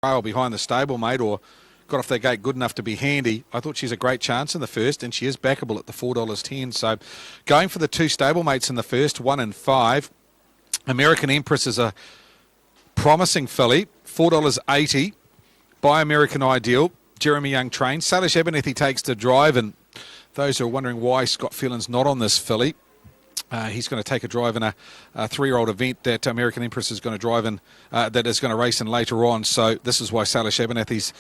trail behind the stablemate or got off their gate good enough to be handy. I thought she's a great chance in the first, and she is backable at the $4.10. So going for the two stablemates in the first, 1 and 5. American Empress is a promising filly, $4.80. By American Ideal, Jeremy Young trains. Salish Abernethy takes the drive, and those who are wondering why Scott Phelan's not on this filly, he's going to take a drive in a 3-year-old event that American Empress is going to drive in, that is going to race in later on. So this is why Salish Abernethy's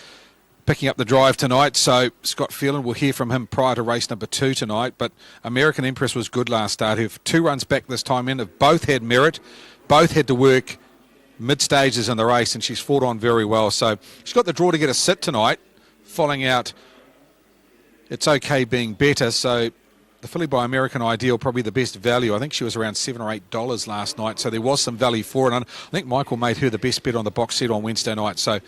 picking up the drive tonight. So Scott Phelan, we'll hear from him prior to race number 2 tonight. But American Empress was good last start. Her 2 runs back this time in have both had merit, both had to work mid-stages in the race, and she's fought on very well. So she's got the draw to get a sit tonight, following out It's Okay Being Better. So the filly by American Ideal, probably the best value. I think she was around $7 or $8 last night, so there was some value for it. And I think Michael made her the best bet on the box set on Wednesday night. So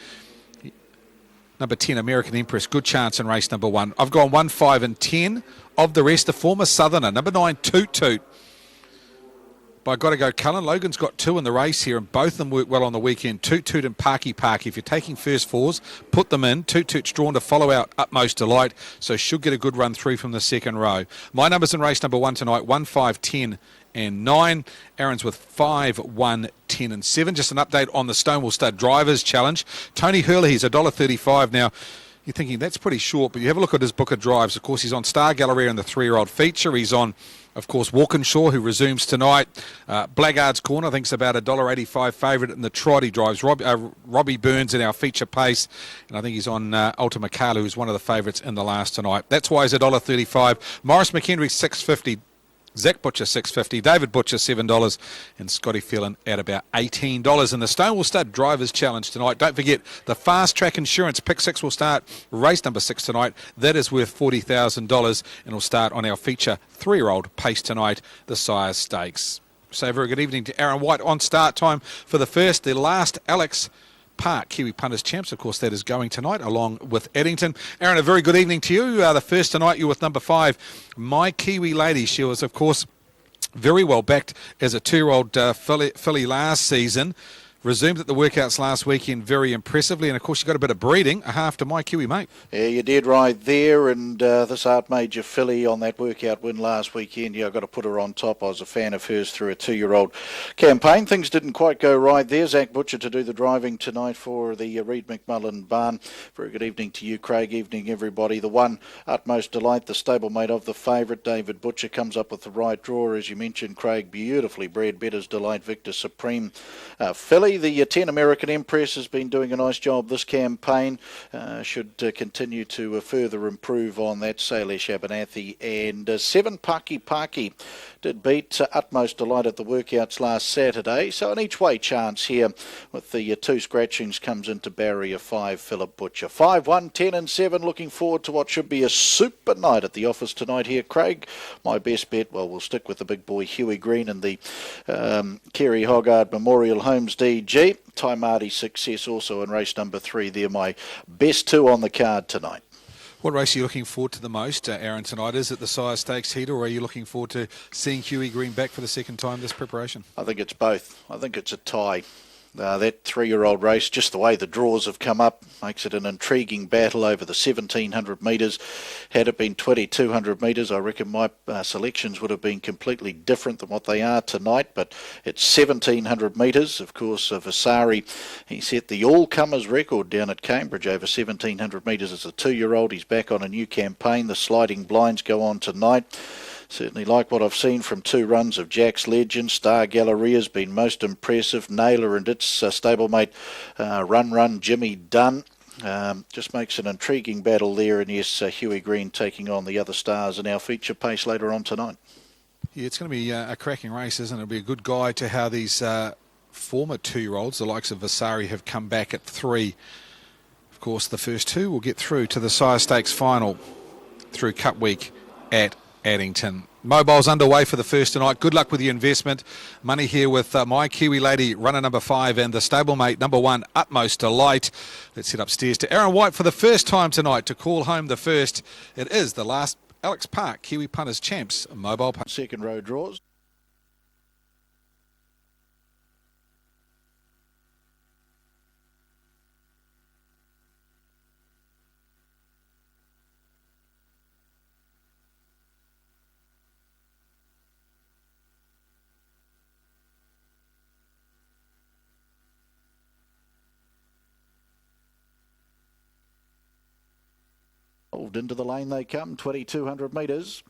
number 10, American Empress, good chance in race number 1. I've gone 1, 5 and 10. Of the rest, the former Southerner, number 9, Toot Toot. By Gotta Go Cullen. Logan's got 2 in the race here, and both of them work well on the weekend. Toot Toot and Parky Parky. If you're taking first 4s, put them in. Toot Toot's drawn to follow out Utmost Delight, so should get a good run through from the second row. My numbers in race number 1 tonight, 1, 5, 10 and 9. Aaron's with 5, 1, 10 and 7. Just an update on the Stonewall Stud Drivers Challenge. Tony Hurley's $1.35 now. You're thinking that's pretty short, but you have a look at his book of drives. Of course, he's on Star Galleria in the 3-year-old feature. He's on, of course, Walkinshaw, who resumes tonight. Blackguard's Corner, I think, is about $1.85 favourite in the trot. He drives Robbie Burns in our feature pace, and I think he's on Ultima Carla, who's one of the favourites in the last tonight. That's why he's $1.35. Morris McHenry, $6.50. Zach Butcher, $6.50. David Butcher, $7. And Scotty Phelan at about $18. In the Stonewall Stud Drivers Challenge tonight. Don't forget, the Fast Track Insurance Pick 6 will start race number 6 tonight. That is worth $40,000 and will start on our feature 3-year-old pace tonight, the Sire Stakes. So a very good evening to Aaron White on start time for the first, the last Alex Park Kiwi Punters Champs. Of course, that is going tonight along with Addington. Aaron, a very good evening to you. The first tonight, you're with number 5, My Kiwi Lady. She was, of course, very well backed as a 2-year-old filly last season. Resumed at the workouts last weekend very impressively, and of course you got a bit of breeding, a half to My Kiwi Mate. Yeah, you did right there, and this Art Major filly on that workout win last weekend, yeah, I've got to put her on top. I was a fan of hers through a 2-year-old campaign. Things didn't quite go right there. Zach Butcher to do the driving tonight for the Reed McMullen barn. Very good evening to you, Craig. Evening, everybody. The 1, Utmost Delight, the stablemate of the favourite, David Butcher, comes up with the right draw, as you mentioned, Craig. Beautifully bred, Better's Delight, Victor Supreme filly. The 10, American Empress, has been doing a nice job this campaign. Should continue to further improve on that. Salish Abernethy. And 7, Parky Parky, did beat Utmost Delight at the workouts last Saturday. So an each-way chance here with the 2 scratchings comes into barrier 5, Philip Butcher. 5, 1, 10 and 7. Looking forward to what should be a super night at the office tonight here, Craig. My best bet, well, we'll stick with the big boy Huey Green and the Kerry Hoggard Memorial Homes DG. Ty Marty's success also in race number 3. They're my best 2 on the card tonight. What race are you looking forward to the most, Aaron, tonight? Is it the Sire Stakes heat, or are you looking forward to seeing Huey Green back for the second time this preparation? I think it's both. I think it's a tie. That 3-year-old race, just the way the draws have come up, makes it an intriguing battle over the 1,700 metres. Had it been 2,200 metres, I reckon my selections would have been completely different than what they are tonight. But it's 1,700 metres. Of course, Vasari, he set the all-comers record down at Cambridge over 1,700 metres as a 2-year-old. He's back on a new campaign. The sliding blinds go on tonight. Certainly like what I've seen from 2 runs of Jack's Legend. Star Galleria's been most impressive. Naylor and its stablemate Run Jimmy Dunn. Just makes an intriguing battle there. And yes, Huey Green taking on the other stars in our feature pace later on tonight. Yeah, it's going to be a cracking race, isn't it? It'll be a good guide to how these former 2-year-olds, the likes of Vasari, have come back at 3. Of course, the first 2 will get through to the Sire Stakes final through Cup Week at Addington. Mobile's underway for the first tonight. Good luck with your investment. Money here with My Kiwi Lady, runner number 5, and the stablemate number 1, Utmost Delight. Let's head upstairs to Aaron White for the first time tonight to call home the first. It is the last Alex Park Kiwi Punters Champs Mobile Punt. Second row draws. involved. Into the lane they come, 2,200 metres.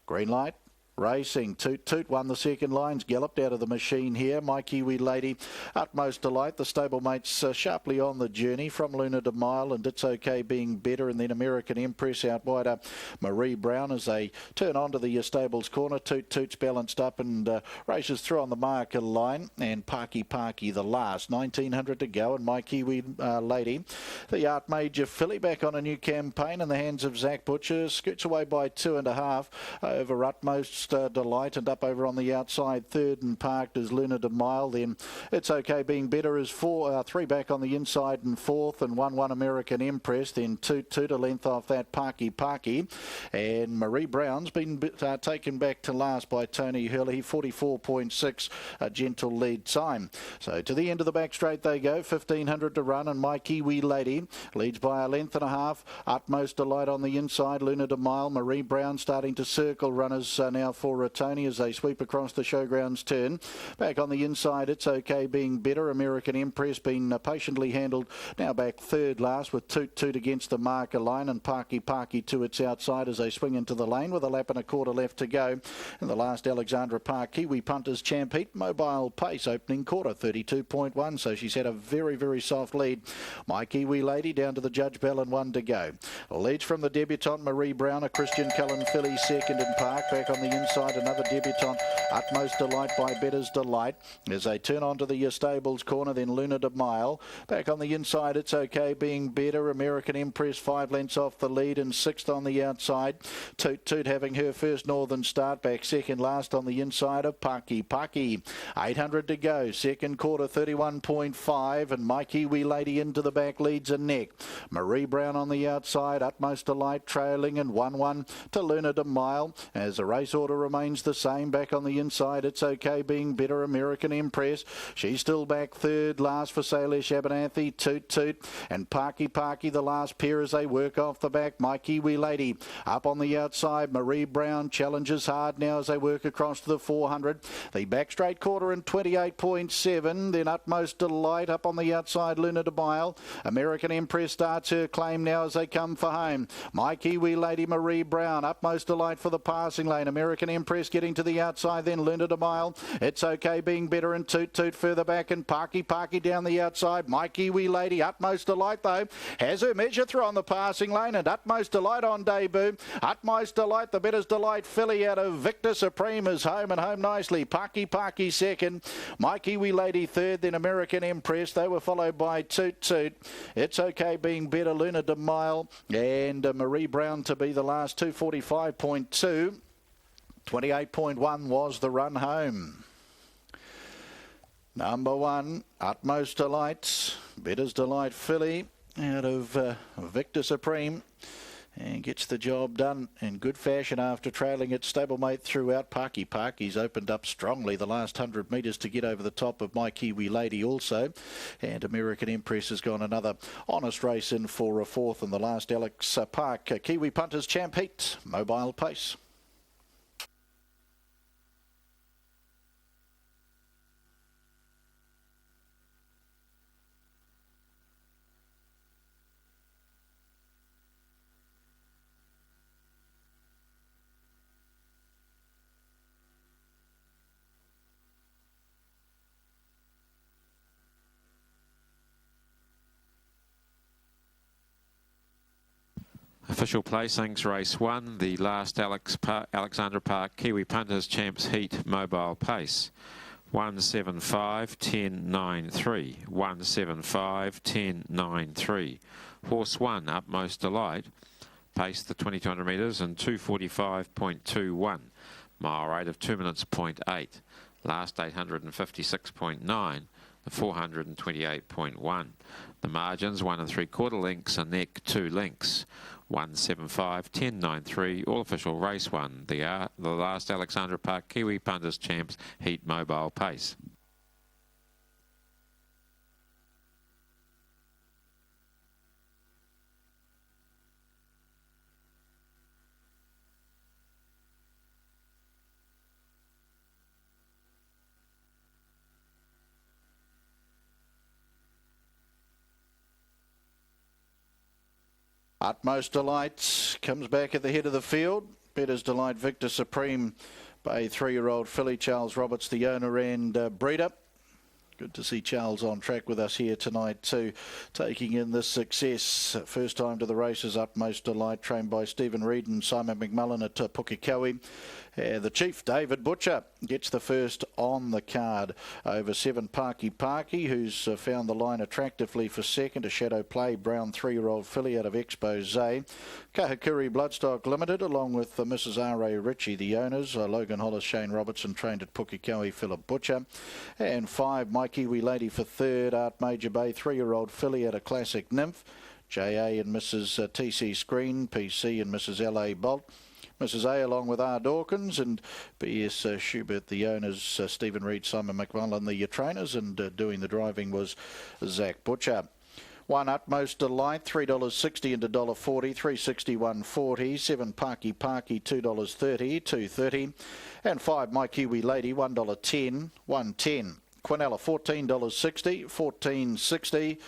Green light. Racing, Toot Toot won the second lines, galloped out of the machine here. My Kiwi Lady, Utmost Delight. The stablemates sharply on the journey from Luna de Mile and It's Okay Being Better, and then American Empress out wider. Marie Brown as they turn onto the stables corner. Toot Toot's balanced up and races through on the marker line, and Parky Parky the last. 1,900 to go, and My Kiwi Lady, the Art Major filly, back on a new campaign in the hands of Zach Butcher, scoots away by 2.5 over Utmost Delight, and up over on the outside third and parked is Luna de Mile. Then It's Okay Being Better is three back on the inside and fourth, and 1-1 American Empress. Then Toot Toot a length off that, Parky Parky, and Marie Brown's been taken back to last by Tony Hurley, 44.6, a gentle lead time. So to the end of the back straight they go, 1,500 to run, and My Kiwi Lady leads by a length and a half. Utmost Delight on the inside, Luna de Mile, Marie Brown starting to circle runners now for Tony as they sweep across the showgrounds turn. Back on the inside, It's Okay Being Better, American Empress been patiently handled, now back third last with Toot Toot against the marker line, and Parky Parky to its outside as they swing into the lane with a lap and a quarter left to go. In the last Alexandra Park Kiwi Punters Champ Heat, Mobile Pace opening quarter 32.1, so she's had a very, very soft lead. My Kiwi Lady down to the Judge Bell and one to go. Leads from the debutante Marie Brown, a Christian Cullen filly second in park. Back on the inside, another debutante, Utmost Delight by Better's Delight. As they turn onto the stables corner, then Luna de Mile. Back on the inside, It's Okay Being Better, American Empress 5 lengths off the lead and sixth on the outside. Toot Toot having her first northern start, back second last on the inside of Parky Parky. 800 to go, second quarter 31.5, and My Kiwi Lady into the back leads a neck. Marie Brown on the outside, Utmost Delight trailing, and 1-1 to Luna de Mile as the race order remains the same. Back on the inside, It's Okay Being Better, American Empress. She's still back third last for Salish Abernathy, Toot Toot, and Parky Parky the last pair as they work off the back. My Kiwi Lady up on the outside, Marie Brown challenges hard now as they work across to the 400. The back straight quarter in 28.7, then Utmost Delight up on the outside, Luna de Mile. American Empress starts her claim now as they come for home. My Kiwi Lady, Marie Brown, Utmost Delight for the passing lane. American Empress getting to the outside, then Luna de Mile. It's Okay Being Better, and Toot Toot further back, and Parky Parky down the outside. My Kiwi Lady, Utmost Delight though, has her measure through on the passing lane, and Utmost Delight on debut. Utmost Delight, the Better's Delight filly out of Victor Supreme is home, and home nicely. Parky Parky second. My Kiwi Lady third, then American Empress. They were followed by Toot Toot. It's Okay Being Better, Luna de Mile, and Marie Brown to be the last. 245.2. 28.1 was the run home. Number one, Utmost Delight, Better's Delight filly out of Victor Supreme, and gets the job done in good fashion after trailing its stablemate throughout. Parky Parky's opened up strongly the last 100 metres to get over the top of My Kiwi Lady also, and American Empress has gone another honest race in for a fourth in the last Alex Park Kiwi Punters Champ Heat, Mobile Pace. Official placings, race 1, the last Alexandra Park Kiwi Punters Champs Heat Mobile Pace. 175.10.93. 175.10.93. Horse 1, Utmost Delight, paced the 2,200 metres in 245.21. Mile rate of 2 minutes 0.8. Last 856.9. The 428.1. The margins 1 3/4 lengths, a neck 2 lengths. 175.10.93. All official race 1. The last Alexandra Park Kiwi Punters Champs Heat Mobile Pace. Utmost Delight comes back at the head of the field. Better's Delight, Victor Supreme by 3-year-old filly, Charles Roberts, the owner and breeder. Good to see Charles on track with us here tonight too, taking in this success. First time to the races, Utmost Delight, trained by Stephen Reid and Simon McMullen at Pukekohe. The Chief, David Butcher, gets the first on the card over 7 Parky, who's found the line attractively for second. A Shadow Play, brown 3-year-old filly out of Expose. Kahakuri Bloodstock Limited, along with Mrs. R.A. Ritchie, the owners. Logan Hollis, Shane Robertson, trained at Pukekohe, Philip Butcher. And 5, My Kiwi Lady for third. Art Major Bay, 3-year-old filly out of Classic Nymph. J.A. and Mrs. T.C. Screen, P.C. and Mrs. L.A. Bolt. Mrs. A along with R. Dawkins and B.S. Schubert, the owners, Stephen Reid, Simon McMullen, the trainers, and doing the driving was Zach Butcher. 1 Utmost Delight, $3.60 into $1.40, $3.61.40. 7 Parky, $2.30, $2.30. And 5 My Kiwi Lady, $1.10, $1.10. Quinella, $14.60, $14.60.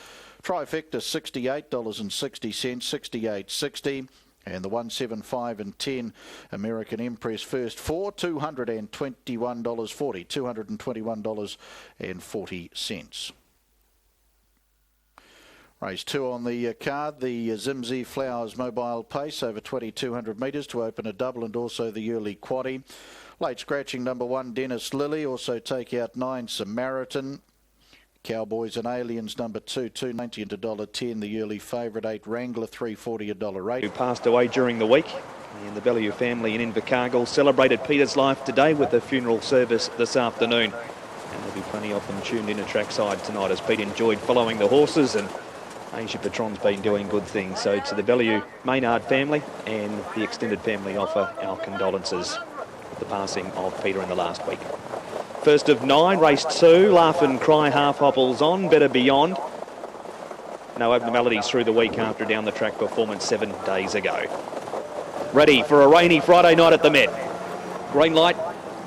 Trifecta, $68.60, $68.60. And the 175 and 10 American Empress first for $221.40, $221.40. Race 2 on the card, the Zimsy Flowers Mobile Pace over 2,200 metres to open a double and also the early quaddie. Late scratching number 1, Dennis Lilly, also take out 9, Samaritan. Cowboys and Aliens number 2, $2.90 into $1.10. The early favourite 8, Wrangler, $3.40 $1.08. Who passed away during the week. And the Bellew family in Invercargill celebrated Peter's life today with the funeral service this afternoon. And there'll be plenty of them tuned in to trackside tonight as Pete enjoyed following the horses, and Asia Patron's been doing good things. So to the Bellew Maynard family and the extended family offer our condolences with the passing of Peter in the last week. First of 9, race 2, Laugh and Cry, half hopples on, Better Beyond. No abnormalities through the week after down the track performance 7 days ago. Ready for a rainy Friday night at the Met. Green light,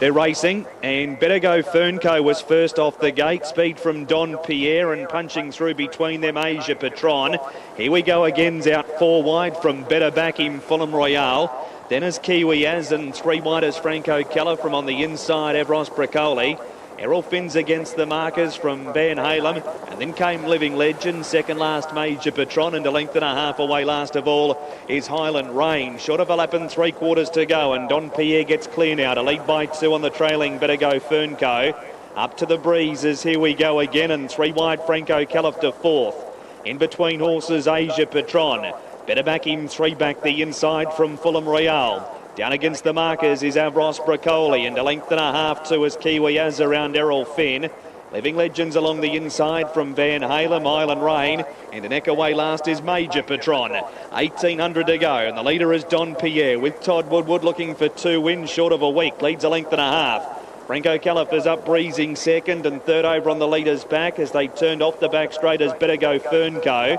they're racing, and Better Go Fernco was first off the gate. Speed from Don Pierre and punching through between them Asia Patron. Here we go again's out 4 wide from Better Back Him, Fulham Royale. Then as Kiwi as and 3 wide as Franco Keller from on the inside, Avros Bracoli. Errol Finns against the markers from Van Halen. And then came Living Legend, second last Major Patron, and a length and a half away last of all is Highland Rain. Short of a lap and 3/4 to go, and Don Pierre gets clear now to lead by 2 on the trailing Better Go Fernco. Up to the breezes, here we go again, and 3 wide Franco Keller to 4th. In between horses, Asia Patron. Better Back Him, 3 back the inside from Fulham Royale. Down against the markers is Avros Bracoli, and a length and a half to his Kiwi as around Errol Finn. Living Legends along the inside from Van Halen, Island Rain, and a neck away last is Major Patron. 1,800 to go, and the leader is Don Pierre with Todd Woodward looking for 2 wins short of a week, leads a length and a half. Franco Calif is up breezing second, and third over on the leader's back as they turned off the back straight as Better Go Fernco.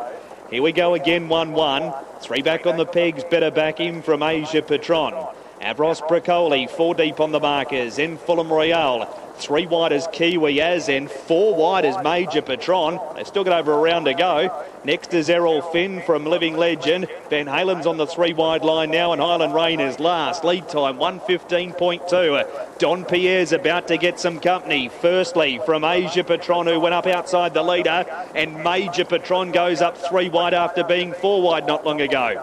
Here we go again, 1-1. 3 back on the pegs, Better Back Him from Asia Patron. Avros Bracoli, 4 deep on the markers. In Fulham Royale, 3 wide as Kiwi as, and 4 wide as Major Patron. They've still got over a round to go. Next is Errol Finn from Living Legend. Van Halen's on the 3 wide line now, and Highland Rain is last. Lead time 1:15.2. Don Pierre's about to get some company. Firstly from Asia Patron, who went up outside the leader, and Major Patron goes up 3 wide after being 4 wide not long ago.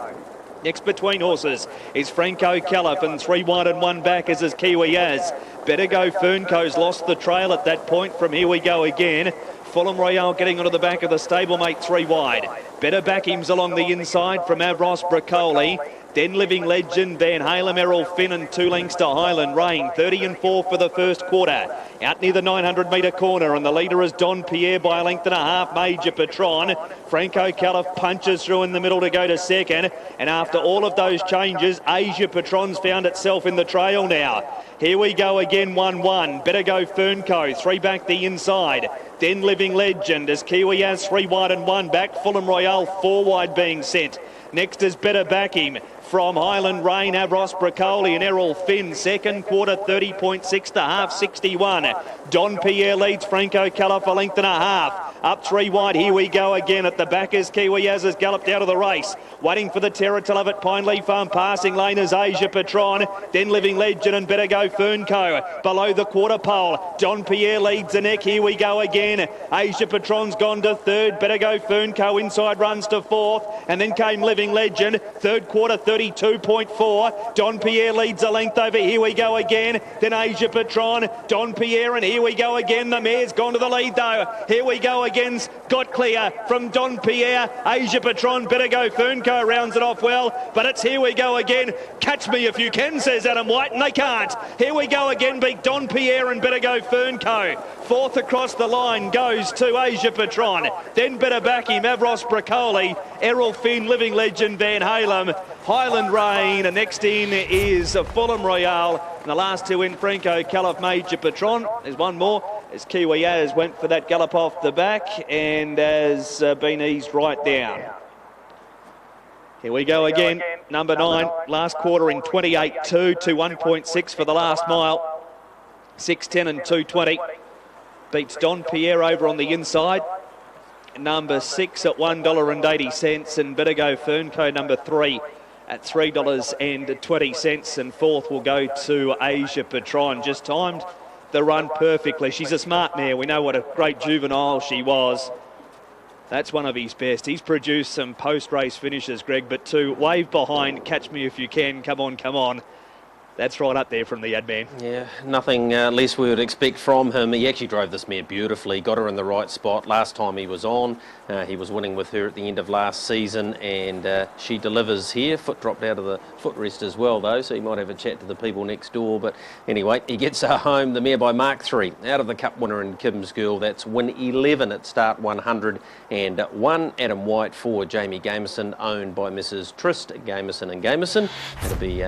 Next between horses is Franco Calif, and 3 wide and 1 back as his Kiwi as. Better Go Fernco's lost the trail at that point from Here We Go Again. Fulham Royale getting onto the back of the stablemate 3 wide. Better Back Him's along the inside from Avros Bracoli. Then Living Legend, Van Halen, Errol Finn, and 2 lengths to Highland Rain. 30 and 4 for the first quarter. Out near the 900 metre corner, and the leader is Don Pierre by a length and a half, Major Patron. Franco Calif punches through in the middle to go to second. And after all of those changes, Asia Patron's found itself in the trail now. Here we go again, 1-1. Better Go Fernco, 3 back the inside. Then Living Legend as Kiwi has 3 wide and 1 back. Fulham Royale 4 wide being sent. Next is Better Back Him from Highland Rain, Avros Bracoli and Errol Finn. Second quarter 30.6 to half 61. Don Pierre leads Franco Calif a length and a half. Up 3 wide, here we go again. At the back is Kiwi as has galloped out of the race. Waiting for the Terror to Love It, Pine Leaf Farm. Passing lane is Asia Patron, then Living Legend and Better Go Fernco. Below the quarter pole, Don Pierre leads the neck. Here we go again. Asia Patron's gone to third. Better Go Fernco inside runs to fourth. And then came Living Legend. Third quarter, 32.4. Don Pierre leads a length over. Here we go again. Then Asia Patron, Don Pierre, and here we go again. The mare's gone to the lead though. Here we go again. Got clear from Don Pierre. Asia Patron, Better Go Fernco rounds it off well. But it's here we go again. Catch me if you can, says Adam White, and they can't. Here we go again. Beat Don Pierre and Better Go Fernco. Fourth across the line goes to Asia Patron. Then Better Back him, Avros Bracoli, Errol Finn, Living Legend, Van Halen, Highland Rain. And next in is Fulham Royale. And the last two in, Franco Calif, Major Patron. There's one more as Kiwi Az went for that gallop off the back and has been eased right down. Here we go again. Number 9, last quarter in 28.2 to 1.6 for the last mile. 6.10 and 2.20. Beats Don Pierre over on the inside. Number 6 at $1.80 and Better Go Fernco number 3 at $3.20, and fourth will go to Asia Patron. Just timed the run perfectly. She's a smart mare. We know what a great juvenile she was. That's one of his best. He's produced some post-race finishes, Greg, but to wave behind, Catch Me If You Can, come on, come on. That's right up there from the ad man. Yeah, nothing less we would expect from him. He actually drove this mare beautifully, got her in the right spot last time he was on. He was winning with her at the end of last season, and she delivers here. Foot dropped out of the footrest as well, though, so he might have a chat to the people next door. But anyway, he gets her home, the mare by Mark 3. Out of the Cup winner in Kim's Girl, that's win 11 at start 100, and 1 Adam White for Jamie Gamerson, owned by Mrs. Trist Gamerson and Gamerson. It'll be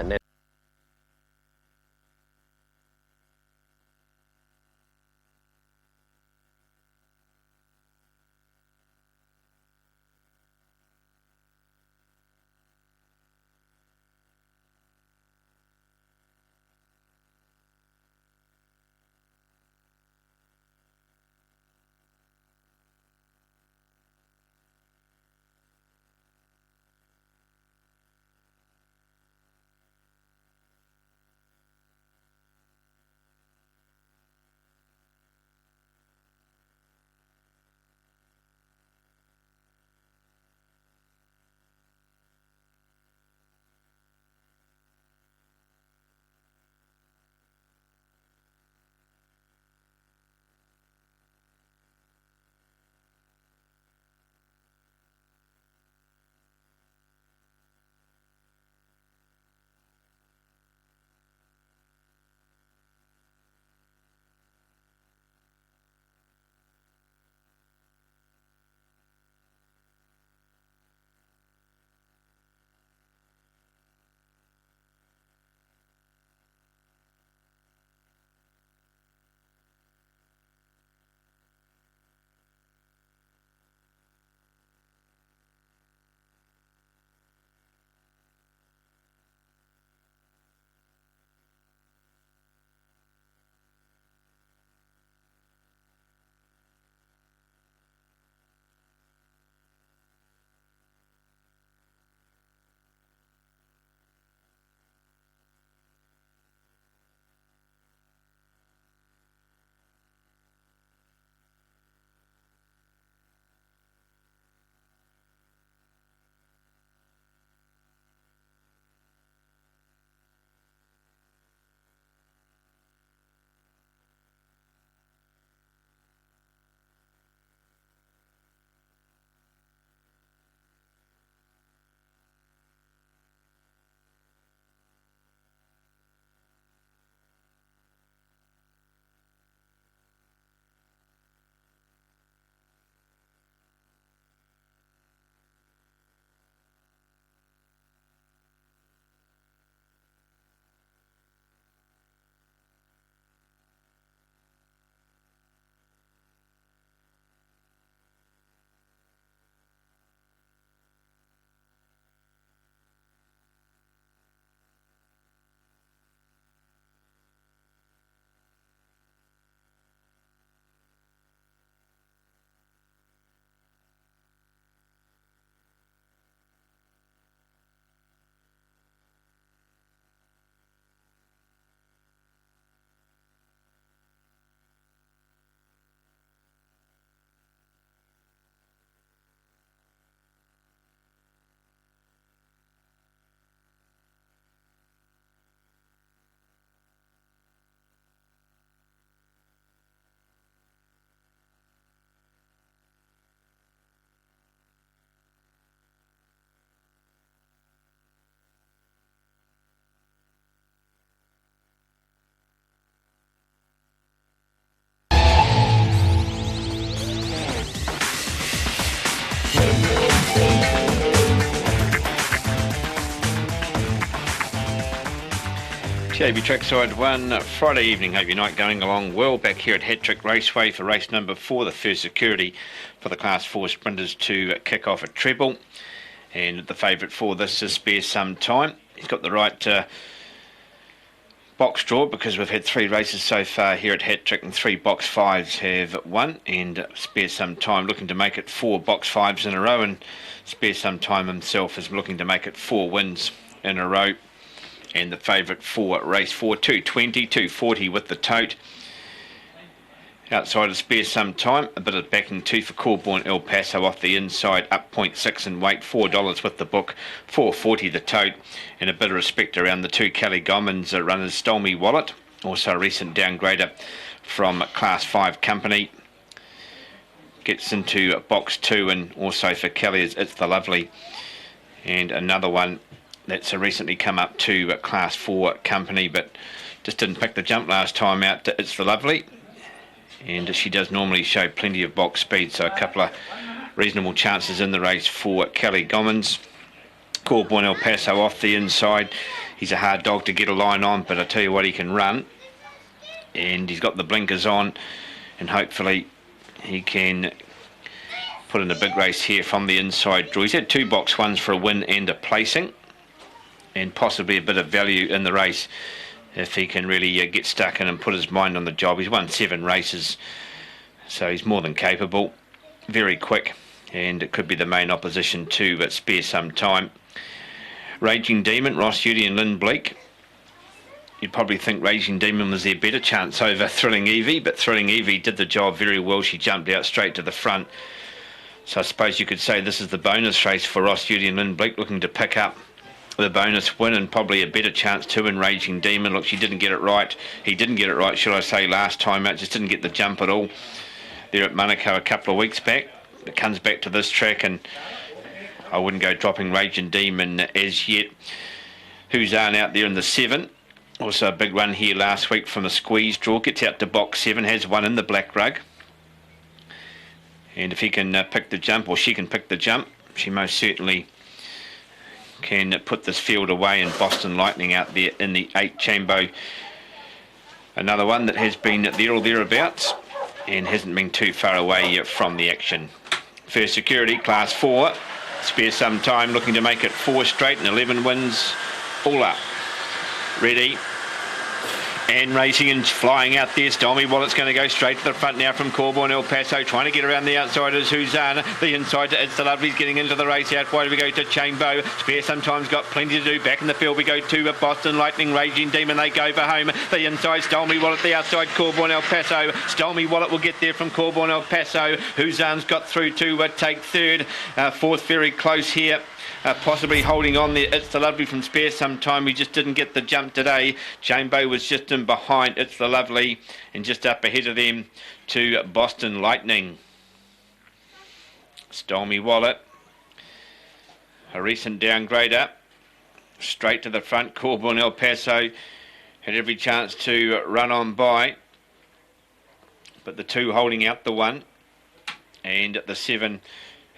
JB Trackside 1 Friday evening. Hope your night going along well back here at Hattrick Raceway for race number 4, the first security for the Class 4 sprinters to kick off a treble. And the favourite for this is Spare Some Time. He's got the right box draw because we've had 3 races so far here at Hattrick and 3 box 5s have won. And Spare Some Time looking to make it 4 box 5s in a row, and Spare Some Time himself is looking to make it 4 wins in a row. And the favourite for race 4, 220, 240 with the tote. Outside of Spare Some Time, a bit of backing 2 for Corborn El Paso off the inside, up 0.6 in weight, $4 with the book, 440 the tote, and a bit of respect around the 2 Kelly Gommans runners, Stole Me Wallet, also a recent downgrader from Class 5 company. Gets into box 2, and also for Kelly is It's the Lovely, and another one that's recently come up to Class 4 company, but just didn't pick the jump last time out to It's the Lovely. And she does normally show plenty of box speed, so a couple of reasonable chances in the race for Kelly Gommans. Corborn El Paso off the inside. He's a hard dog to get a line on, but I tell you what, he can run. And he's got the blinkers on, and hopefully he can put in a big race here from the inside draw. He's had 2 box 1s for a win and a placing, and possibly a bit of value in the race if he can really get stuck in and put his mind on the job. He's won 7 races, so he's more than capable. Very quick, and it could be the main opposition to Spare Some Time. Raging Demon, Ross Judy and Lynn Bleak. You'd probably think Raging Demon was their better chance over Thrilling Evie, but Thrilling Evie did the job very well. She jumped out straight to the front. So I suppose you could say this is the bonus race for Ross Judy and Lynn Bleak, looking to pick up the bonus win, and probably a better chance too in Raging Demon. Look, she didn't get it right. He didn't get it right, should I say, last time out. Just didn't get the jump at all there at Monaco a couple of weeks back. It comes back to this track, and I wouldn't go dropping Raging Demon as yet. Huzan out there in the 7. Also a big run here last week from a squeeze draw. Gets out to box 7, has one in the black rug. And if he can pick the jump, or she can pick the jump, she most certainly can put this field away. And Boston Lightning out there in the 8 Chambo. Another one that has been there or thereabouts and hasn't been too far away from the action. First security, Class 4. Spare Some Time looking to make it 4 straight and 11 wins all up. Ready. And racing and flying out there. Stormy Wallet's going to go straight to the front now from Corborn El Paso, trying to get around the outsiders. Huzan, the inside to It's the Lovely's getting into the race. Out wide we go to Chambo. Spare Sometimes got plenty to do. Back in the field we go to Boston Lightning, Raging Demon. They go for home. The inside, Stormy Wallet, the outside, Corborn El Paso. Stormy Wallet will get there from Corborn El Paso. Huzan's got through to take third. Fourth very close here. Possibly holding on there. It's the Lovely from Spare Some Time. We just didn't get the jump today. Chambo was just in behind It's the Lovely, and just up ahead of them to Boston Lightning. Stormy Wallet, a recent downgrader, straight to the front. Corborn El Paso had every chance to run on by, but the 2 holding out the 1, and the 7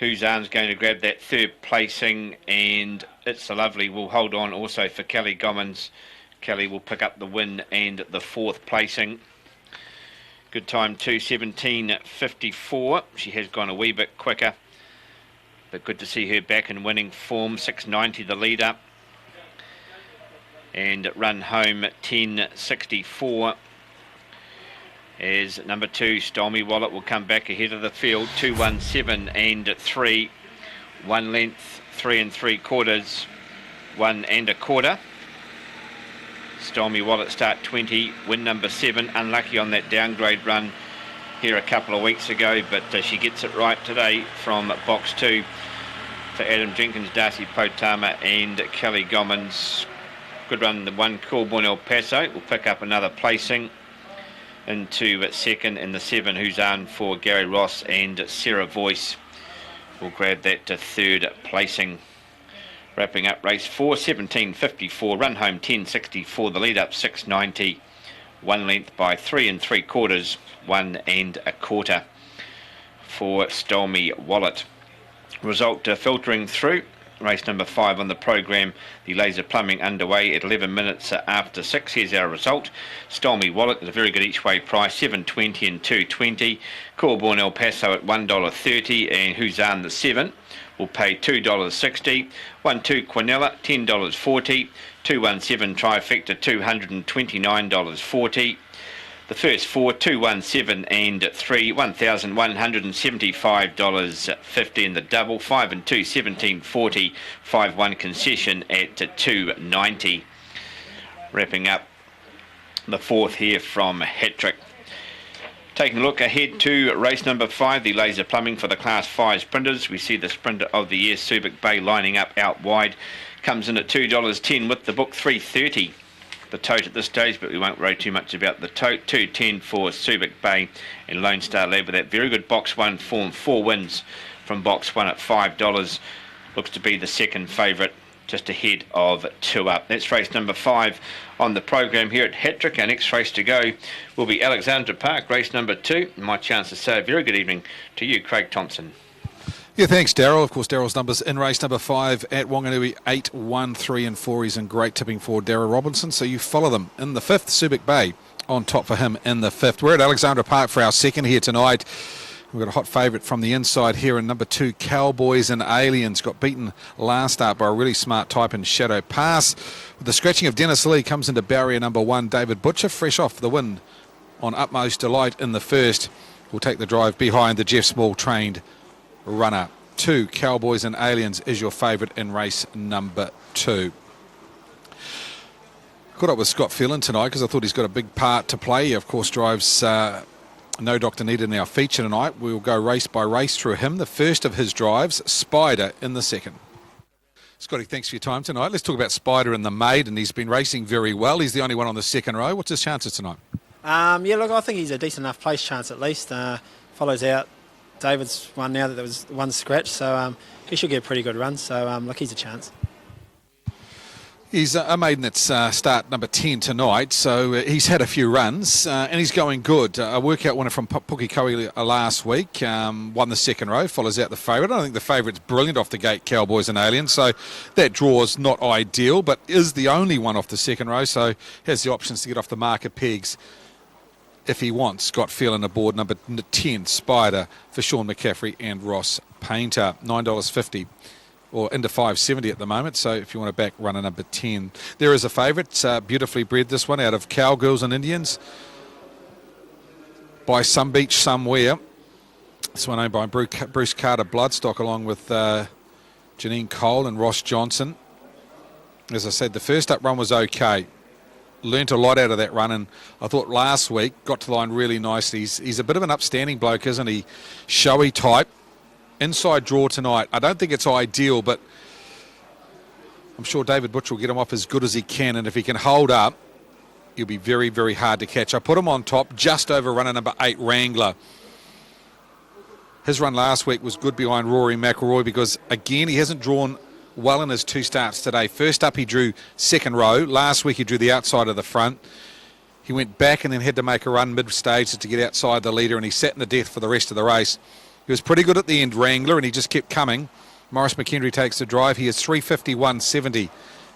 Huzan's going to grab that 3rd placing, and It's the Lovely will hold on also for Kelly Gommans. Kelly will pick up the win and the 4th placing. Good time 2:17.54. She has gone a wee bit quicker, but good to see her back in winning form. 6:90 the lead up, and run home 10:64. As number 2, Stormy Wallet, will come back ahead of the field. 2:17 and 3. 1 length, 3 3/4, 1 1/4. Stormy Wallet start 20, win number 7. Unlucky on that downgrade run here a couple of weeks ago, but she gets it right today from box 2 for Adam Jenkins, Darcy Potama and Kelly Gommans. Good run, the 1 Corborn El Paso will pick up another placing into 2nd, and the 7 Huzan for Gary Ross and Sarah Voice will grab that 3rd placing. Wrapping up race 4, 17:54, run home 10:64, the lead up 6:90, 1 length by 3 3/4, 1 1/4 for Stormy Wallet. Result filtering through race number 5 on the programme. The laser plumbing underway at 11 minutes after 6. Here's our result. Stormy Wallet is a very good each way price, $7.20 and $2.20. Corborn El Paso at $1.30, and Huzan the 7 will pay $2.60. 1-2 Quinella, $10.40. 217 Trifecta, $229.40. The first 4, 217 and 3, $1,175.50 in the double. 5 and 2, 17.40. 5-1 concession at $2.90. Wrapping up the fourth here from Hattrick. Taking a look ahead to race number 5, the laser plumbing for the Class 5 sprinters. We see the sprinter of the year, Subic Bay, lining up out wide. Comes in at $2.10 with the book, $3.30. The tote at this stage, but we won't worry too much about the tote. $2.10 for Subic Bay, and Lone Star led with that very good box 1 form. 4 wins from box 1 at $5. Looks to be the second favourite, just ahead of 2 up. That's race number 5 on the programme here at Hattrick. Our next race to go will be Alexandra Park, race number 2. My chance to say a very good evening to you, Craig Thompson. Yeah, thanks, Daryl. Of course, Daryl's numbers in race number 5 at Wanganui, 8, 1, 3 and 4. He's in great tipping for Darryl Robinson, so you follow them. In the 5th, Subic Bay on top for him in the 5th. We're at Alexandra Park for our second here tonight. We've got a hot favourite from the inside here in number 2, Cowboys and Aliens. Got beaten last start by a really smart type in Shadow Pass. With the scratching of Dennis Lee, comes into barrier number 1, David Butcher, fresh off the win on Utmost Delight in the first. Will take the drive behind the Jeff Small trained runner. 2, Cowboys and Aliens is your favourite in race number 2. Caught up with Scott Phelan tonight because I thought he's got a big part to play. He, of course, drives No Dr. Need in our feature tonight. We'll go race by race through him. The first of his drives, Spider, in the second. Scotty, thanks for your time tonight. Let's talk about Spider in the Maiden. He's been racing very well. He's the only one on the second row. What's his chances tonight? Yeah, look, I think he's a decent enough place chance at least. Follows out David's one now that there was one scratch, so he should get a pretty good run. So, look, he's a chance. He's a maiden that's start number 10 tonight, so he's had a few runs and he's going good. A workout winner from Pukikoe last week, won the second row, follows out the favourite. I don't think the favourite's brilliant off the gate, Cowboys and Aliens, so that draw's not ideal, but is the only one off the second row, so has the options to get off the marker pegs if he wants. Scott Phelan aboard number 10, Spider, for Sean McCaffrey and Ross Painter, $9.50. Or into $5.70 at the moment, so if you want to back runner number 10. There is a favourite, beautifully bred, this one, out of Cowgirls and Indians by Some Beach Somewhere. This one owned by Bruce Carter Bloodstock, along with Janine Cole and Ross Johnson. As I said, the first up run was okay. Learnt a lot out of that run, and I thought last week got to the line really nicely. He's a bit of an upstanding bloke, isn't he? Showy type. Inside draw tonight. I don't think it's ideal, but I'm sure David Butcher will get him off as good as he can, and if he can hold up, he'll be very, very hard to catch. I put him on top, just over runner number 8, Wrangler. His run last week was good behind Rory McIlroy because, again, he hasn't drawn well in his 2 starts today. First up, he drew second row. Last week, he drew the outside of the front. He went back and then had to make a run mid-stage to get outside the leader, and he sat in the death for the rest of the race. He was pretty good at the end, Wrangler, and he just kept coming. Morris McHenry takes the drive. He is 351.70,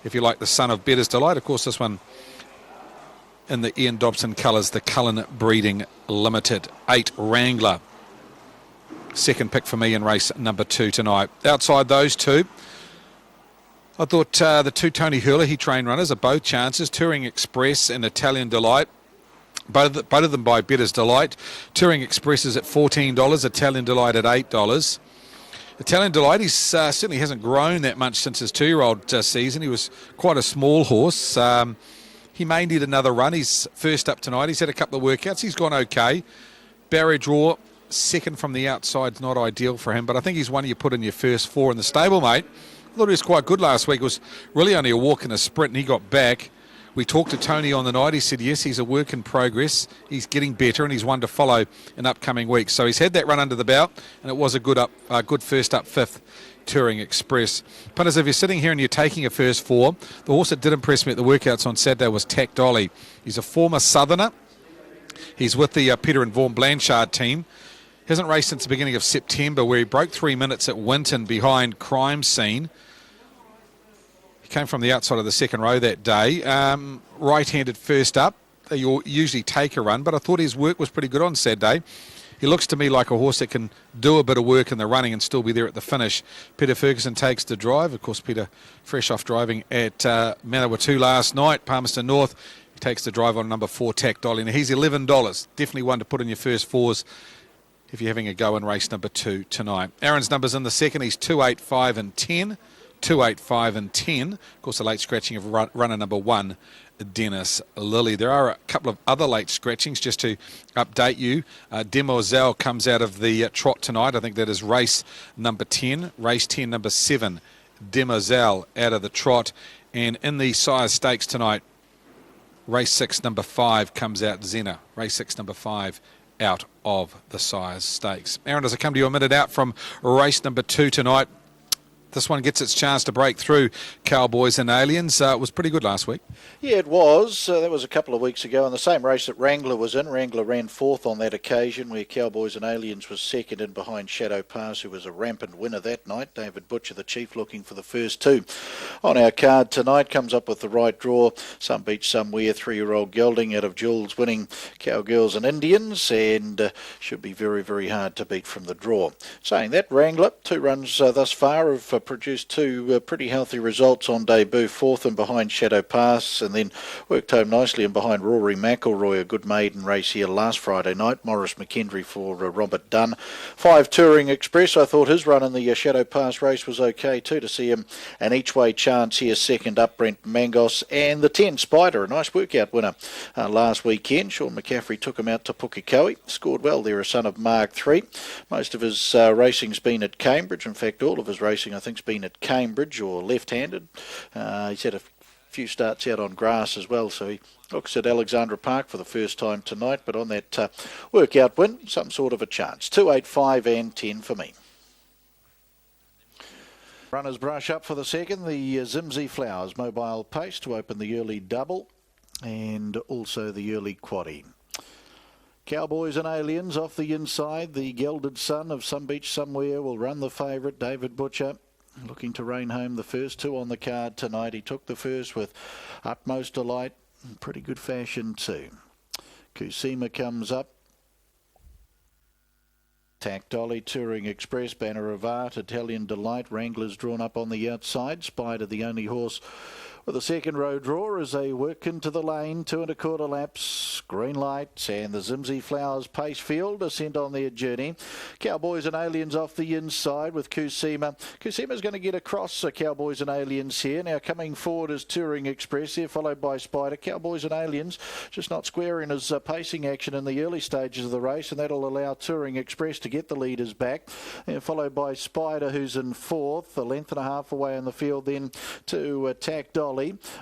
if you like, the son of Better's Delight. Of course, this one in the Ian Dobson colours, the Cullen Breeding Limited. 8, Wrangler. Second pick for me in race number 2 tonight. Outside those two, I thought the 2 Tony Hurley train runners are both chances. Touring Express and Italian Delight. Both of them by Better's Delight. Touring Express is at $14, Italian Delight at $8. Italian Delight, he certainly hasn't grown that much since his 2-year-old season. He was quite a small horse. He may need another run. He's first up tonight. He's had a couple of workouts. He's gone okay. Barrier draw, second from the outside, not ideal for him, but I think he's one you put in your first 4 in the stablemate. I thought he was quite good last week. It was really only a walk and a sprint, and he got back. We talked to Tony on the night. He said, yes, he's a work in progress. He's getting better, and he's one to follow in upcoming weeks. So he's had that run under the belt, and it was a good first up 5th, Touring Express. Punters, if you're sitting here and you're taking a first 4, the horse that did impress me at the workouts on Saturday was Tack Dolly. He's a former Southerner. He's with the Peter and Vaughan Blanchard team. Hasn't raced since the beginning of September, where he broke 3 minutes at Winton behind Crime Scene. came from the outside of the second row that day. Right-handed first up. They usually take a run, but I thought his work was pretty good on Saturday. He looks to me like a horse that can do a bit of work in the running and still be there at the finish. Peter Ferguson takes the drive. Of course, Peter fresh off driving at Manawatu last night, Palmerston North. He takes the drive on number 4, Tack Dolly. Now, he's $11. Definitely one to put in your first fours if you're having a go in race number 2 tonight. Aaron's numbers in the second. He's 2, 8, 5 and 10. 2, 8, 5 and 10. Of course, the late scratching of runner number 1, Dennis Lilly. There are a couple of other late scratchings just to update you. Demoiselle comes out of the trot tonight. I think that is race number 10. Race 10, number 7, Demoiselle out of the trot. And in the Sire Stakes tonight, race 6, number 5 comes out, Zena. Race 6, number 5 out of the Sire Stakes. Aaron, as I come to you a minute out from race number 2 tonight, this one gets its chance to break through. Cowboys and Aliens. It was pretty good last week. Yeah, it was. That was a couple of weeks ago in the same race that Wrangler was in. Wrangler ran 4th on that occasion, where Cowboys and Aliens was 2nd in behind Shadow Pass, who was a rampant winner that night. David Butcher, the chief, looking for the first 2. On our card tonight, comes up with the right draw. Some Beach Somewhere, 3-year-old gelding out of Jules, winning Cowgirls and Indians, and should be very, very hard to beat from the draw. Saying that, Wrangler, 2 runs thus far, have produced 2 pretty healthy results on debut. 4th and behind Shadow Pass, and then worked home nicely and behind Rory McIlroy, a good maiden race here last Friday night. Morris McKendry for Robert Dunn. 5 Touring Express, I thought his run in the Shadow Pass race was okay too, to see him an each-way chance here. 2nd up, Brent Mangos, and the 10 Spider, a nice workout winner last weekend. Sean McCaffrey took him out to Pukekohe, scored well there, a son of Mark III. Most of his racing's been at Cambridge. In fact, all of his racing I think's been at Cambridge, or left-handed. He's had a few starts out on grass as well, so he looks at Alexandra Park for the first time tonight, but on that workout win, some sort of a chance. 2, 8, 5 and 10 for me. Runners brush up for the second, the Zimsy Flowers mobile pace to open the early double and also the early quaddie. Cowboys and Aliens off the inside. The gelded son of Some Beach Somewhere will run the favourite, David Butcher, looking to rein home the first 2 on the card tonight. He took the first with utmost delight in pretty good fashion too. Kusima comes up. Tack Dolly, Touring Express, Banner of Art, Italian Delight. Wrangler's drawn up on the outside. Spider, the only horse with a second row draw as they work into the lane. 2 1/4 laps, green light, and the Zimsy Flowers pace field are sent on their journey. Cowboys and Aliens off the inside with Kusima. Kusima's going to get across Cowboys and Aliens here. Now coming forward is Touring Express here, followed by Spider. Cowboys and Aliens just not squaring his pacing action in the early stages of the race, and that'll allow Touring Express to get the leaders back. And followed by Spider, who's in 4th, a length and a half away in the field then to Tack Dolly.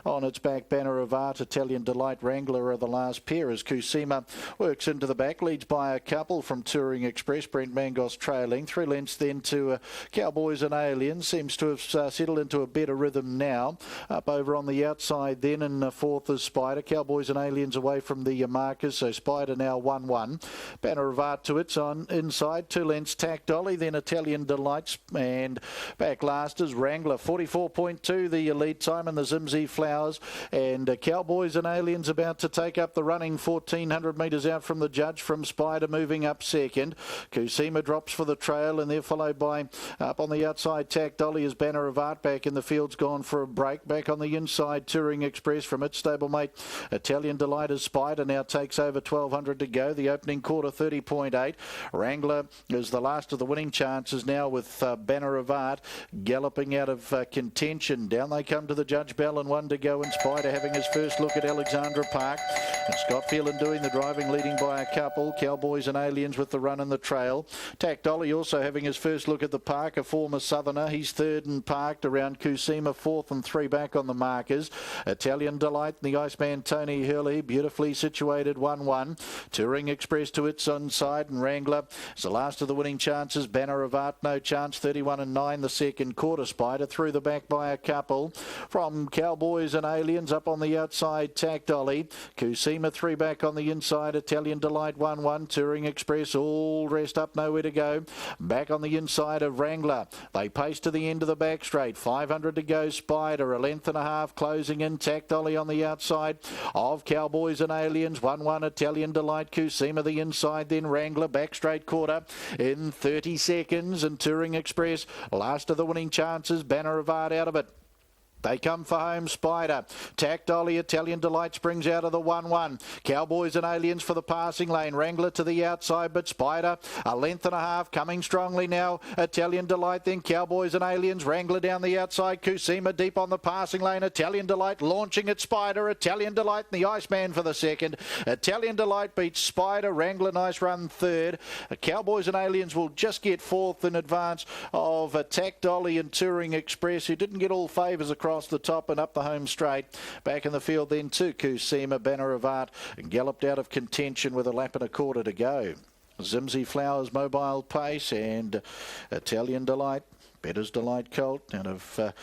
On its back, Banner of Art, Italian Delight, Wrangler are the last pair as Kusima works into the back, leads by a couple from Touring Express. Brent Mangos trailing 3 lengths then to Cowboys and Aliens. Seems to have settled into a better rhythm now. Up over on the outside then in 4th is Spider. Cowboys and Aliens away from the markers, so Spider now 1-1. Banner of Art to its on inside, 2 lengths Tack Dolly, then Italian Delights, and back last is Wrangler, 44.2 the lead time, and the Zimsy Flowers, and Cowboys and Aliens about to take up the running. 1,400 metres out from the judge from Spider, moving up second. Kusima drops for the trail, and they're followed by, up on the outside, Tack Dolly as Banner of Art. Back in the field's gone for a break. Back on the inside, Touring Express from its stablemate. Italian Delight as Spider now takes over 1,200 to go. The opening quarter 30.8. Wrangler is the last of the winning chances now with Banner of Art galloping out of contention. Down they come to the judge bell, and 1 to go, and Spider having his first look at Alexandra Park. And Scott Phelan doing the driving, leading by a couple. Cowboys and Aliens with the run and the trail. Tack Dolly also having his first look at the park, a former Southerner. He's 3rd and parked around Kusima, 4th and 3 back on the markers. Italian Delight and the Iceman Tony Hurley beautifully situated 1-1. Touring Express to its inside, and Wrangler is the last of the winning chances. Banner of Art no chance, 31 and 9 the second quarter. Spider through the back by a couple from Cowboys and Aliens. Up on the outside, Tack Dolly. Kusima Kusima 3 back on the inside. Italian Delight 1-1. Touring Express all dressed up, nowhere to go. Back on the inside of Wrangler. They pace to the end of the back straight. 500 to go. Spider, a length and a half closing in. Tactolly on the outside of Cowboys and Aliens. 1-1 Italian Delight. Kusima the inside, then Wrangler back straight quarter in 30 seconds. And Touring Express, last of the winning chances. Banner of Art out of it. They come for home, Spider. Tactolly, Italian Delight springs out of the 1-1. Cowboys and Aliens for the passing lane. Wrangler to the outside, but Spider, a length and a half, coming strongly now. Italian Delight, then Cowboys and Aliens. Wrangler down the outside. Kusima deep on the passing lane. Italian Delight launching at Spider. Italian Delight and the Iceman for the second. Italian Delight beats Spider. Wrangler, nice run third. Cowboys and Aliens will just get fourth in advance of Tactolly and Touring Express, who didn't get all favours across the top and up the home straight. Back in the field then to Kusima, Banner of Art, galloped out of contention with a lap and a quarter to go. Zimsy Flowers, Mobile Pace, and Italian Delight. Better's Delight Colt out of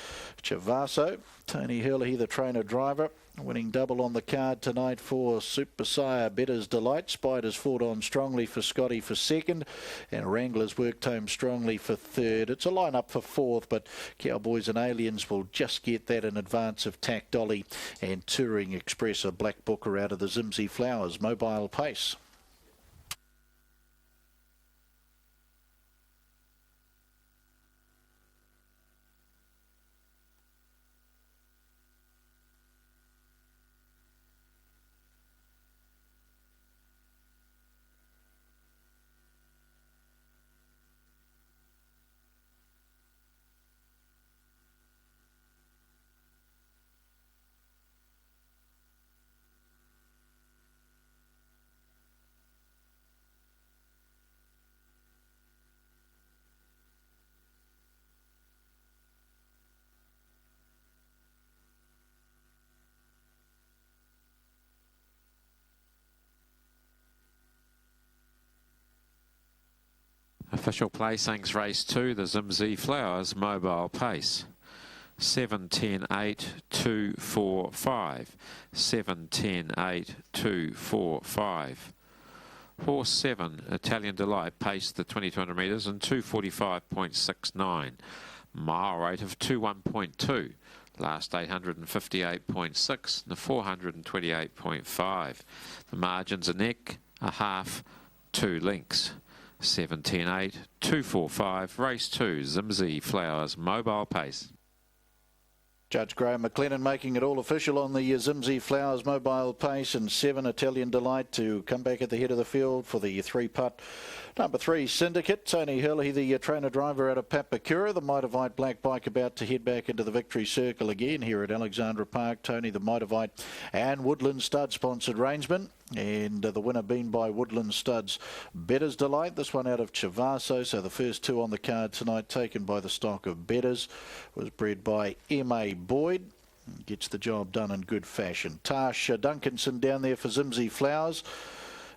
Chavasso. Tony Hurley, the trainer-driver, winning double on the card tonight for Super Sire. Better's Delight. Spiders fought on strongly for Scotty for second, and Wranglers worked home strongly for third. It's a line-up for fourth, but Cowboys and Aliens will just get that in advance of Tactolly and Touring Express. A Black Booker out of the Zimsy Flowers, Mobile Pace. Official placings race 2, the Zimsy Flowers, Mobile Pace. 7, 10, 8, 2, 4, 5. 7, 10, 8, 2, 4, 5. Horse 7, Italian Delight, paced the 2200 metres in 2:45.69. Mile rate of 21.2. Last 858.6, the 428.5. The margins are neck, a half, 2 lengths. 7, 10, 8, 2, 4, 5. Race 2, Zimsy Flowers, Mobile Pace. Judge Graham McLennan making it all official on the Zimsy Flowers Mobile Pace, and 7 Italian Delight to come back at the head of the field for the 3-putt. Number 3 Syndicate. Tony Hurley, the trainer-driver out of Papakura. The Mitavite Black Bike about to head back into the victory circle again here at Alexandra Park. Tony, the Mitavite and Woodland Stud sponsored rangeman. And the winner being by Woodland Studs, Better's Delight. This one out of Chavasso. So the first 2 on the card tonight taken by the stock of Better's. Was bred by M.A. Boyd. Gets the job done in good fashion. Tash Duncanson down there for Zimsy Flowers.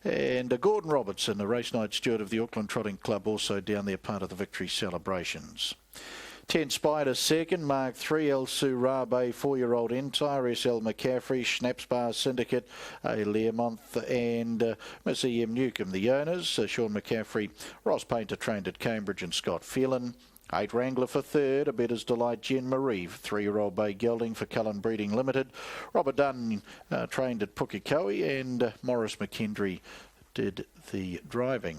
And Gordon Robertson, the race night steward of the Auckland Trotting Club, also down there, part of the victory celebrations. 10 Spider second, Mark 3, El Surabe 4-year-old Entire, SL McCaffrey, Schnapsbar Syndicate, A. Learmonth and Miss E.M. Newcomb, the owners, Sean McCaffrey, Ross Painter trained at Cambridge and Scott Phelan. 8 Wrangler for third, A Better's Delight, Jen Marie, 3-year-old Bay Gelding for Cullen Breeding Limited. Robert Dunn trained at Pukekohe, and Morris McKendry did the driving.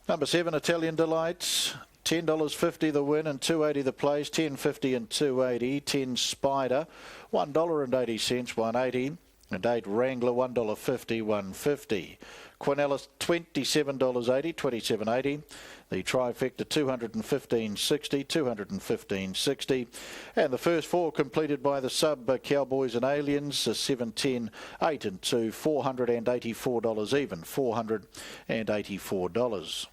Number 7 Italian Delights, $10.50 the win and $2.80 the place, $10.50 and $2.80. 10 Spider, $1.80, $1.80. And 8 Wrangler, $1.50, $1.50. Quinella, $27.80, $27.80. The trifecta, $215.60, $215.60. And the first 4 completed by the sub Cowboys and Aliens, 7, 10, 8 and 2, $484 even, $484.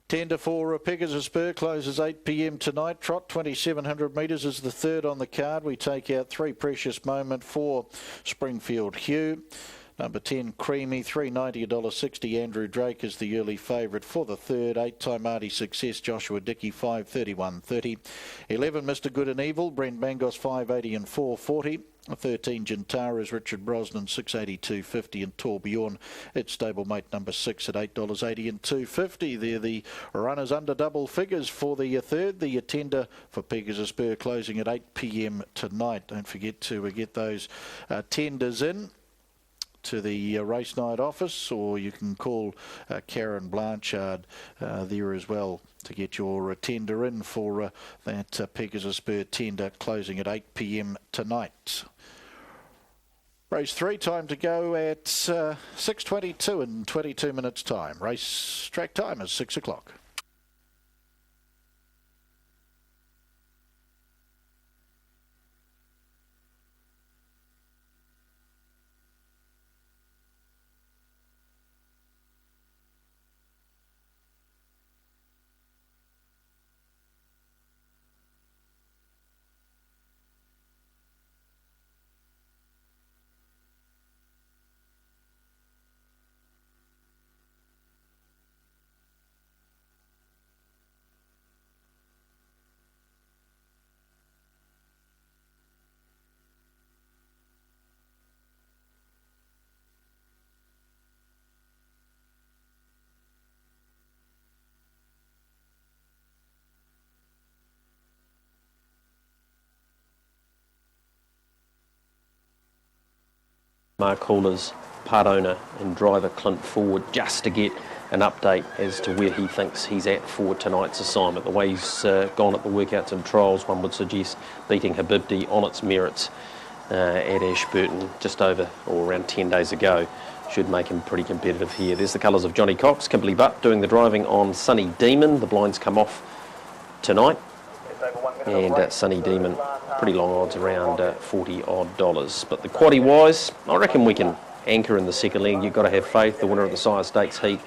10 to 4 Pegasus Spur closes 8 p.m. tonight. Trot 2,700 metres is the third on the card. We take out 3 Precious Moment for Springfield Hugh. Number 10, Creamy, $3.90, $1.60. Andrew Drake is the early favourite for the third. 8, Taimati Success, Joshua Dickey, $5.31.30. 11, Mr. Good and Evil, Brent Mangos, $5.80 and $4.40. 13, Gintara's Richard Brosnan, $6.82.50. And Tourbillon, its stablemate number 6 at $8.80 and $2.50. They're the runners under double figures for the third. The tender for Pegasus Spur closing at 8 p.m. tonight. Don't forget to get those tenders in to the race night office, or you can call Karen Blanchard there as well to get your tender in for that Pegasus Spur tender closing at 8 p.m. tonight. Race 3, time to go at 6:22 in 22 minutes time. Race track time is 6 o'clock. Mark Hall's part owner and driver Clint Forward, just to get an update as to where he thinks he's at for tonight's assignment. The way he's gone at the workouts and trials, one would suggest beating Habibdi on its merits at Ashburton just over or around 10 days ago should make him pretty competitive here. There's the colours of Johnny Cox, Kimberley Butt doing the driving on Sunny Demon. The blinds come off tonight, and Sunny Demon, pretty long odds, around $40 odd. But the quaddie wise, I reckon we can anchor in the second leg. You've got to have faith, the winner of the Sire Stakes heat,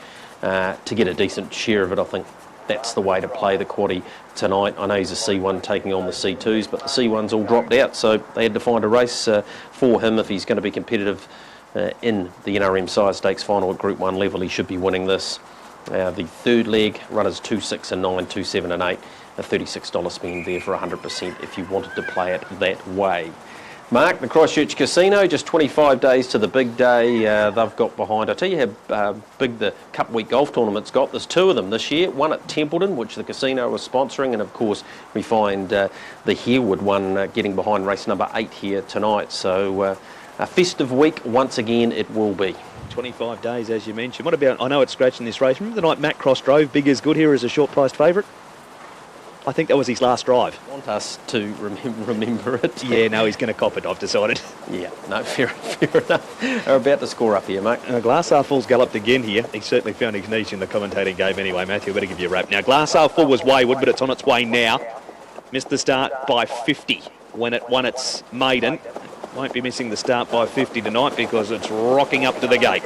to get a decent share of it. I think that's the way to play the quaddie tonight. I know he's a C1 taking on the C2s, but the C1s all dropped out, so they had to find a race for him if he's going to be competitive in the NRM Sire Stakes final at Group 1 level. He should be winning this. The third leg, runners 2, 6 and 9, 2, 7 and 8. A $36 spend there for 100% if you wanted to play it that way. Mark, the Christchurch Casino, just 25 days to the big day they've got behind. I tell you how big the Cup Week golf tournament's got. There's 2 of them this year. One at Templeton, which the casino was sponsoring, and of course we find the Harewood one getting behind race number 8 here tonight. So a festive week once again it will be. 25 days, as you mentioned. What about, I know it's scratching this race. Remember the night Matt Cross drove Big is Good here as a short-priced favourite? I think that was his last drive. I want us to remember it. Yeah, no, he's going to cop it, I've decided. Yeah, no, fair enough. They're about to score up here, mate. Glass Half Full's galloped again here. He certainly found his niche in the commentating game anyway, Matthew. I better give you a wrap. Now, Glass Half Full was wayward, but it's on its way now. Missed the start by 50 when it won its maiden. Won't be missing the start by 50 tonight because it's rocking up to the gate.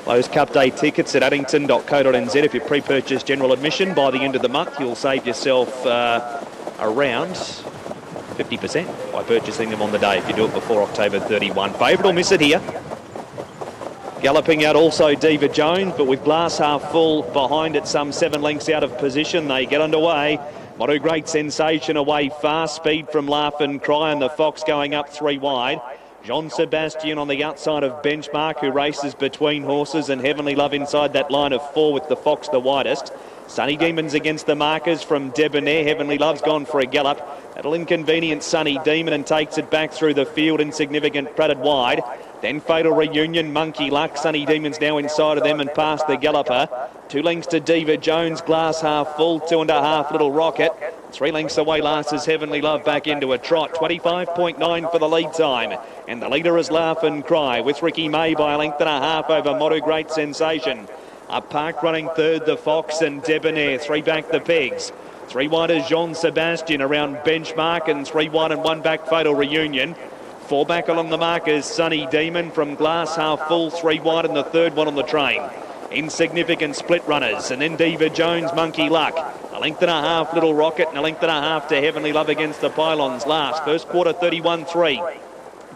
Those Cup Day tickets at addington.co.nz. If you pre-purchase general admission by the end of the month, you'll save yourself around 50% by purchasing them on the day if you do it before October 31. Favourite will miss it here. Galloping out also Diva Jones, but with Glass Half Full behind it, some 7 lengths out of position. They get underway. Motto Great Sensation away fast. Speed from Laugh and Cry, and the Fox going up 3 wide. Jean Sebastian on the outside of Benchmark, who races between horses, and Heavenly Love inside that line of 4 with the Fox the widest. Sunny Demons against the markers from Debonair. Heavenly Love's gone for a gallop. That'll inconvenience Sunny Demon and takes it back through the field. Insignificant Pratted wide. Then Fatal Reunion, Monkey Luck. Sunny Demon's now inside of them and past the galloper. 2 lengths to Diva Jones, Glass Half Full, 2.5 Little Rocket. 3 lengths away last is Heavenly Love back into a trot. 25.9 for the lead time. And the leader is Laugh and Cry with Ricky May by a length and a half over Motto Great Sensation. Up Park running third, the Fox and Debonair. 3 back the Pegs. 3 wide is Jean Sebastian around Benchmark, and 3 wide and 1 back Fatal Reunion. 4 back along the markers, Sunny Demon from Glass Half Full. 3 wide and the third one on the train. Insignificant Split Runners, and then Diva Jones, Monkey Luck. A length and a half Little Rocket, and a length and a half to Heavenly Love against the pylons last. First quarter 31-3.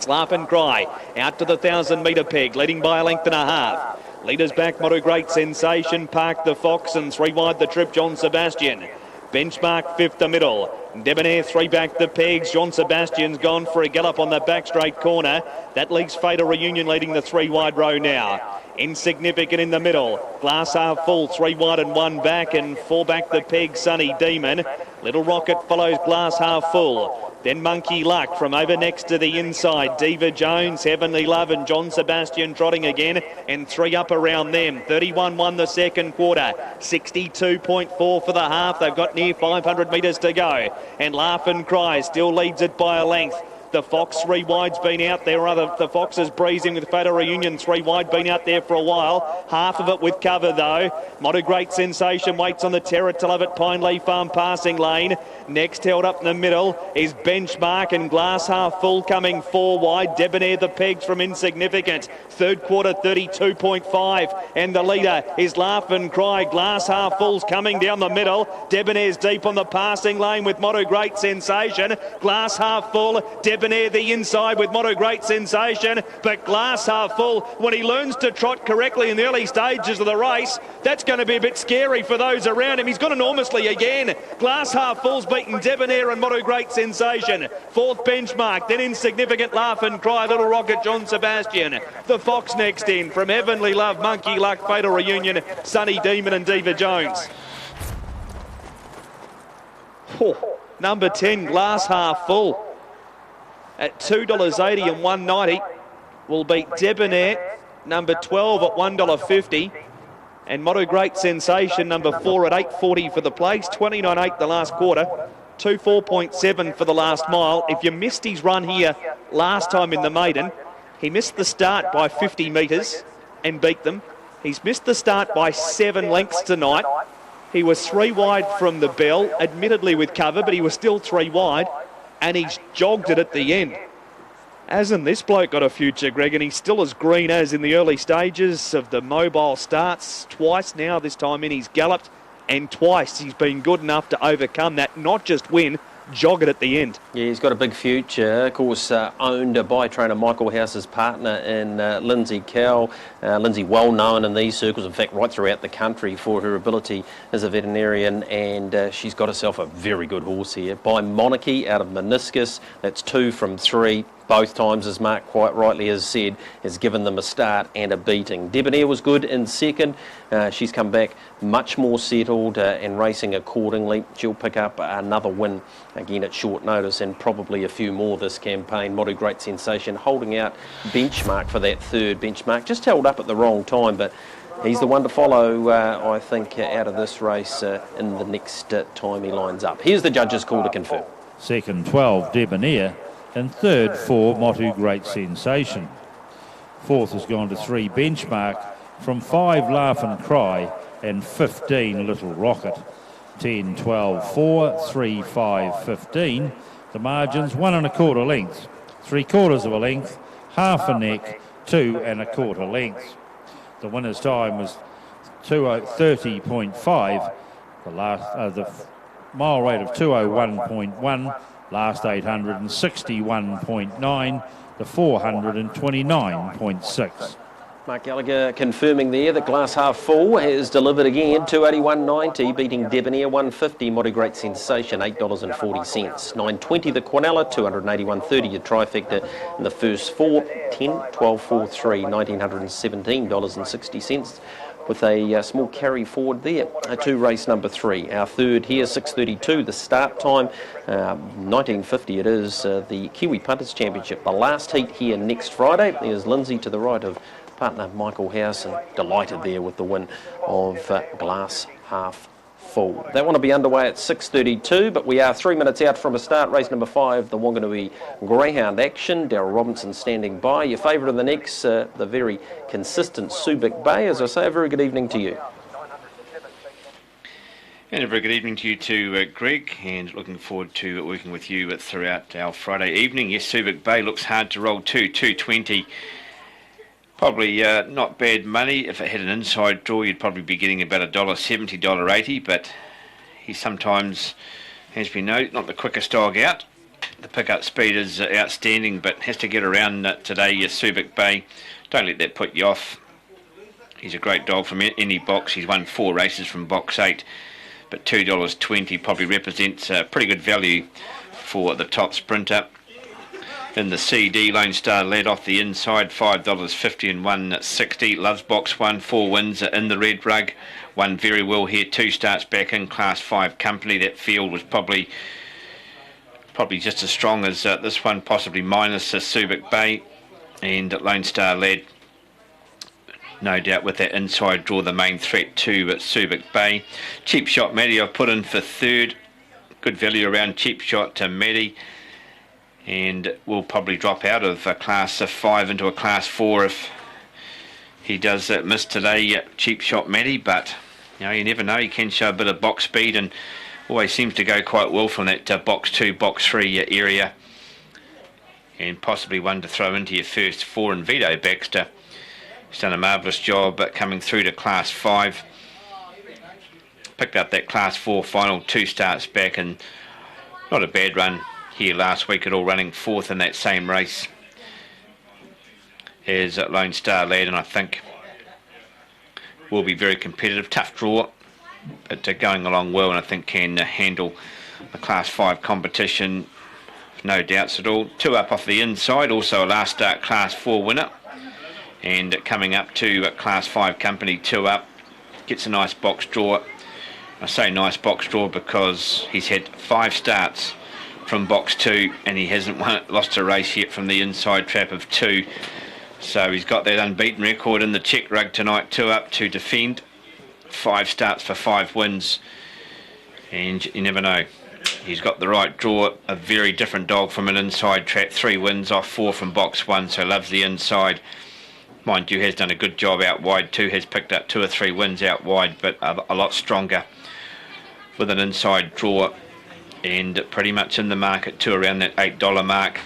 It's Laugh and Cry out to the 1,000-metre peg, leading by a length and a half. Leaders back, Motto Great Sensation, Park the Fox, and 3 wide the trip, John Sebastian. Benchmark 5th the middle. Debonair 3 back the pegs. John Sebastian's gone for a gallop on the back straight corner. That leaves Fatal Reunion leading the 3 wide row now. Insignificant in the middle. Glass half full, 3 wide and 1 back, and 4 back the peg, Sunny Demon. Little Rocket follows Glass half full. Then Monkey Luck from over next to the inside. Diva Jones, Heavenly Love, and John Sebastian trotting again, and 3 up around them. 31-1 the second quarter. 62.4 for the half. They've got near 500 metres to go. And Laugh and Cry still leads it by a length. The Fox 3 wide's been out there. The Fox is breezing with Fatal Reunion. 3 wide been out there for a while. Half of it with cover though. Motto Great Sensation waits on the terror to love it. Pine Leaf Farm passing lane. Next held up in the middle is Benchmark, and Glass half full coming 4 wide. Debonair the pegs from Insignificant. Third quarter 32.5, and the leader is Laugh and Cry. Glass half full's coming down the middle. Debonair's deep on the passing lane with Motto Great Sensation. Glass half full. Debonair the inside with Motto Great Sensation, but Glass half full, when he learns to trot correctly in the early stages of the race, that's going to be a bit scary for those around him. He's gone enormously again. Glass half full's beaten Debonair and Motto Great Sensation. 4th Benchmark, then Insignificant, Laugh and Cry, Little Rocket, John Sebastian. The Fox next in from Heavenly Love, Monkey Luck, Fatal Reunion, Sunny Demon and Diva Jones. Number 10, Glass half full at $2.80 and $1.90 will beat Debonair, number 12 at $1.50, and Motto Great Sensation, number 4 at $8.40 for the place. 29.8 the last quarter, 24.7 for the last mile. If you missed his run here last time in the maiden, he missed the start by 50 metres and beat them. He's missed the start by 7 lengths tonight. He was 3 wide from the bell, admittedly with cover, but he was still 3 wide. And he's jogged it at the end. Hasn't this bloke got a future, Greg? And he's still as green as in the early stages of the mobile starts. Twice now, this time in, he's galloped, and twice he's been good enough to overcome that, not just win, jog it at the end. Yeah, he's got a big future. Of course, owned by trainer Michael House's partner in Lindsay Cowell. Lindsay, well known in these circles, in fact, right throughout the country for her ability as a veterinarian, and she's got herself a very good horse here. By Monarchy out of Meniscus, that's 2 from 3. Both times, as Mark quite rightly has said, has given them a start and a beating. Debonair was good in second. She's come back much more settled and racing accordingly. She'll pick up another win again at short notice, and probably a few more this campaign. Motto Great Sensation holding out Benchmark for that third. Benchmark just held up at the wrong time, but he's the one to follow, I think, out of this race in the next time he lines up. Here's the judge's call to confirm. Second, 12, Debonair. And third, 4, Motto Great Sensation. Fourth has gone to 3, Benchmark. From 5, Laugh and Cry. And 15, Little Rocket. 10, 12, 4, 3, 5, 15. The margins 1 1/4 length, 3/4 of a length, half a neck, 2 1/4 lengths. The winner's time was 2:30.5. The mile rate of 2:01.1. Last 861.9, the 429.6. Mark Gallagher confirming there that Glass half full has delivered again. 281.90, beating Debonair 150. Motto Great Sensation $8.40. 920 the Quinella, 281.30 the trifecta in the first 4. 10, 12, 4, 3, $1,917.60. With a small carry forward there to race number 3. Our third here, 6:32, the start time, 1950 it is, the Kiwi Punters Championship. The last heat here next Friday. There's Lindsay to the right of partner Michael House, and delighted there with the win of Glass half full. That one will be underway at 6:32, but we are 3 minutes out from a start. Race number 5, the Wanganui Greyhound action. Darryl Robinson standing by. Your favourite of the next, the very consistent Subic Bay. As I say, a very good evening to you. And a very good evening to you too, Greg, and looking forward to working with you throughout our Friday evening. Yes, Subic Bay looks hard to roll too, 220. Probably not bad money. If it had an inside draw, you'd probably be getting about $1.70, $1.80, but he sometimes has been not the quickest dog out. The pickup speed is outstanding, but has to get around today. Subic Bay, don't let that put you off. He's a great dog from any box. He's won 4 races from box 8, but $2.20 probably represents pretty good value for the top sprinter. In the CD, Lone Star led off the inside, $5.50 and $1.60. Loves box 1, 4 wins in the red rug. Won very well here, 2 starts back in Class 5 company. That field was probably just as strong as this one, possibly minus Subic Bay. And Lone Star led, no doubt, with that inside draw, the main threat to Subic Bay. Cheap Shot Maddie I've put in for third. Good value around Cheap Shot to Maddie. And will probably drop out of Class 5 into a Class 4 if he does miss today, Cheap Shot Maddie. But you never know, he can show a bit of box speed and always seems to go quite well from that box 2, box 3 area. And possibly one to throw into your first 4 in Vito Baxter. He's done a marvellous job coming through to Class 5. Picked up that Class 4 final, 2 starts back, and not a bad run here last week at all, running 4th in that same race as Lone Star led, and I think will be very competitive. Tough draw, but going along well, and I think can handle the Class 5 competition, no doubts at all. 2 up off the inside, also a last start Class 4 winner. And coming up to Class 5 company, 2 up, gets a nice box draw. I say nice box draw because he's had 5 starts from box 2 and he hasn't lost a race yet from the inside trap of 2. So he's got that unbeaten record in the check rug tonight, 2 up to defend. 5 starts for 5 wins, and you never know. He's got the right draw, a very different dog from an inside trap, 3 wins off 4 from box 1, so loves the inside. Mind you, has done a good job out wide too, has picked up 2 or 3 wins out wide, but a lot stronger with an inside draw, and pretty much in the market too, around that $8 mark.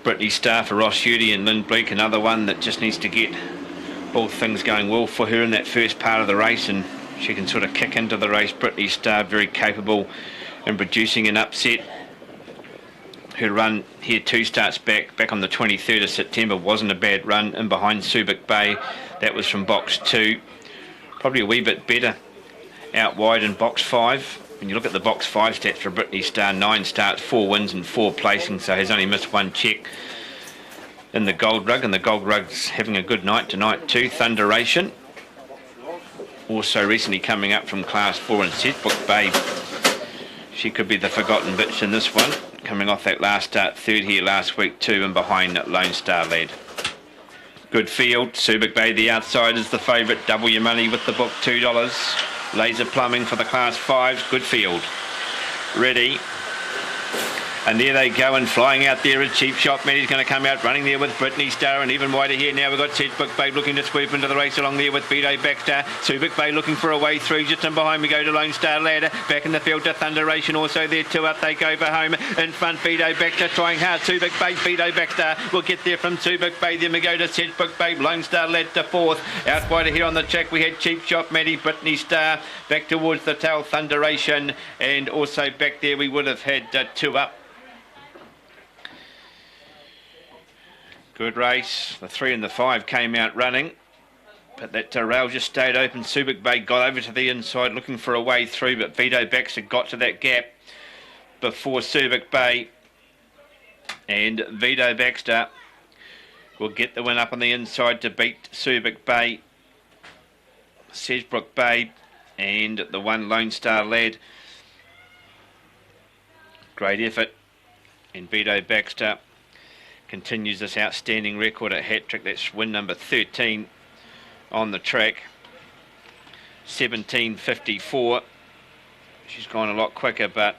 Brittany Star for Ross Hewdy and Lynn Bleak, another one that just needs to get all things going well for her in that first part of the race, and she can sort of kick into the race. Brittany Star very capable in producing an upset. Her run here, 2 starts back on the 23rd of September, wasn't a bad run in behind Subic Bay. That was from box 2. Probably a wee bit better out wide in box 5. When you look at the box 5 stats for Brittany Star, 9 starts, 4 wins and 4 placings, so has only missed 1 check in the Gold Rug, and the Gold Rug's having a good night tonight too. Thunderation, also recently coming up from Class 4 in Sedgwick Bay. She could be the forgotten bitch in this one, coming off that last start, 3rd here last week too, and behind Lone Star led. Good field. Subic Bay, the outside, is the favourite. Double your money with the book, $2. Laser Plumbing for the Class 5s. Good field. Ready. And there they go, and flying out there is Cheap Shot. Maddie's going to come out running there with Brittany Star, and even wider here now we've got Sedgwick Bay looking to sweep into the race along there with Vito Baxter. Subic Bay looking for a way through. Just in behind we go to Lone Star Ladder. Back in the field to Thunderation, also there, 2 up, they go for home. In front Vito Baxter trying hard. Subic Bay, Vito Baxter will get there from Subic Bay. Then we go to Sedgwick Bay. Lone Star led to 4th. Out wider here on the track we had Cheap Shot, Maddie, Brittany Star. Back towards the tail, Thunderation, and also back there we would have had 2 up. Good race. The 3 and the 5 came out running, but that rail just stayed open. Subic Bay got over to the inside looking for a way through, but Vito Baxter got to that gap before Subic Bay, and Vito Baxter will get the win up on the inside to beat Subic Bay, Sedgwick Bay, and the 1 Lone Star lad. Great effort, and Vito Baxter continues this outstanding record at hat-trick. That's win number 13 on the track. 17.54. She's gone a lot quicker, but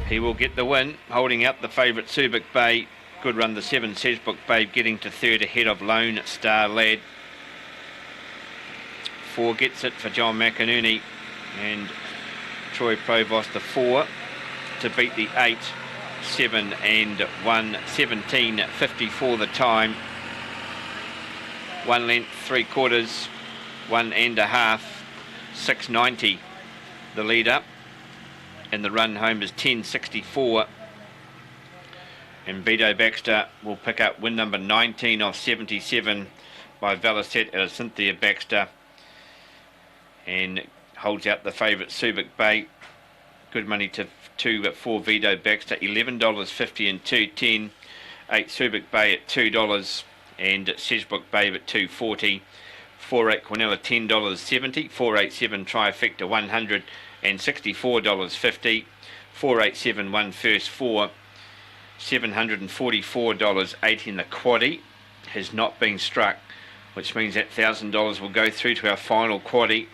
he will get the win, holding out the favourite Subic Bay. Good run, the 7 Sedgwick Bay, getting to 3rd ahead of Lone Star Lad. 4 gets it for John McInerney, and Troy Provost the 4 to beat the 8. 7 and 1, 17.54 the time. 1 length, 3/4, 1 1/2, 6.90 the lead up. and the run home is 10.64. And Vito Baxter will pick up win number 19 off 77 by Valicet out of Cynthia Baxter, and holds out the favourite Subic Bay. Good money for Vito Baxter, $11.50 and 2.10. 8 Subic Bay at $2 and Sedgebrook Bay at $2.40. 4-8 Quinella $10.70. 487 Trifecta $164.50. 487 One First 4 $744.80 in the quaddie has not been struck, which means that $1,000 will go through to our final quaddie.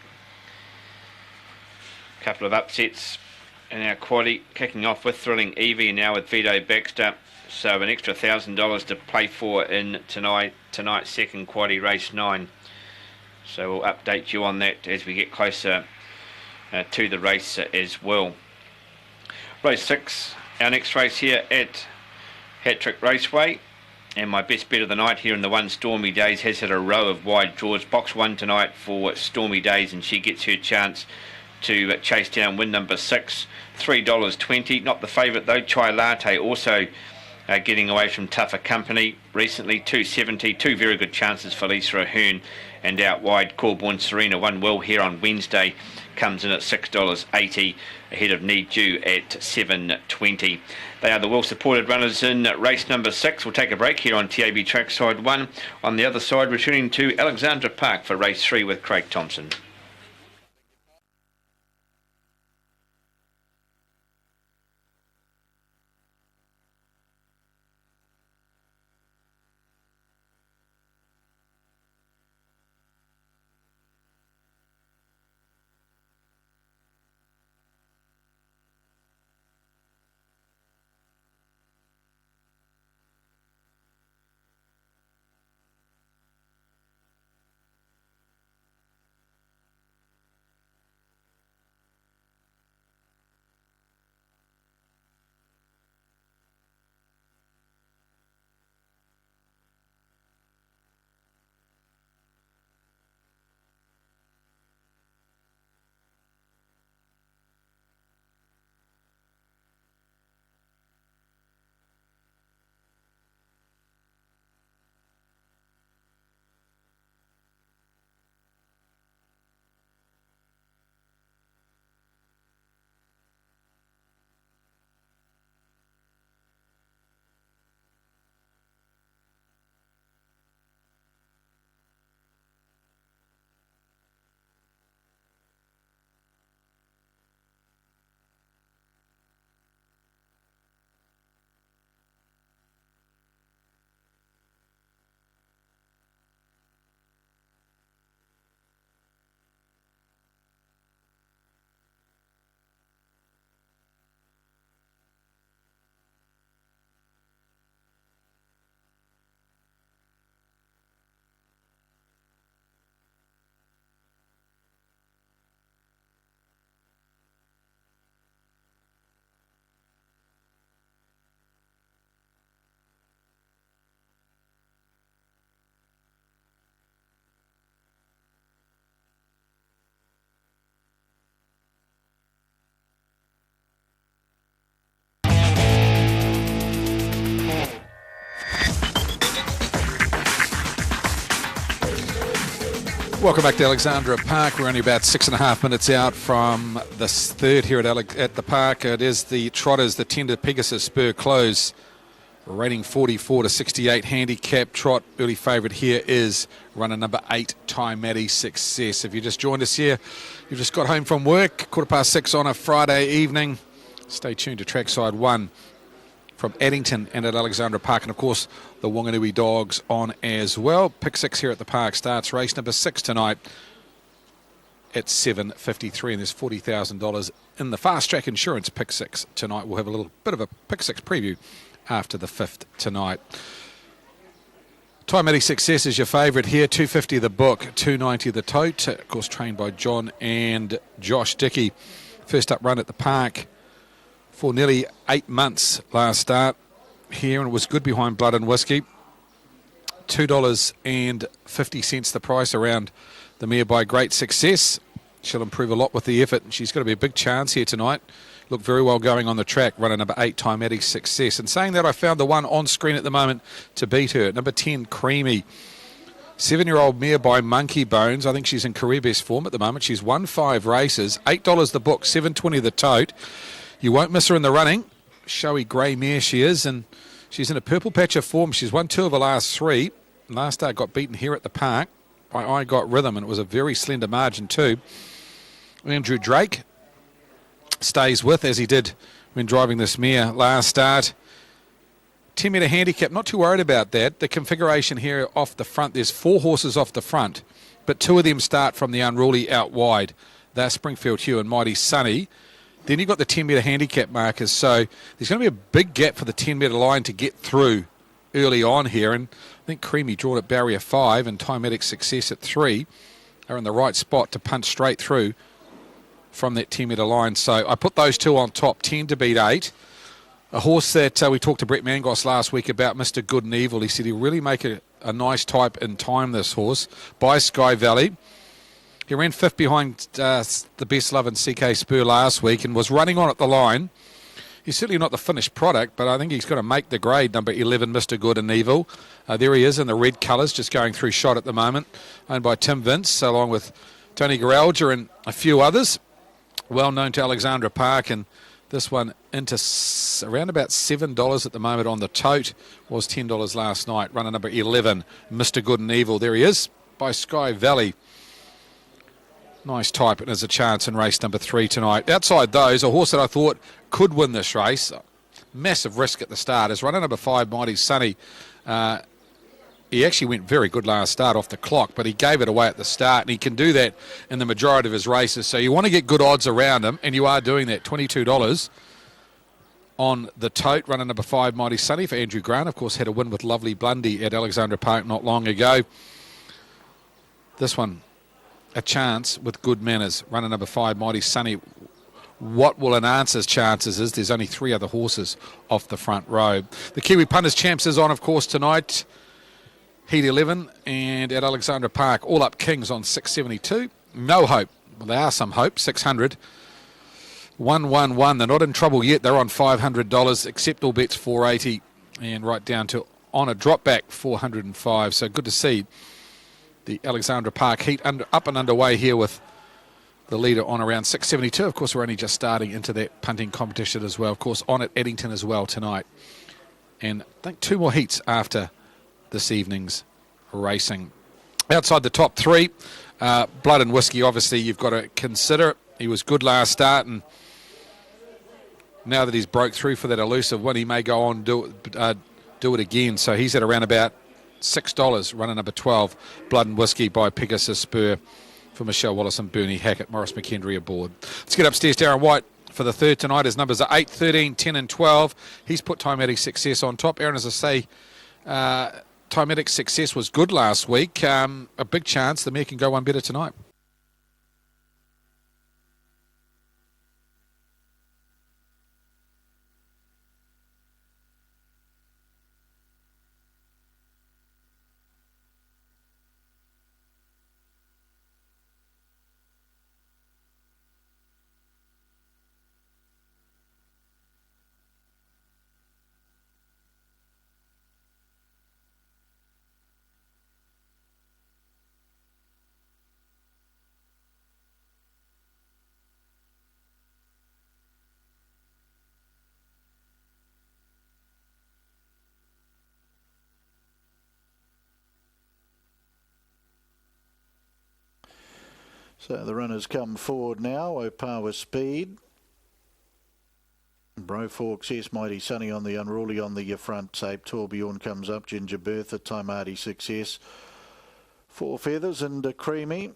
Couple of upsets in our quaddie, kicking off with Thrilling Evie and now with Vito Baxter. So an extra $1,000 to play for in tonight's second quaddie, race 9. So we'll update you on that as we get closer to the race as well. Race 6, our next race here at Hat-Trick Raceway, and my best bet of the night here in the one Stormy Days has had a row of wide draws. Box 1 tonight for Stormy Days, and she gets her chance to chase down win number 6, $3.20. Not the favourite though, Chai Latte, also getting away from tougher company recently, $2.70. Two very good chances for Lisa Ahern, and out wide Corborn Serena won well here on Wednesday, comes in at $6.80 ahead of Need Due at $7.20. They are the well-supported runners in race number 6. We'll take a break here on TAB Trackside 1. On the other side, returning to Alexandra Park for race 3 with Craig Thompson. Welcome back to Alexandra Park. We're only about 6.5 minutes out from the third here at the park. It is the Trotters, the Tender Pegasus Spur Close, rating 44 to 68 handicap trot. Early favourite here is runner number 8, Time Maddie Success. If you just joined us here, you've just got home from work, 6:15 on a Friday evening. Stay tuned to Trackside 1 from Addington and at Alexandra Park, and of course the Wanganui Dogs on as well. Pick 6 here at the park starts race number 6 tonight at 7:53, and there's $40,000 in the Fast Track Insurance Pick 6 tonight. We'll have a little bit of a Pick 6 preview after the 5th tonight. Time Maddie Success is your favourite here, $250 the book, $290 the tote, of course trained by John and Josh Dickey. First up run at the park for nearly 8 months last start here, and it was good behind Blood and Whiskey. $2.50 the price around the mare by Great Success. She'll improve a lot with the effort, and she's got to be a big chance here tonight. looked very well going on the track, running number 8, Timatic Success. And saying that, I found the one on screen at the moment to beat her, number 10, Creamy. 7-year-old mare by Monkey Bones. I think she's in career best form at the moment. She's won 5 races, $8 the book, $7.20 the tote. You won't miss her in the running. Showy grey mare she is, and she's in a purple patch of form. She's won 2 of the last 3. Last start got beaten here at the park by I Got Rhythm, and it was a very slender margin too. Andrew Drake stays with, as he did when driving this mare last start. 10 metre handicap, not too worried about that. The configuration here off the front, there's 4 horses off the front, but 2 of them start from the unruly out wide. They're Springfield Hugh and Mighty Sunny. Then you've got the 10 metre handicap markers, so there's going to be a big gap for the 10 metre line to get through early on here, and I think Creamy drawn at barrier 5 and Timatic Success at 3 are in the right spot to punch straight through from that 10 metre line. So I put those 2 on top, 10 to beat 8. A horse that we talked to Brett Mangos last week about, Mr. Good and Evil. He said he'll really make a nice type in time, this horse, by Sky Valley. He ran 5th behind the Best Love and CK Spur last week and was running on at the line. He's certainly not the finished product, but I think he's going to make the grade, number 11, Mr. Good and Evil. There he is in the red colours, just going through shot at the moment, owned by Tim Vince, along with Tony Garalja and a few others, well known to Alexandra Park. And this one into around about $7 at the moment on the tote, was $10 last night. Runner number 11, Mr. Good and Evil. There he is, by Sky Valley. Nice type, and there's a chance in race number 3 tonight. Outside those, a horse that I thought could win this race, massive risk at the start, is runner number 5, Mighty Sunny. He actually went very good last start off the clock, but he gave it away at the start, and he can do that in the majority of his races. So you want to get good odds around him, and you are doing that. $22 on the tote. Runner number 5, Mighty Sunny, for Andrew Grant. Of course, had a win with Lovely Blundy at Alexandra Park not long ago. This one, a chance with good manners. Runner number 5, Mighty Sunny. What will enhance his chances is there's only 3 other horses off the front row. The Kiwi Punters Champs is on, of course, tonight. Heat 11, and at Alexandra Park, All Up Kings on 672. No hope. Well, there are some hope. 600. 111. They're not in trouble yet. They're on $500. Accept all bets, $480, and right down to on a drop back, $405. So good to see the Alexandra Park heat up and underway here with the leader on around 672. Of course, we're only just starting into that punting competition as well. Of course, on at Eddington as well tonight. And I think 2 more heats after this evening's racing. Outside the top 3, Blood and Whiskey, obviously, you've got to consider. He was good last start, and now that he's broke through for that elusive win, he may go on and do it again. So he's at around about $6, runner number 12, Blood and Whiskey by Pegasus Spur for Michelle Wallace and Bernie Hackett. Morris McKendry aboard. Let's get upstairs. Darren White for the 3rd tonight. His numbers are 8, 13, 10 and 12. He's put Timatic Success on top. Aaron, as I say, Timatic Success was good last week. A big chance the mare can go one better tonight. So the runners come forward now. Opawa Speed. Broforks, yes, Mighty Sunny on the unruly on the front. Sape Tourbillon comes up. Ginger Bertha, Timatic Success. 4 Feathers and Creamy.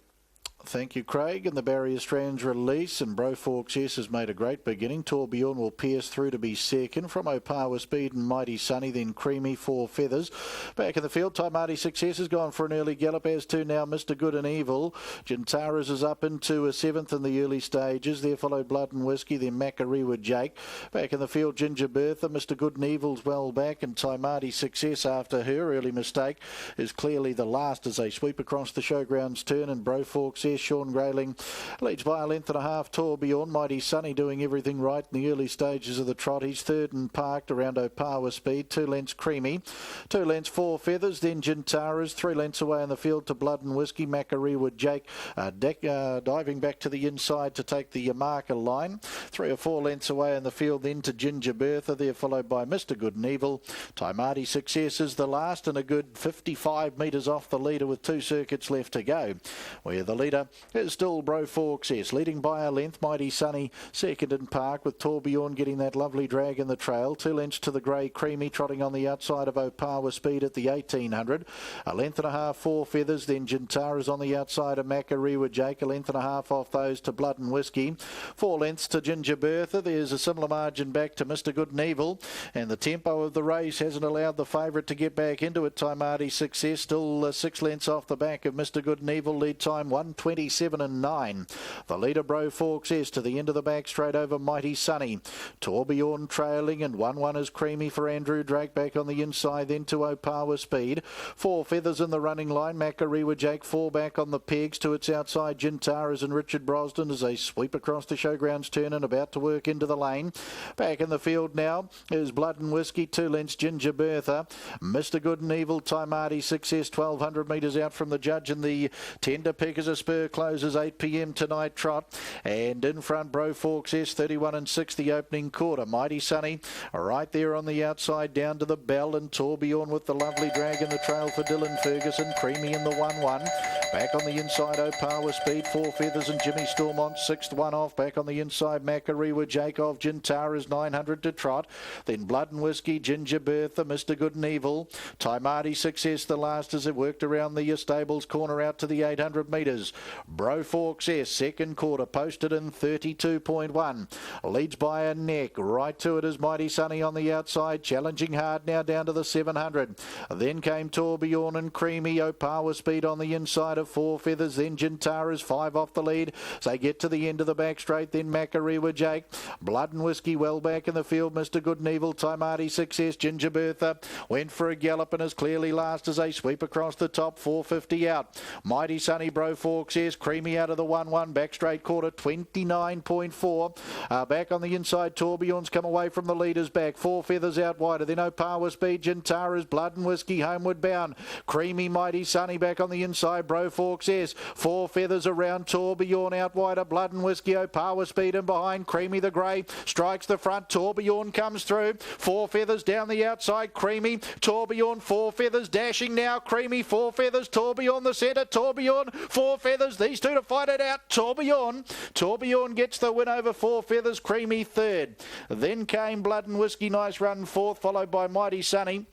Thank you, Craig. And the Barrier Strands release. And Broforks, yes, has made a great beginning. Tourbillon will pierce through to be second. From Opawa Speed and Mighty Sunny, then Creamy, 4 Feathers. Back in the field, Timatic Success has gone for an early gallop, as to now Mr. Good and Evil. Gentaras is up into a 7th in the early stages. There followed Blood and Whiskey, then Macarewa Jake. Back in the field, Ginger Bertha, Mr. Good and Evil's well back, and Timatic Success after her early mistake is clearly the last as they sweep across the showgrounds turn. And Broforks, yes, Success. Sean Grayling leads by a length and a half. Tourbillon. Mighty Sunny doing everything right in the early stages of the trot. He's third and parked around Opawa speed. 2 lengths Creamy. 2 lengths Four Feathers. Then Gintara's 3 lengths away in the field to Blood and Whiskey. Macareewood Jake diving back to the inside to take the marker line. 3 or 4 lengths away in the field then to Ginger Bertha. They're followed by Mr. Good and Evil. Taimati Success is the last and a good 55 metres off the leader with 2 circuits left to go. Where the leader is still Bro Success, leading by a length. Mighty Sunny second in park with Tourbillon getting that lovely drag in the trail. 2 lengths to the grey Creamy trotting on the outside of Opawa speed at the 1800. A length and a half Four Feathers. Then Gintara's on the outside of Macareewood Jake. A length and a half off those to Blood and Whiskey. 4 lengths to Ginger Bertha. There's a similar margin back to Mr. Good and Evil. And the tempo of the race hasn't allowed the favourite to get back into it. Taimati Success still 6 lengths off the back of Mr. Good and Evil. Lead time 1:27 and 9. The leader Bro Success to the end of the back straight over Mighty Sunny. Tourbillon trailing and 1-1 is Creamy for Andrew Drake back on the inside then to Opawa speed. Four Feathers in the running line. Macareewood Jake 4 back on the pegs to its outside. Gintara's and Richard Brosden as they sweep across the showgrounds turn and about to work into the lane. Back in the field now is Blood and Whiskey. 2 lengths Ginger Bertha. Mr. Good and Evil. Taimati Success 1200 metres out from the judge and the tender pick as a spur closes 8 p.m. tonight trot. And in front Bro Success 31 and 6 the opening quarter. Mighty Sunny right there on the outside down to the bell and Tourbillon with the lovely drag in the trail for Dylan Ferguson. Creamy in the 1-1. Back on the inside Opawa speed. Four Feathers and Jimmy Stormont 6th one off. Back on the inside Macareewood Jacob. Gintara's 900 to trot. Then Blood and Whiskey, Ginger Bertha, Mr. Good and Evil. Taimati Success the last as it worked around the stables corner out to the 800 metres. Bro Success second quarter posted in 32.1. Leads by a neck. Right to it is Mighty Sunny on the outside. Challenging hard now down to the 700. Then came Tourbillon and Creamy. Opawa speed on the inside of Four Feathers. Then Gintara's 5 off the lead. So they get to the end of the back straight. Then Macareewood Jake. Blood and Whiskey well back in the field. Mr. Good and Evil. Taimati Success. Ginger Bertha went for a gallop and is clearly last as they sweep across the top. 450 out. Mighty Sunny Bro Success. Creamy out of the 1-1. Back straight quarter 29.4. Back on the inside Tourbillon's come away from the leaders back. Four Feathers out wider. Then Opawa speed. Gintara's Blood and Whiskey homeward bound. Creamy Mighty Sunny back on the inside. Bro Success. Four Feathers around Tourbillon out wider. Blood and Whiskey. Opawa speed and behind. Creamy the grey strikes the front. Tourbillon comes through. Four Feathers down the outside. Creamy. Tourbillon. Four Feathers dashing now. Creamy. Four Feathers. Tourbillon the centre. Tourbillon. Four Feathers. These two to fight it out. Tourbillon gets the win over Four Feathers. Creamy third. Then came Blood and Whiskey. Nice run fourth, followed by Mighty Sunny.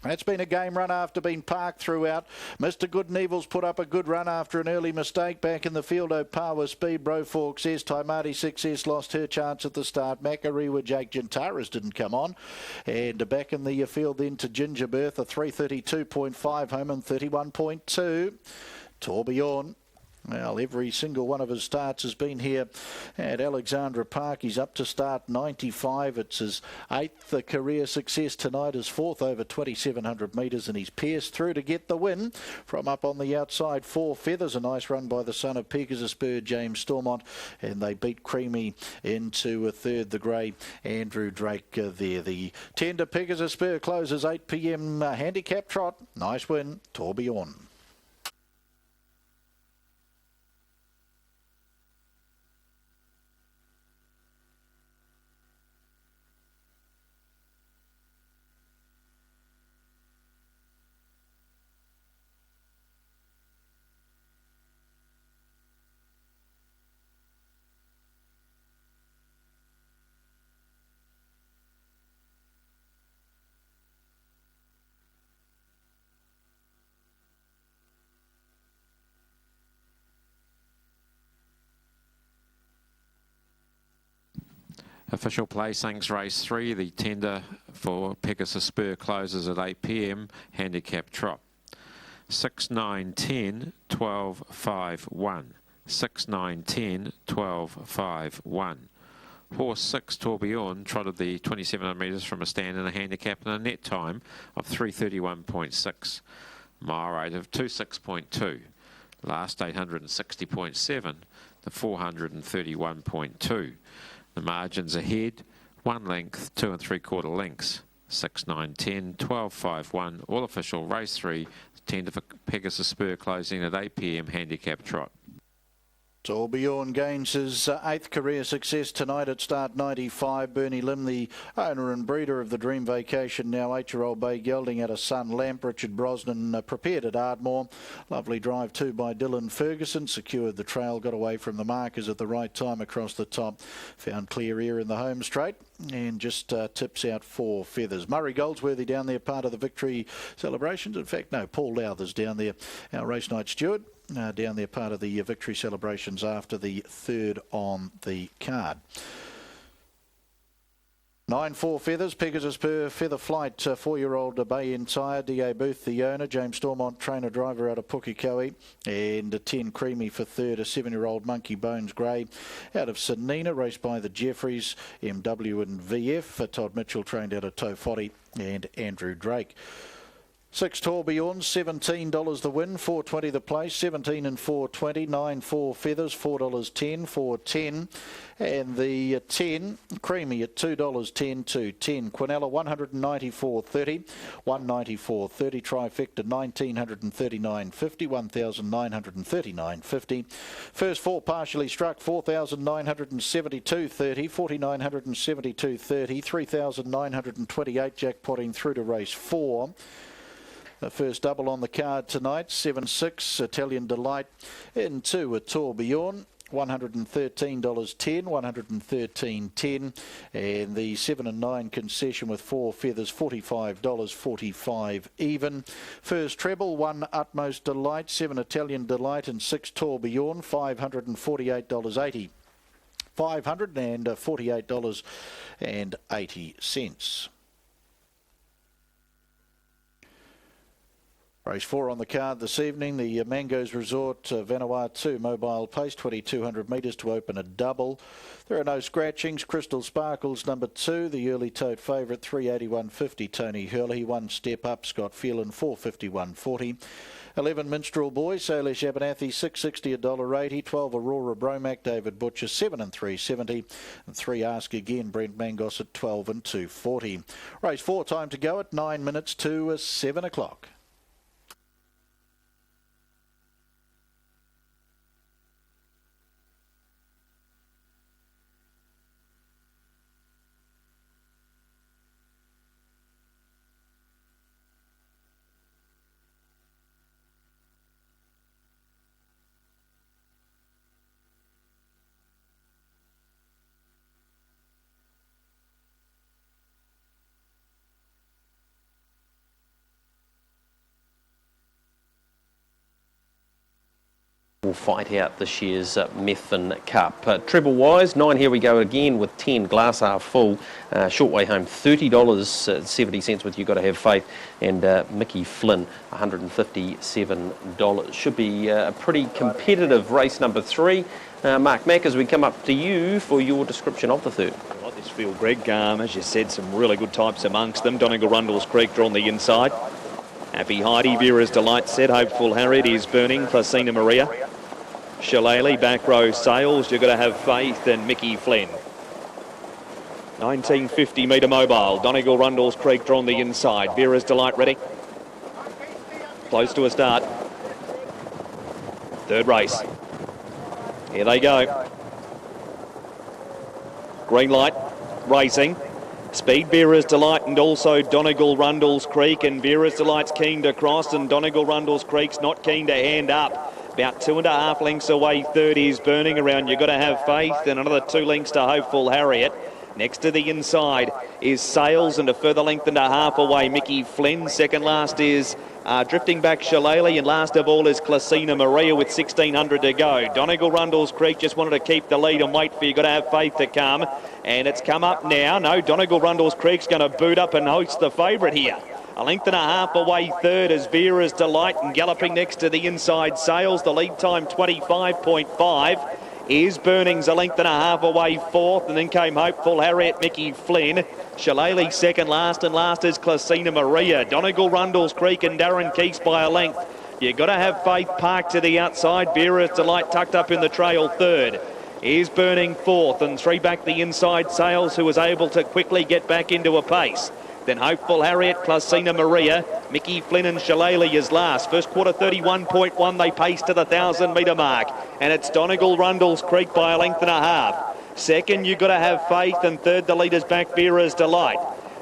That's been a game run after being parked throughout. Mr. Good and Evil's put up a good run after an early mistake. Back in the field, Opawa speed. Bro Success. Taimati Success lost her chance at the start. Macareewood Jake Gintara's didn't come on. And back in the field then to Ginger Bertha. 332.5 home and 31.2. Tourbillon. Well, every single one of his starts has been here at Alexandra Park. He's up to start 95. It's his 8th career success tonight, his 4th over 2,700 metres, and he's pierced through to get the win from up on the outside. Four Feathers, a nice run by the son of Pegasus Spur, James Stormont, and they beat Creamy into a third, the grey Andrew Drake there. The tender Pegasus Spur closes 8 p.m. handicap trot. Nice win, Tourbillon. Official placings, race 3. The tender for Pegasus Spur closes at 8 p.m. Handicap trot. 6, 9, 10, 12, 5, 1. 6, 9, 10, 12, 5, 1. Horse 6, Tourbillon, trotted the 2,700 metres from a stand in a handicap and a net time of 3:31.6. Mile rate of 26.2. Last 860.7 to 431.2. The margins ahead, 1 length, 2 3/4 lengths, 6, 9, 10, 12, 5, 1. All official race 3, 10 to Pegasus Spur closing at 8 p.m. handicap trot. Torbjorn gains his 8th career success tonight at start 95. Bernie Lim, the owner and breeder of the Dream Vacation, now 8-year-old bay gelding at a Sun Lamp. Richard Brosnan prepared at Ardmore. Lovely drive too by Dylan Ferguson. Secured the trail, got away from the markers at the right time across the top. Found clear air in the home straight and just tips out 4 feathers. Murray Goldsworthy down there, part of the victory celebrations. In fact, no, Paul Lowther's down there, our race night steward. Down there, part of the victory celebrations after the 3rd on the card. 9 4 feathers, Pegasus per Feather Flight, 4-year-old Bay Entire, D.A. Booth the owner, James Stormont trainer driver out of Pukekohe, and a 10 Creamy for 3rd, a 7-year-old Monkey Bones Grey out of Sanina, raced by the Jeffreys, MW and VF, Todd Mitchell trained out of Tofoti, and Andrew Drake. 6 Torbjorn, $17 the win, $4.20 the place, 17 and 4.20, 9 4 feathers, $4.10, 4.10, and the 10 Creamy at $2.10 to 10. Quinella 194.30, 194.30. Trifecta 1939.50, 1939.50. First 4 partially struck 4,972.30, 4,972.30, 3,928 jackpotting through to race 4. The first double on the card tonight, 7-6, Italian Delight in 2 at Torbjorn, $113.10, $113.10, and the 7 and 9 concession with 4 feathers, $45.45 even. First treble, 1 Utmost Delight, 7 Italian Delight, and 6 Torbjorn, $548.80. $548.80. Race 4 on the card this evening, the Mangoes Resort Vanuatu Mobile Pace, 2,200 metres to open a double. There are no scratchings. Crystal Sparkles, number 2, the early tote favourite, 381.50, Tony Hurley. 1 step up, Scott Phelan, 451.40. 11 Minstrel Boy, Salish Abernathy, $6.60, $1.80. 12 Aurora Bromac, David Butcher, 7 and 3.70. And 3 Ask Again, Brent Mangos at 12 and 2.40. Race 4, time to go at 9 minutes to 7 o'clock. Will fight out this year's Methven Cup. Treble wise, 9 here we go again with 10 Glass Half Full. Short way home, $30.70 with You Got to Have Faith, and Mickey Flynn, $157. Should be a pretty competitive race number 3. Mark Mack, as we come up to you for your description of the 3rd. I like this field, Greg. As you said, some really good types amongst them. Donegal Rundle's Creek drawn the inside. Happy Heidi, Vera's Delight set, Hopeful Harriet is burning, Placina Maria. Shillelagh, back row Sales, You've Got to Have Faith, and Mickey Flynn. 1950 metre mobile, Donegal Rundle's Creek drawn the inside. Vera's Delight ready. Close to a start. 3rd race. Here they go. Green light, racing. Speed, Vera's Delight, and also Donegal Rundle's Creek, and Vera's Delight's keen to cross, and Donegal Rundle's Creek's not keen to hand up. About 2.5 lengths away, 3rd is burning around You Got to Have Faith, and another 2 lengths to Hopeful Harriet. Next to the inside is Sales, and a further length and a half away, Mickey Flynn. Second last is drifting back Shillelagh, and last of all is Placina Maria with 1,600 to go. Donegal Rundle's Creek just wanted to keep the lead and wait for You Got to Have Faith to come, and it's come up now. No, Donegal Rundle's Creek's going to boot up and host the favourite here. A length and a half away, 3rd is Vera's Delight, and galloping next to the inside Sales. The lead time 25.5 is Burnings, a length and a half away, 4th, and then came Hopeful Harriet, Mickey Flynn. Shillelagh second last, and last is Placina Maria. Donegal Rundle's Creek and Darren Keeks by a length. You've got to have faith. Park to the outside. Vera's Delight tucked up in the trail third. Is Burning fourth, and three back the inside. Sales, who was able to quickly get back into a pace. Then Hopeful Harriet, Placina Maria, Mickey Flynn and Shillelagh is last. First quarter 31.1, they pace to the 1,000-metre mark. And it's Donegal Rundles Creek by a length and a half. Second, you've got to have faith, and third, the leader's back, Vera's Delight.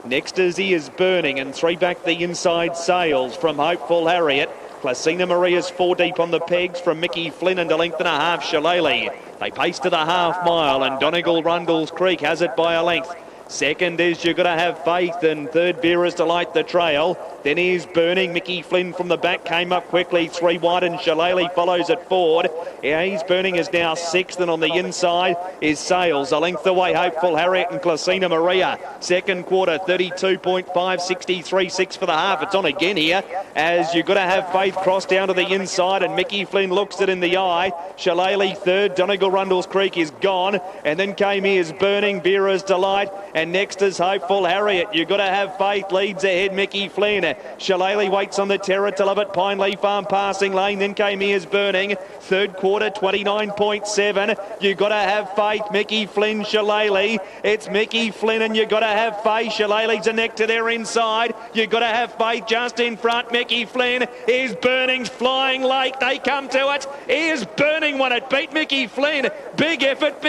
Next is He Is Burning, and three back the inside. Sales from Hopeful Harriet. Placina Maria's four deep on the pegs from Mickey Flynn, and a length and a half Shillelagh. They pace to the half mile, and Donegal Rundles Creek has it by a length. Second is You've Got to Have Faith, and third, Vera's Delight, the trail. Then Is Burning. Mickey Flynn from the back came up quickly. Three wide, and Shillelagh follows it forward. Is Burning is now sixth, and on the inside is Sales. A length away, Hopeful Harriet and Placina Maria. Second quarter, 32.5, 63.6 for the half. It's on again here, as You've Got to Have Faith crossed down to the inside, and Mickey Flynn looks it in the eye. Shillelagh third, Donegal Rundles Creek is gone, and then came Is Burning, Vera's Delight, and next is Hopeful Harriet. You've Got to Have Faith leads ahead, Mickey Flynn. Shillelagh waits on the terror to love it. Pine Leaf Farm passing lane, then came Is Burning. Third quarter, 29.7. You've Got to Have Faith, Mickey Flynn, Shillelagh. It's Mickey Flynn, and You've Got to Have Faith. Shillelagh's a neck to their inside. You've Got to Have Faith just in front. Mickey Flynn. Is Burning's flying late. They come to it. Is Burning won it. Beat Mickey Flynn. Big effort,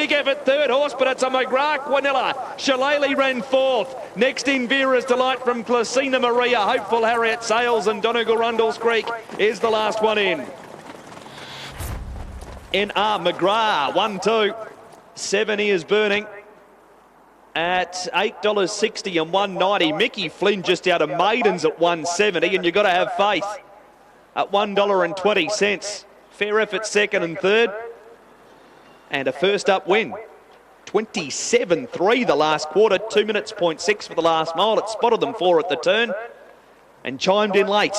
third horse, but it's a McGrath Quinilla. Shillelagh ran fourth. Next in Vera's Delight from Placina Maria. Hopeful Harriet, Sales, and Donegal Rundles Creek is the last one in. N.R. McGrath, 1-2. 7 Is Burning at $8.60 and $1.90. Mickey Flynn just out of Maidens at $1.70, and You've Got to Have Faith at $1.20. Fair effort second and third, and a first up win. 27.3 the last quarter, 2 minutes, 0.6 for the last mile. It spotted them 4 at the turn and chimed in late.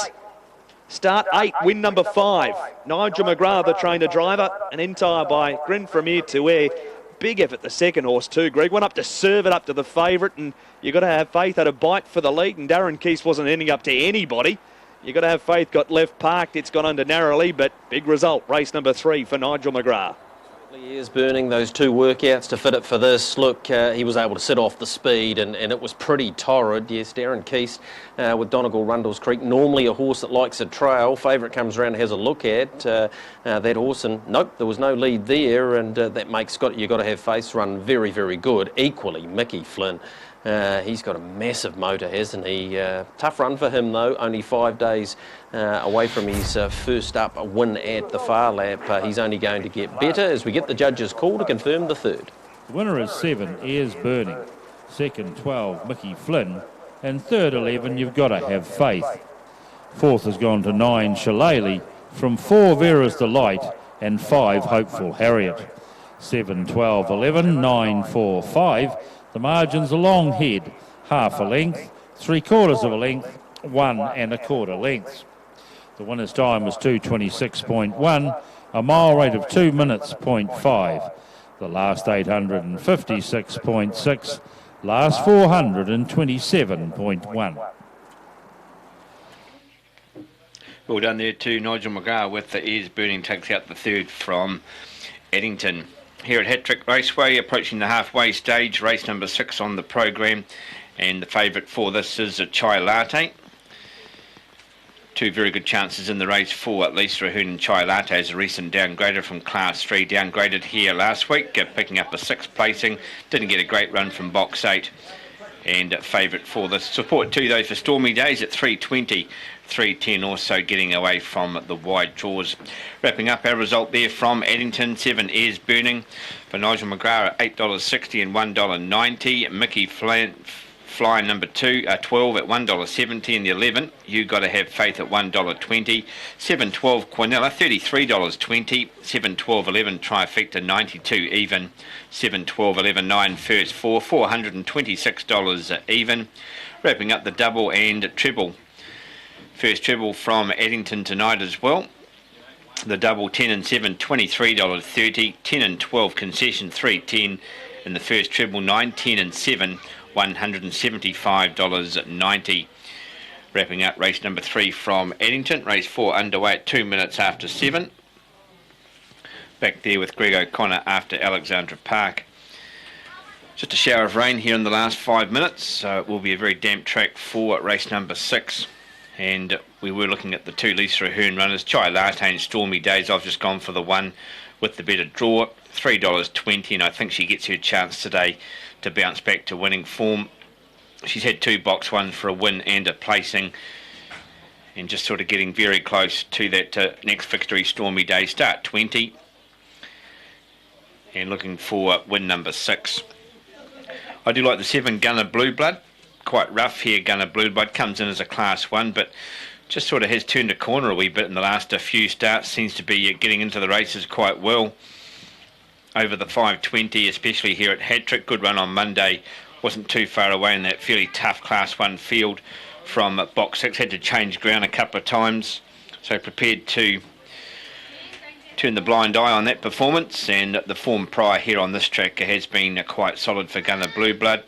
Start 8, win number 5. Nigel McGrath, the trainer driver, an entire by Grin from ear to ear. Big effort the second horse too, Greg. Went up to serve it up to the favourite, and You've Got to Have Faith had a bite for the lead, and Darren Keese wasn't ending up to anybody. You've Got to Have Faith got left parked. It's gone under narrowly, but big result. Race number 3 for Nigel McGrath. He is burning those 2 workouts to fit it for this. Look, he was able to sit off the speed, and it was pretty torrid. Yes, Darren Keese with Donegal Rundles Creek. Normally a horse that likes a trail. Favourite comes around and has a look at that horse, and nope, there was no lead there, and that makes You've Got to Have Faith run very, very good. Equally, Mickey Flynn. He's got a massive motor, hasn't he? Tough run for him, though. Only 5 days away from his first up win at the Far Lap. He's only going to get better as we get the judges' call to confirm the third. The winner is 7, Is Burning. Second, 12, Mickey Flynn. And third, 11, You've Got to Have Faith. Fourth has gone to 9, Shillelagh. From 4, Vera's Delight. And 5, Hopeful Harriet. 7, 12, 11, 9, 4, 5. The margin's a long head, half a length, 3/4 of a length, 1 1/4 lengths. The winner's time was 2:26.1, a mile rate of 2 minutes, 0.5. The last 856.6, last 427.1. Well done there to Nigel McGrath with the Is Burning, takes out the third from Eddington. Here at Hattrick Raceway, approaching the halfway stage, race number 6 on the program, and the favourite for this is a Chai Latte. 2 very good chances in the race for at least Rahun and Chai Latte as a recent downgrader from Class 3, downgraded here last week, picking up a 6th placing, didn't get a great run from Box 8, and favourite for this. Support 2 though for Stormy Days at 3.20. 3.10 also getting away from the wide draws. Wrapping up our result there from Eddington, 7 Is Burning for Nigel McGrath at $8.60 and $1.90. Mickey Flynn, Fly number 12 at $1.70 and the 11. You Got to Have Faith at $1.20. 7.12 Quinella, $33.20. 7.12 11 Trifecta, 92 even. 7.12 11 9 First 4, $426 even. Wrapping up the double and treble. First treble from Eddington tonight as well. The double 10 and 7, $23.30. 10 and 12 concession, $3.10. And the first treble 9, 10 and 7, $175.90. Wrapping up race number 3 from Eddington. Race 4 underway at 2 minutes after 7. Back there with Greg O'Connor after Alexandra Park. Just a shower of rain here in the last 5 minutes, so it will be a very damp track for race number 6. And we were looking at the 2 Lisa Ahern runners, Chai Latte and Stormy Days. I've just gone for the one with the better draw, $3.20, and I think she gets her chance today to bounce back to winning form. She's had 2 box ones for a win and a placing, and just sort of getting very close to that next victory, Stormy Days, start 20. And looking for win number 6. I do like the 7 Gunner Blue Blood. Quite rough here, Gunner Blue Blood. Comes in as a class 1, but just sort of has turned a corner a wee bit in the last few starts. Seems to be getting into the races quite well. Over the 5:20, especially here at Hattrick. Good run on Monday. Wasn't too far away in that fairly tough class 1 field from box 6. Had to change ground a couple of times. So prepared to turn the blind eye on that performance, and the form prior here on this track has been quite solid for Gunner Blue Blood.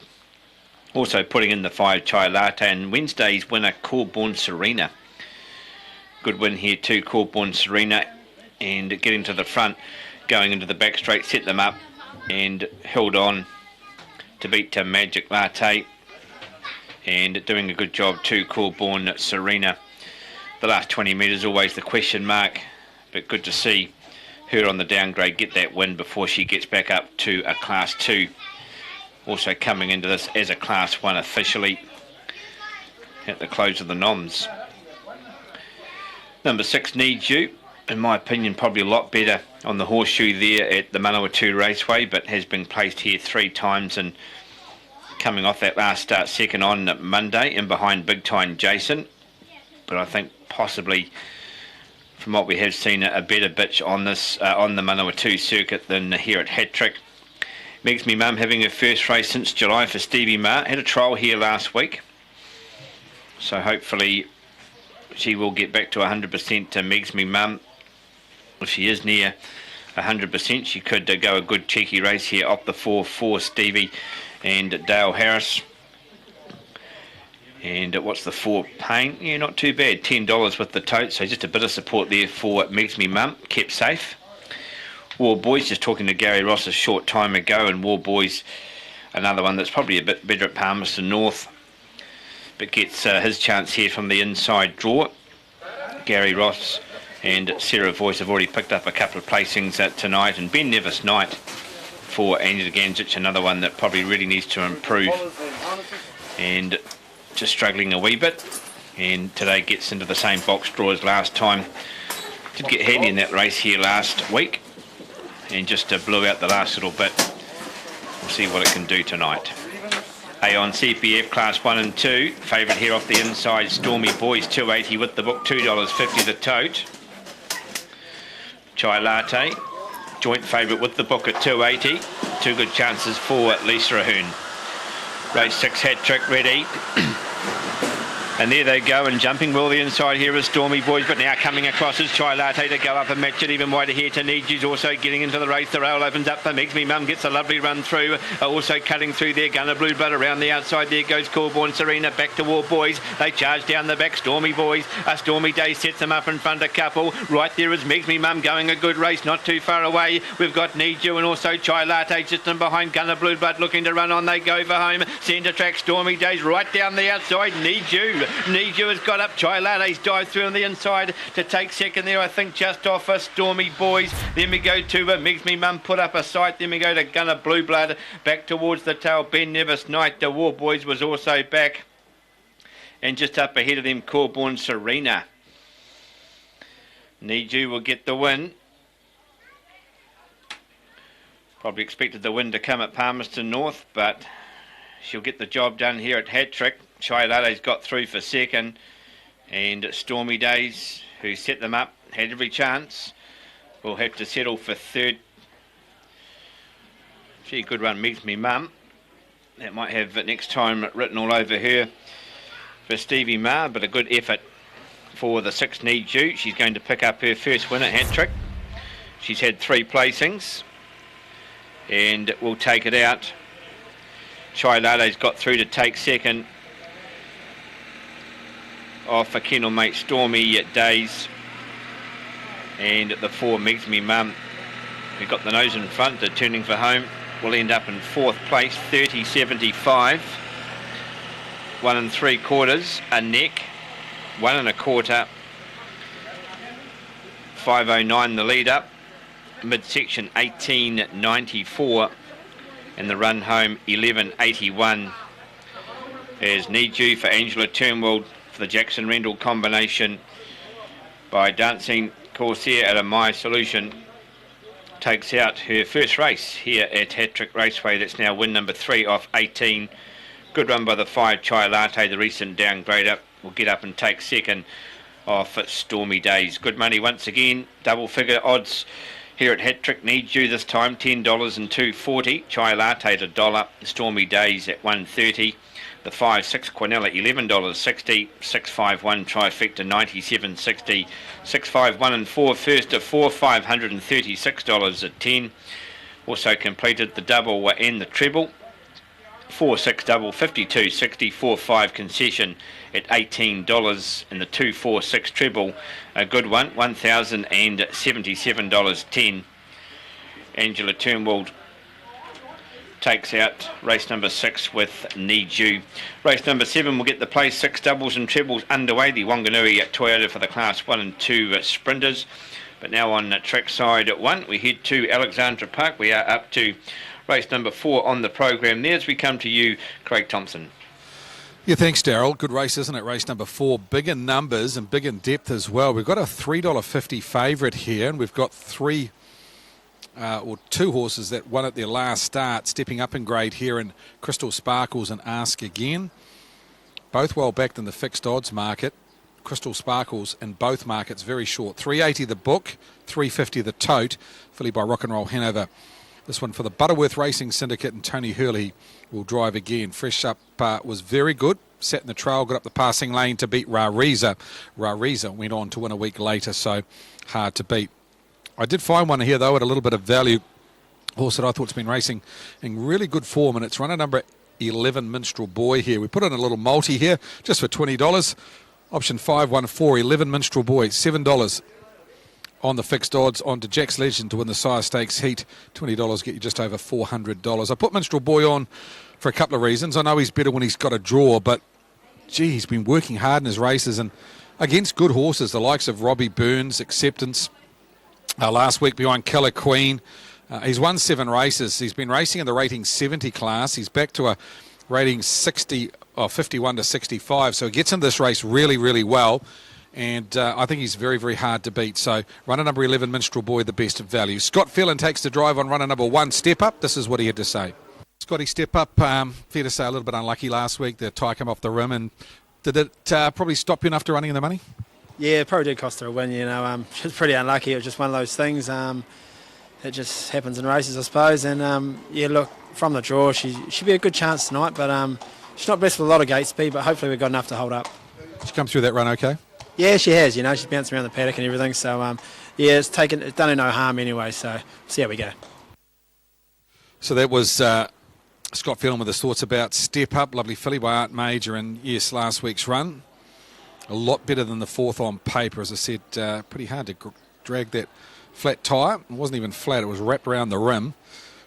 Also putting in the 5 Chai Latte and Wednesday's winner Corborn Serena. Good win here too, Corborn Serena, and getting to the front, going into the back straight, set them up and held on to beat Magic Latte, and doing a good job too, Corborn Serena. The last 20 metres always the question mark, but good to see her on the downgrade get that win before she gets back up to a class 2. Also coming into this as a class 1 officially at the close of the noms. Number 6 Needs You, in my opinion probably a lot better on the horseshoe there at the Manawatu Raceway, but has been placed here 3 times, and coming off that last start second on Monday and behind Big Time Jason. But I think possibly from what we have seen a better bitch on this on the Manawatu circuit than here at Hattrick. Megs Me Mum having her first race since July for Stevie Ma. Had a trial here last week, so hopefully she will get back to 100% to Megs Me Mum. If she is near 100%, she could go a good cheeky race here up the 4 for Stevie and Dale Harris. And what's the 4 paying? Yeah, not too bad. $10 with the tote, so just a bit of support there for Megs Me Mum. Kept safe. War Boys, just talking to Gary Ross a short time ago, and War Boys, another one that's probably a bit better at Palmerston North, but gets his chance here from the inside draw. Gary Ross and Sarah Voice have already picked up a couple of placings tonight, and Ben Nevis Knight for Angela Ganzic, another one that probably really needs to improve and just struggling a wee bit, and today gets into the same box draw as last time. Did get handy in that race here last week and just blew out the last little bit. We'll see what it can do tonight. Aon CPF Class 1 and 2. Favourite here off the inside, Stormy Boys, $2.80 with the book, $2.50 the tote. Chai Latte, joint favourite with the book at $2.80. 2 good chances for Lisa Ahern. Race 6 Hattrick ready. And there they go, and jumping well the inside here is Stormy Boys, but now coming across is Chai Latte to go up and match it even wider here to Need You's also getting into the race. The rail opens up for Megs Me Mum, gets a lovely run through, also cutting through there, Gunner Blue Blood around the outside, there goes Corborn Serena, back to War Boys, they charge down the back, Stormy Boys, a Stormy Day sets them up in front a couple, right there is Megs Me Mum going a good race, not too far away, we've got Need You and also Chai Latte just in behind, Gunner Blue Blood looking to run on, they go for home, centre track, Stormy Days right down the outside, Need You has got up, Chai Latte's dived through on the inside to take second there, I think just off Stormy Boys. Then we go to Megs Me Mum, put up a sight. Then we go to Gunner Blue Blood, back towards the tail. Ben Nevis Knight, the War Boys was also back. And just up ahead of them, Corborn Serena. Need You will get the win. Probably expected the win to come at Palmerston North, but she'll get the job done here at Hattrick. Chai Latte's got through for second, and Stormy Days, who set them up, had every chance, will have to settle for third. Gee, good run, Megs Me Mum. That might have next time written all over her for Stevie Ma, but a good effort for the 6 Need You. She's going to pick up her first win at Hattrick. She's had 3 placings and will take it out. Chai Latte's got through to take second. off a kennel mate Stormy Days. And at the 4, Megs Me Mum, who got the nose in front, they're turning for home, will end up in 4th place, 30.75. 1 3/4, a neck, 1 1/4. 5.09 the lead up, midsection 18.94, and the run home 11.81. There's Need You for Angela Turnwald for the Jackson Rendell combination by Dancing Corsair at a My Solution. Takes out her first race here at Hat-Trick Raceway. That's now win number 3 off 18. Good run by the 5 Chai Latte, the recent downgrader. Will get up and take second off Stormy Days. Good money once again. Double figure odds here at Hat-Trick. Need You this time, $10 and $2.40. Chai Latte at $1. Stormy Days at $1.30. The 5-6 Quinella $11.60. 651 Trifecta $97.60. 651 and 4 first of 4 $536 at 10. Also completed the double and the treble. 4-6 double 52.60. 4-5 concession at $18, and the 2-4-6 treble, a good one, $1,077.10. Angela Turnwald takes out race number 6 with Need You. Race number 7 will get the place 6 doubles and trebles underway. The Wanganui Toyota for the Class 1 and 2 sprinters. But now on trackside 1, we head to Alexandra Park. We are up to race number 4 on the program there as we come to you, Craig Thompson. Yeah, thanks, Daryl. Good race, isn't it? Race number 4. Big in numbers and big in depth as well. We've got a $3.50 favourite here, and we've got 2 horses that won at their last start, stepping up in grade here in Crystal Sparkles and Ask Again. Both well backed in the fixed odds market. Crystal Sparkles in both markets very short. $3.80 the book, $3.50 the tote. Filly by Rock and Roll Hanover. This one for the Butterworth Racing Syndicate, and Tony Hurley will drive again. Fresh Up was very good. Sat in the trail, got up the passing lane to beat Rariza. Rariza went on to win a week later, so hard to beat. I did find one here, though, at a little bit of value. Horse that I thought's been racing in really good form, and it's runner number 11, Minstrel Boy here. We put in a little multi here, just for $20. Option 514, 11 Minstrel Boy, $7. On the fixed odds, on to Jack's Legend to win the Sire Stakes heat. $20 get you just over $400. I put Minstrel Boy on for a couple of reasons. I know he's better when he's got a draw, but gee, he's been working hard in his races and against good horses, the likes of Robbie Burns, Acceptance, last week behind Killer Queen. He's won 7 races. He's been racing in the rating 70 class. He's back to a rating 51 to 65, so he gets in this race really, really well. And I think he's very, very hard to beat. So runner number 11, Minstrel Boy, the best of value. Scott Phelan takes the drive on runner number 1, Step Up. This is what he had to say. Scotty, Step Up, fair to say a little bit unlucky last week. The tie came off the rim. And did it probably stop you enough to running in the money? Yeah, it probably did cost her a win, you know. She was pretty unlucky. It was just one of those things. It just happens in races, I suppose. And, yeah, look, from the draw, she should be a good chance tonight. But she's not blessed with a lot of gate speed, but hopefully we've got enough to hold up. She come through that run okay? Yeah, she has, you know. She's bounced around the paddock and everything. So, yeah, it's done her no harm anyway. So, see how we go. So that was Scott Phelan with his thoughts about Step Up. Lovely filly by Art Major and, yes, last week's run. A lot better than the 4th on paper. As I said, pretty hard to drag that flat tyre. It wasn't even flat. It was wrapped around the rim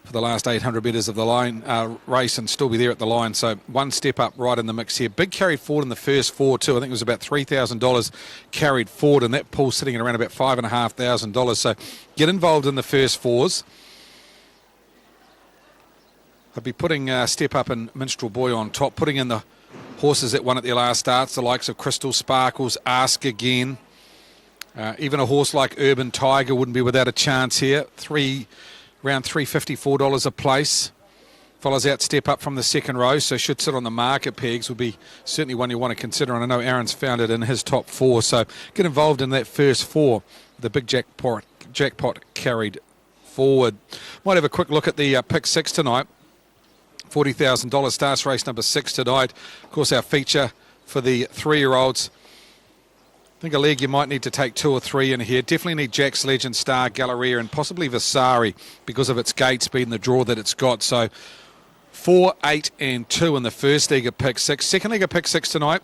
for the last 800 metres of the line race and still be there at the line. So 1 Step Up right in the mix here. Big carry forward in the first 4 too. I think it was about $3,000 carried forward, and that pool's sitting at around about $5,500. So get involved in the first 4s. I'd be putting Step Up and Minstrel Boy on top, putting in the horses that won at their last starts, the likes of Crystal Sparkles, Ask Again. Even a horse like Urban Tiger wouldn't be without a chance here. Around $354 a place. Follows out Step Up from the second row, so should sit on the market pegs. Will be certainly one you want to consider, and I know Aaron's found it in his top 4, so get involved in that first 4. The big jackpot carried forward. Might have a quick look at the pick 6 tonight. $40,000 starts race number 6 tonight. Of course, our feature for the 3-year-olds. I think a leg you might need to take 2 or 3 in here. Definitely need Jack's Legend, Star, Galleria, and possibly Vasari because of its gate speed and the draw that it's got. So 4, 8, and 2 in the first leg of pick 6. Second leg of pick 6 tonight.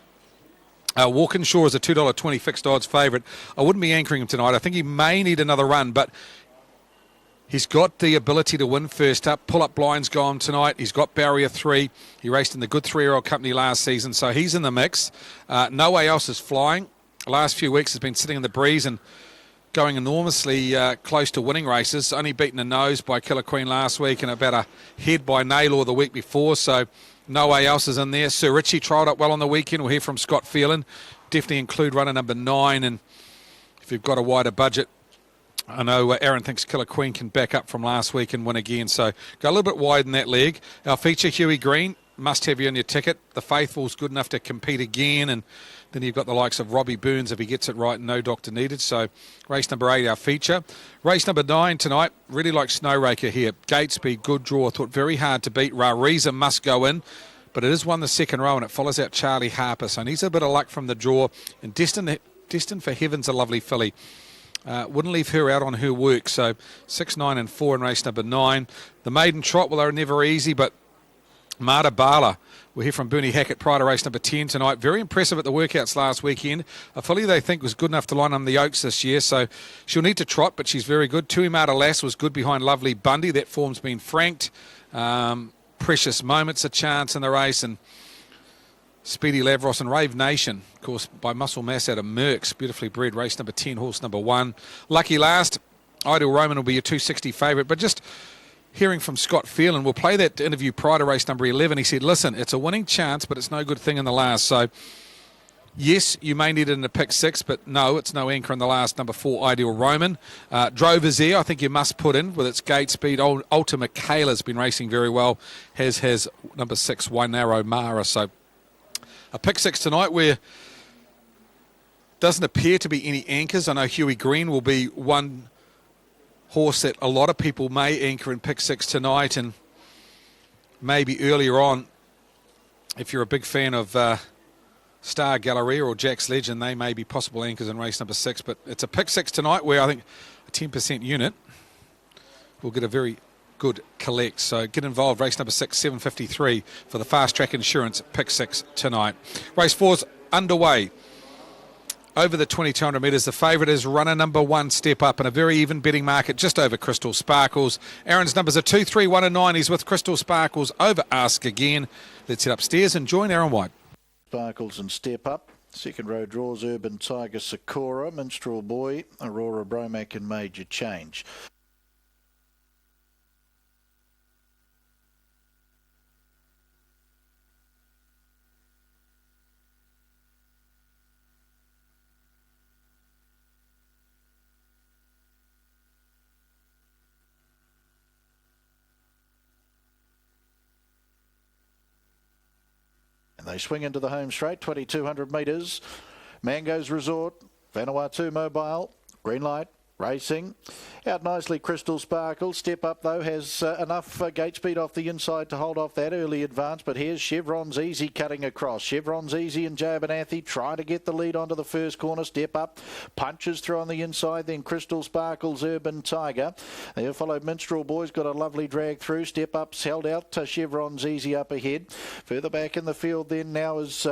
Walkinshaw is a $2.20 fixed odds favourite. I wouldn't be anchoring him tonight. I think he may need another run, but he's got the ability to win first up. Pull-up blinds go on tonight. He's got barrier 3. He raced in the good 3-year-old company last season, so he's in the mix. No Way Else is flying. The last few weeks has been sitting in the breeze and going enormously close to winning races. Only beaten a nose by Killer Queen last week and about a head by Naylor the week before, so No Way Else is in there. Sir Richie trialled up well on the weekend. We'll hear from Scott Phelan. Definitely include runner number 9, and if you've got a wider budget, I know Aaron thinks Killer Queen can back up from last week and win again, so go a little bit wide in that leg. Our feature, Huey Green, must have you on your ticket. The Faithful's good enough to compete again, and then you've got the likes of Robbie Burns if he gets it right and no doctor needed. So race number 8, our feature. Race number 9 tonight, really like Snowraker here. Gate speed, good draw. Thought very hard to beat. Rariza must go in, but it is won the second row and it follows out Charlie Harper. So needs a bit of luck from the draw. And Destined for Heaven's a lovely filly. Wouldn't leave her out on her work. So 6, 9 and 4 in race number 9. The maiden trot, well, they're never easy, but Marta Bala. We'll hear from Bernie Hackett prior to race number 10 tonight. Very impressive at the workouts last weekend. A filly they think was good enough to line on the Oaks this year, so she'll need to trot, but she's very good. Tui Mata Lass was good behind Lovely Bundy. That form's been franked. Precious Moments a chance in the race, and Speedy Lavros and Rave Nation, of course, by Muscle Mass out of Merckx. Beautifully bred, race number 10, horse number 1. Lucky Last, Ideal Roman will be your 260 favourite, but just hearing from Scott Phelan, we'll play that interview prior to race number 11. He said, listen, it's a winning chance, but it's no good thing in the last. So, yes, you may need it in a pick 6, but no, it's no anchor in the last. Number 4, Ideal Roman. Drover's Air, I think you must put in with its gate speed. Ultra Michaela's been racing very well, has number 6, Wainaro Mara. So, a pick 6 tonight where doesn't appear to be any anchors. I know Huey Green will be one horse that a lot of people may anchor in pick 6 tonight, and maybe earlier on, if you're a big fan of Star Galleria or Jack's Legend, they may be possible anchors in race number 6. But it's a pick 6 tonight where I think a 10% unit will get a very good collect. So get involved. Race number 6, 7:53 for the Fast Track Insurance pick 6 tonight. Race 4's underway. Over the 2,200 metres, the favourite is runner number 1, Step Up, in a very even betting market just over Crystal Sparkles. Aaron's numbers are 2, 3, 1 and 9. He's with Crystal Sparkles over Ask Again. Let's head upstairs and join Aaron White. Sparkles and Step Up. Second row draws Urban Tiger, Sakura, Minstrel Boy, Aurora Bromac and Major Change. They swing into the home straight, 2,200 metres. Mango's Resort, Vanuatu Mobile, green light, racing. Out nicely, Crystal Sparkle. Step Up, though, has enough gate speed off the inside to hold off that early advance. But here's Chevron's Easy cutting across. Chevron's Easy and Jay Abernathy try to get the lead onto the first corner. Step Up punches through on the inside. Then Crystal Sparkle's Urban Tiger. There followed Minstrel Boy's got a lovely drag through. Step Up's held out to Chevron's Easy up ahead. Further back in the field then now is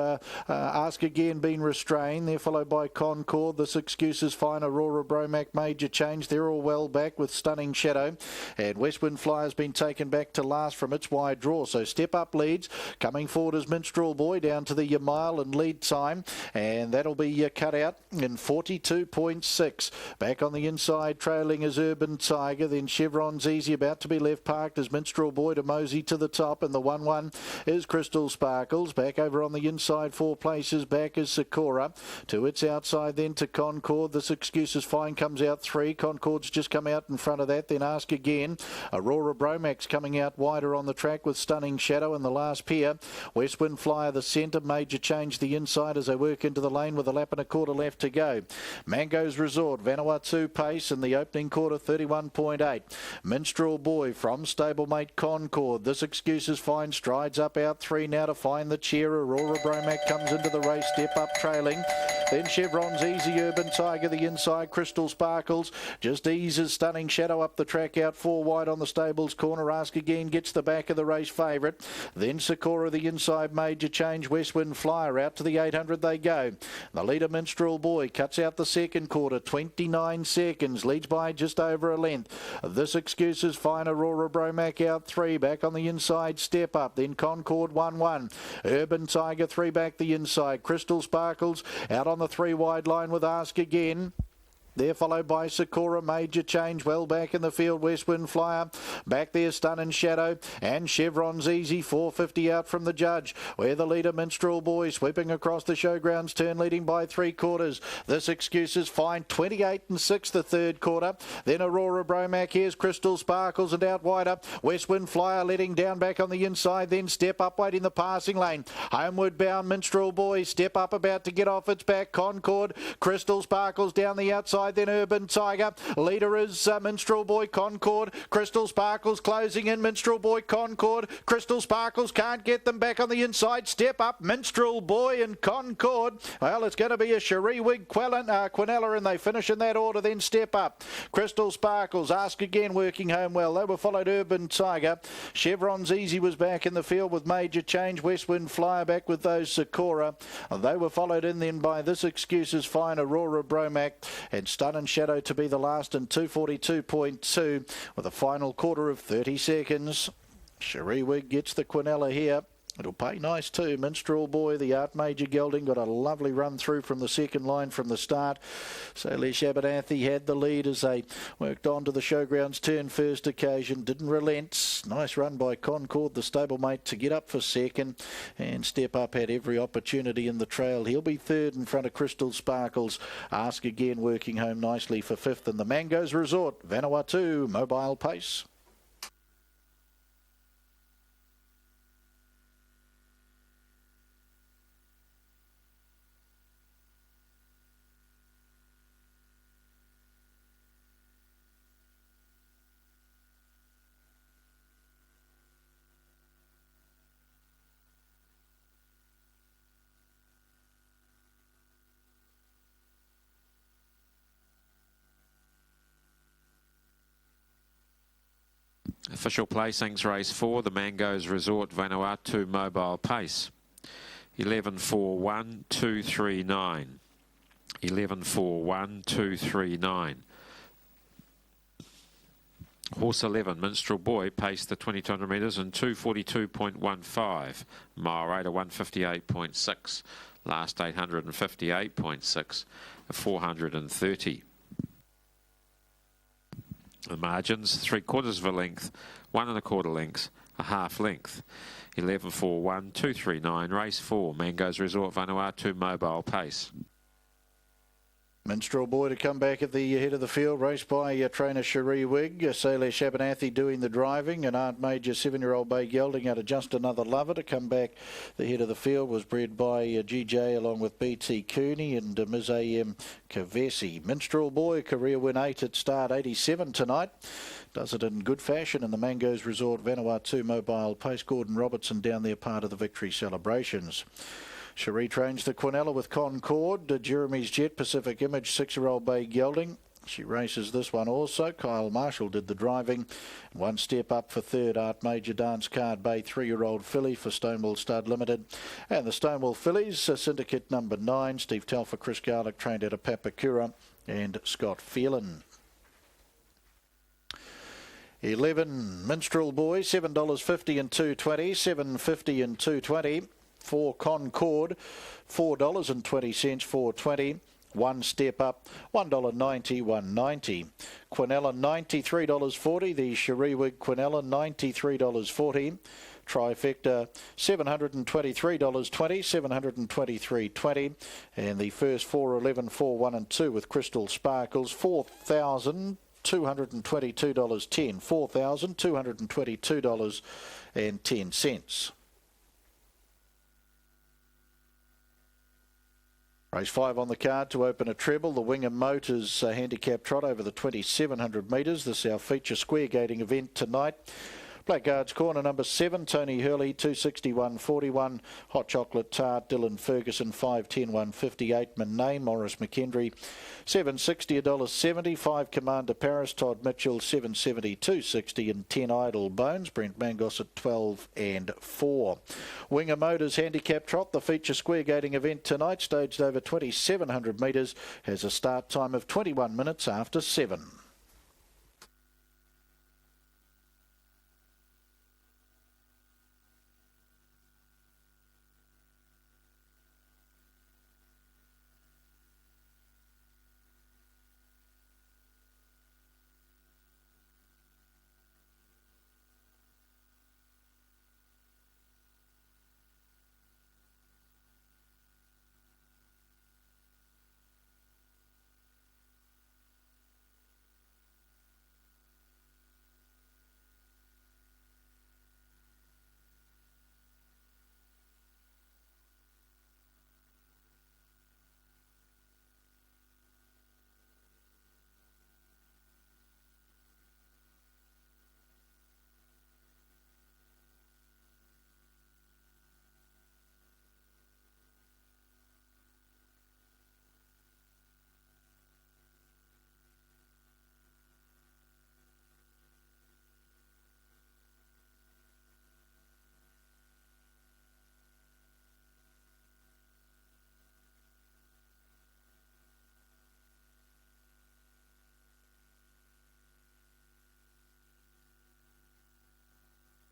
Ask Again being restrained. They're followed by Concord. This excuse is fine. Aurora Bromac, Major Change. They're all well back with Stunning Shadow, and Westwind Flyer's been taken back to last from its wide draw. So Step Up leads. Coming forward is Minstrel Boy down to the mile and lead time, and that'll be cut out in 42.6. Back on the inside trailing is Urban Tiger, then Chevron's Easy about to be left parked as Minstrel Boy to mosey to the top, and the 1-1 is Crystal Sparkles. Back over on the inside 4 places back is Sakura. To its outside then to Concord. This excuse is fine comes out 3. Concord's just come out in front of that, then Ask Again. Aurora Bromac's coming out wider on the track with Stunning Shadow in the last pair. Westwind Flyer the centre, Major Change the inside as they work into the lane with a lap and a quarter left to go. Mango's Resort, Vanuatu pace in the opening quarter 31.8. Minstrel Boy from stablemate Concord. This excuse is fine, strides up out 3 now to find the chair. Aurora Bromac comes into the race, Step Up trailing. Then Chevron's Easy, Urban Tiger, the inside, Crystal Sparkles. Just eases Stunning Shadow up the track, out 4 wide on the stables corner. Ask Again gets the back of the race favourite. Then Sakura, the inside, Major Change, Westwind Flyer. Out to the 800 they go. The leader, Minstrel Boy, cuts out the second quarter, 29 seconds, leads by just over a length. This Excuse is Fine, Aurora Bromac out 3, back on the inside, Step Up, then Concord 1-1. Urban Tiger 3 back the inside, Crystal Sparkles out on the 3 wide line with Ask Again. They're followed by Sakura, Major Change, well back in the field, Westwind Flyer. Back there, Stunning Shadow, and Chevron's Easy, 450 out from the judge. Where the leader, Minstrel Boy, sweeping across the showgrounds turn, leading by 3 quarters. This Excuse is Fine, 28 and 6 the third quarter. Then Aurora Bromac, here's Crystal Sparkles, and out wider, Westwind Flyer letting down back on the inside, then Step Up waiting the passing lane. Homeward bound, Minstrel Boy, Step Up about to get off its back, Concord, Crystal Sparkles down the outside, then Urban Tiger. Leader is Minstrel Boy, Concord. Crystal Sparkles closing in, Minstrel Boy, Concord. Crystal Sparkles can't get them back on the inside. Step Up, Minstrel Boy and Concord. Well, it's going to be a Cherie Wig, Quinella, and they finish in that order, then Step Up. Crystal Sparkles, Ask Again working home well. They were followed Urban Tiger. Chevron's Easy was back in the field with Major Change. Westwind Flyer back with those Sakura. They were followed in then by This Excuse is Fine, Aurora Bromac, and Stunning Shadow to be the last in 2:42.2 with a final quarter of 30 seconds. Cherie Wig gets the Quinella here. It'll pay nice too. Minstrel Boy, the Art Major gelding, got a lovely run through from the second line from the start. So Les Abernathy had the lead as they worked on to the showgrounds turn first occasion. Didn't relent. Nice run by Concord, the stablemate, to get up for second. And Step Up had every opportunity in the trail. He'll be third in front of Crystal Sparkles. Ask Again working home nicely for fifth. And the Mangoes Resort, Vanuatu, Mobile Pace. Official placings, race 4, the Mangoes Resort, Vanuatu Mobile Pace. 11-4-1-2-3-9. 11-4-1-2-3-9. Horse 11, Minstrel Boy, paced the 2200 metres in 2:42.15. Mile rate of 158.6. Last 858.6. 430. The margins, 3/4 of a length, 1 1/4 lengths, a half length. 11-4-1-2-3-9, race 4, Mangoes Resort, Vanuatu Mobile Pace. Minstrel Boy to come back at the head of the field, raced by trainer Cherie Wig. Salesh Abernathy doing the driving, and Aunt Major 7-year-old Bay Gelding out of Just Another Lover to come back. The head of the field was bred by GJ along with BT Cooney and Ms AM Kavesi. Minstrel Boy, career win 8 at start 87 tonight. Does it in good fashion in the Mangoes Resort Vanuatu Mobile Pace. Gordon Robertson down there, part of the victory celebrations. Cherie trains the Quinella with Concord. Jeremy's Jet, Pacific Image, 6-year-old Bay Gelding. She races this one also. Kyle Marshall did the driving. 1 Step Up for third. Art Major Dance Card Bay, 3-year-old filly for Stonewall Stud Limited. And the Stonewall fillies, syndicate number 9. Steve Telfer, Chris Garlick, trained out of Papakura, and Scott Phelan. 11 Minstrel Boy, $7.50 and $2.20. $7.50 and $2.20. 4 Concord, $4.20, $4.20. 1 Step Up, $1.90, $1.90. Quinella, $93.40. The Cherie Wig Quinella, $93.40. Trifecta, $723.20, $723.20. And the first 4, 11, 4, 1 and 2 with Crystal Sparkles, $4,222.10, $4,222.10. Race 5 on the card to open a treble. The Wingham Motors handicap trot over the 2,700 metres. This is our feature square gating event tonight. Blackguards Corner number 7, Tony Hurley, 261.41. Hot Chocolate Tart, Dylan Ferguson, 510.158. Manane, Morris McKendry, 760, $1.70. 5 Commander Paris, Todd Mitchell, 770, 260. And 10 Idle Bones, Brent Mangos at 12 and 4. Winger Motors Handicap Trot, the feature square gating event tonight, staged over 2,700 metres, has a start time of 21 minutes after 7.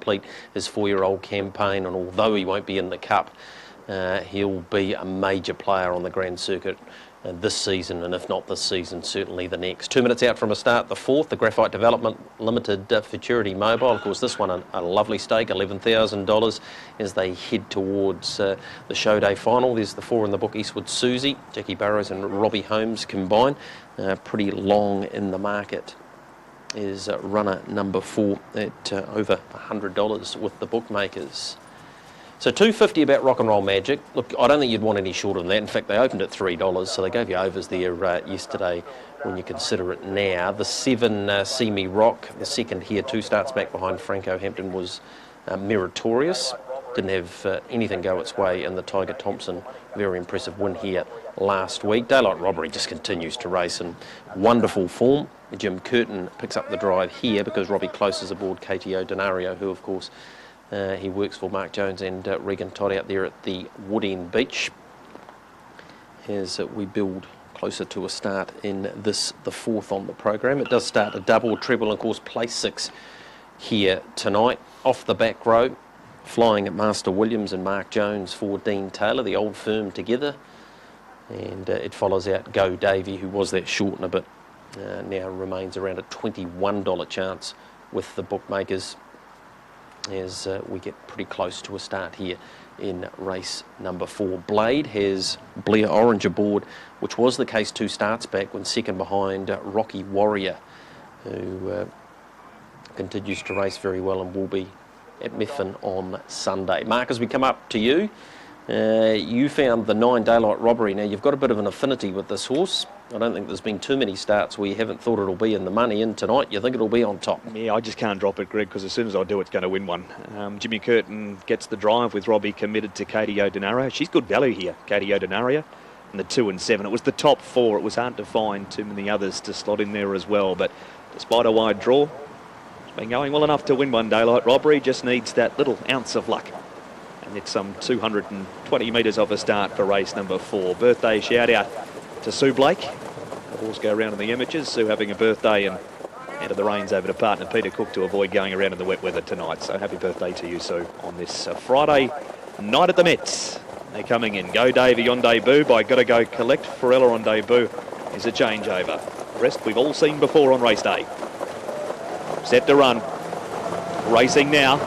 Complete his 4-year-old campaign, and although he won't be in the Cup, he'll be a major player on the Grand Circuit this season, and if not this season, certainly the next. 2 minutes out from a start, the 4th, the Graphite Development Limited Futurity Mobile. Of course, this one a lovely stake, $11,000 as they head towards the show day final. There's the 4 in the book, Eastwood Susie, Jackie Burrows and Robbie Holmes combined. Pretty long in the market is runner number 4 at over $100 with the bookmakers. So $2.50 about Rock and Roll Magic. Look, I don't think you'd want any shorter than that. In fact, they opened at $3, so they gave you overs there yesterday when you consider it now. The 7 See Me Rock, the second here, 2 starts back behind Franco Hampton, was meritorious. Didn't have anything go its way in the Tiger Thompson very impressive win here last week. Daylight Robbery just continues to race in wonderful form. Jim Curtin picks up the drive here because Robbie Close is aboard KTO Denario, who of course he works for Mark Jones and Regan Todd out there at the Wood End Beach as we build closer to a start in this, the 4th on the program. It does start a double, treble, and of course place 6 here tonight. Off the back row, flying at Master Williams and Mark Jones for Dean Taylor, the old firm together. And it follows out Go Davy, who was that shortener, but now remains around a $21 chance with the bookmakers as we get pretty close to a start here in race number 4. Blade has Blair Orange aboard, which was the case 2 starts back when second behind Rocky Warrior, who continues to race very well and will be at Methven on Sunday. Mark, as we come up to you, you found the 9 Daylight Robbery. Now, you've got a bit of an affinity with this horse. I don't think there's been too many starts where you haven't thought it'll be in the money, and tonight you think it'll be on top. Yeah, I just can't drop it, Greg, because as soon as I do, it's going to win one. Jimmy Curtin gets the drive with Robbie committed to KTO Denario. She's good value here, KTO Denario, and the 2 and 7. It was the top 4. It was hard to find too many others to slot in there as well, but despite a wide draw, it's been going well enough to win one. Daylight Robbery just needs that little ounce of luck. And it's some 220 metres off a start for race number 4. Birthday shout out to Sue Blake. The horse go around in the images. Sue having a birthday, and handed the reins over to partner Peter Cook to avoid going around in the wet weather tonight. So happy birthday to you, Sue, on this Friday night at the Mets. They're coming in. Go Davy on debut by Gotta Go Collect. Forella on debut is a changeover. The rest we've all seen before on race day. Set to run. Racing now.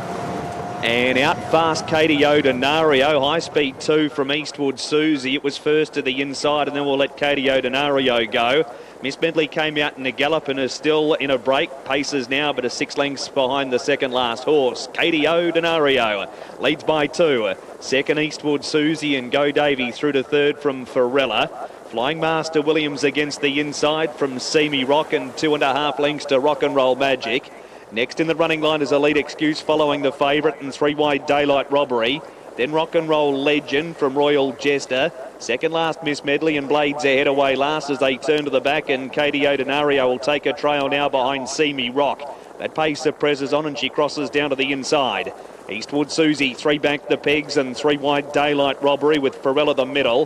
And out fast KTO Denario, high speed 2 from Eastwood Susie. It was first to the inside, and then we'll let KTO Denario go. Miss Bentley came out in a gallop and is still in a break. Paces now, but a 6 lengths behind the second last horse. KTO Denario leads by 2. Second Eastwood Susie and Go Davy through to third from Forella. Flying Master Williams against the inside from See Me Rock, and 2.5 lengths to Rock and Roll Magic. Next in the running line is Elite Excuse following the favourite and 3 wide Daylight Robbery. Then Rock and Roll Legend from Royal Jester. Second last Miss Medley and Blades ahead away last as they turn to the back, and Katie Odenario will take a trail now behind See Me Rock. That pace presses on and she crosses down to the inside. Eastwood Susie, 3 back the pegs and 3 wide Daylight Robbery with Farella the middle.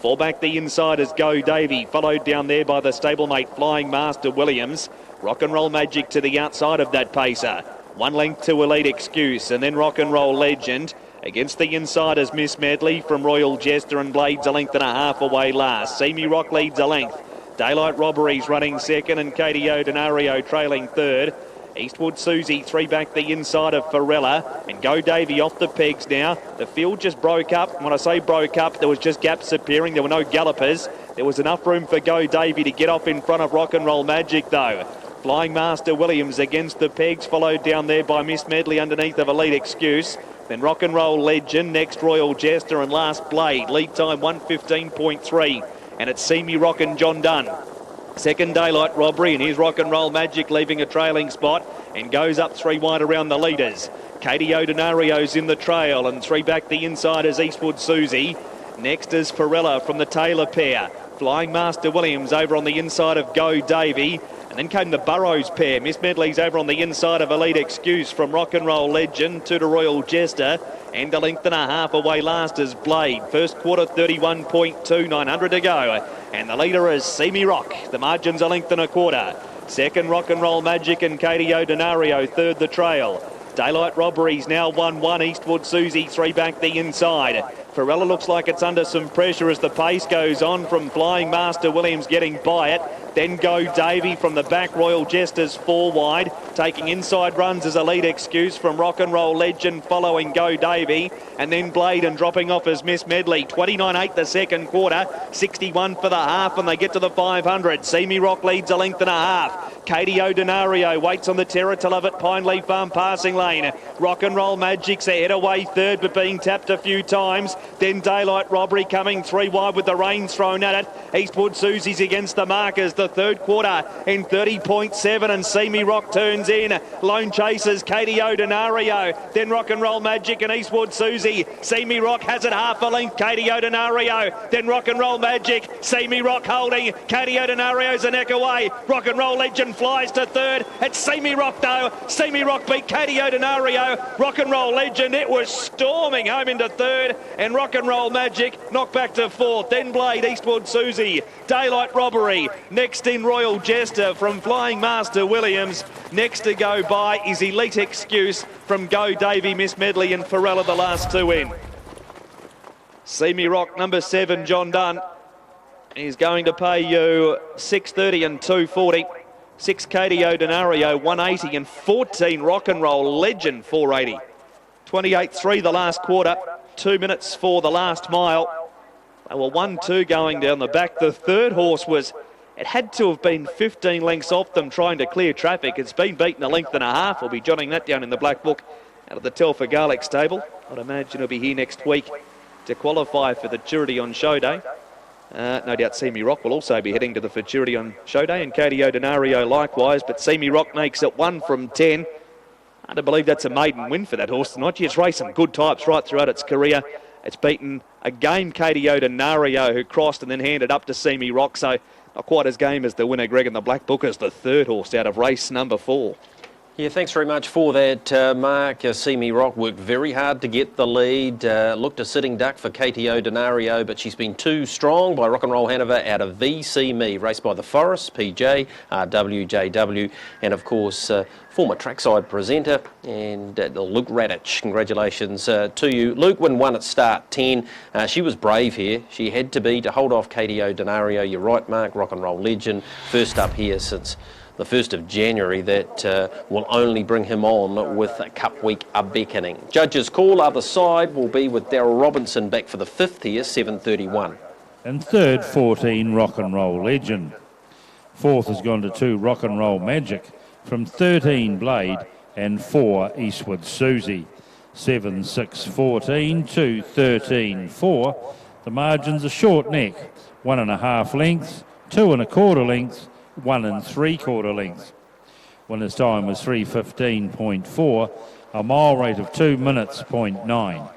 4 back the inside is Go Davy, followed down there by the stablemate Flying Master Williams. Rock and Roll Magic to the outside of that pacer. 1 length to Elite Excuse, and then Rock and Roll Legend. Against the inside is Miss Medley from Royal Jester and Blades a length and a half away last. See Me Rock leads a length. Daylight Robberies running second and Katie Odenario trailing third. Eastwood Susie, 3 back the inside of Farella, and Go Davy off the pegs now. The field just broke up. And when I say broke up, there was just gaps appearing. There were no gallopers. There was enough room for Go Davy to get off in front of Rock and Roll Magic though. Flying Master Williams against the pegs, followed down there by Miss Medley underneath of Elite Excuse. Then Rock and Roll Legend, next Royal Jester and last Blade. Lead time 1:15.3, and it's See Me Rock and John Dunn. Second Daylight Robbery, and here's Rock and Roll Magic leaving a trailing spot and goes up 3 wide around the leaders. Katie Odenario's in the trail, and 3 back the inside is Eastwood Susie. Next is Farella from the Taylor pair. Flying Master Williams over on the inside of Go Davy. And then came the Burrows pair. Miss Medley's over on the inside of Elite Excuse from Rock and Roll Legend to Royal Jester. And a length and a half away last is Blade. First quarter 31.2, 900 to go. And the leader is See Me Rock. The margin's a length and a quarter. Second Rock and Roll Magic and Katie Odenario. Third the trail. Daylight Robberies now 1-1. Eastwood Susie 3 back the inside. Farella looks like it's under some pressure as the pace goes on from Flying Master Williams getting by it. Then Go Davy from the back. Royal Jesters 4 wide. Taking inside runs as Elite Excuse from Rock and Roll Legend following Go Davy. And then Blade and dropping off as Miss Medley. 29.8 the second quarter. 61 for the half, and they get to the 500. See Me Rock leads a length and a half. Katie Odenario waits on the terror to love it. Pine Leaf Farm passing lane. Rock and Roll Magic's ahead away third, but being tapped a few times. Then Daylight Robbery coming 3 wide with the reins thrown at it. Eastwood Susie's against the markers. The third quarter in 30.7, and See Me Rock turns in. Lone Chasers, Katie Odenario. Then Rock and Roll Magic and Eastwood Susie. See Me Rock has it half a length. Katie Odenario. Then Rock and Roll Magic. See Me Rock holding. Katie Odenario's a neck away. Rock and Roll Legend flies to third. It's See Me Rock though. See Me Rock beat Katie Odenario. Rock and Roll Legend, it was storming home into third, and Rock and Roll Magic knocked back to fourth. Then Blade, Eastwood Susie. Daylight Robbery. Next in Royal Jester from Flying Master Williams. Next to go by is Elite Excuse from Go Davy, Miss Medley and Farella, the last 2 in. See Me Rock, number 7, John Dunn. He's going to pay you $6.30 and $2.40. 6 Katie Odenario, 180, and 14 Rock and Roll Legend, 480. 28.3 the last quarter, 2 minutes for the last mile. They were 1-2 going down the back. The third horse was, it had to have been 15 lengths off them trying to clear traffic. It's been beaten a length and a half. We'll be jotting that down in the black book out of the Telfer Garlic stable. I'd imagine he'll be here next week to qualify for the Turity on show day. No doubt See Me Rock will also be heading to the Futurity on show day, and Katie Odenario likewise, but See Me Rock makes it 1 from 10. Hard to believe that's a maiden win for that horse tonight. It's raced some good types right throughout its career. It's beaten a game Katie Odenario, who crossed and then handed up to See Me Rock, so not quite as game as the winner, Greg, and the Black Book as the third horse out of race number 4. Yeah, thanks very much for that, Mark. See Me Rock worked very hard to get the lead. Looked a sitting duck for Katie Odenario, but she's been too strong by Rock and Roll Hanover out of VC Me, raced by the Forest, PJ, WJW, and of course, former trackside presenter, and Luke Radich. Congratulations to you. Luke won at start 10. She was brave here. She had to be to hold off Katie Odenario. You're right, Mark. Rock and Roll Legend, first up here since the 1st of January. That will only bring him on with Cup Week a beckoning. Judges' call, other side, will be with Darryl Robinson back for the 5th here, 7:31. And third, 14, Rock and Roll Legend. Fourth has gone to 2, Rock and Roll Magic. From 13, Blade, and 4, Eastwood Susie. 7, 6, 14, 2, 13, 4. The margin's a short neck, 1.5 lengths, 2 1/4 lengths, 1 3/4 lengths. Winner's time was 3:15.4, a mile rate of 2 minutes, 0.9.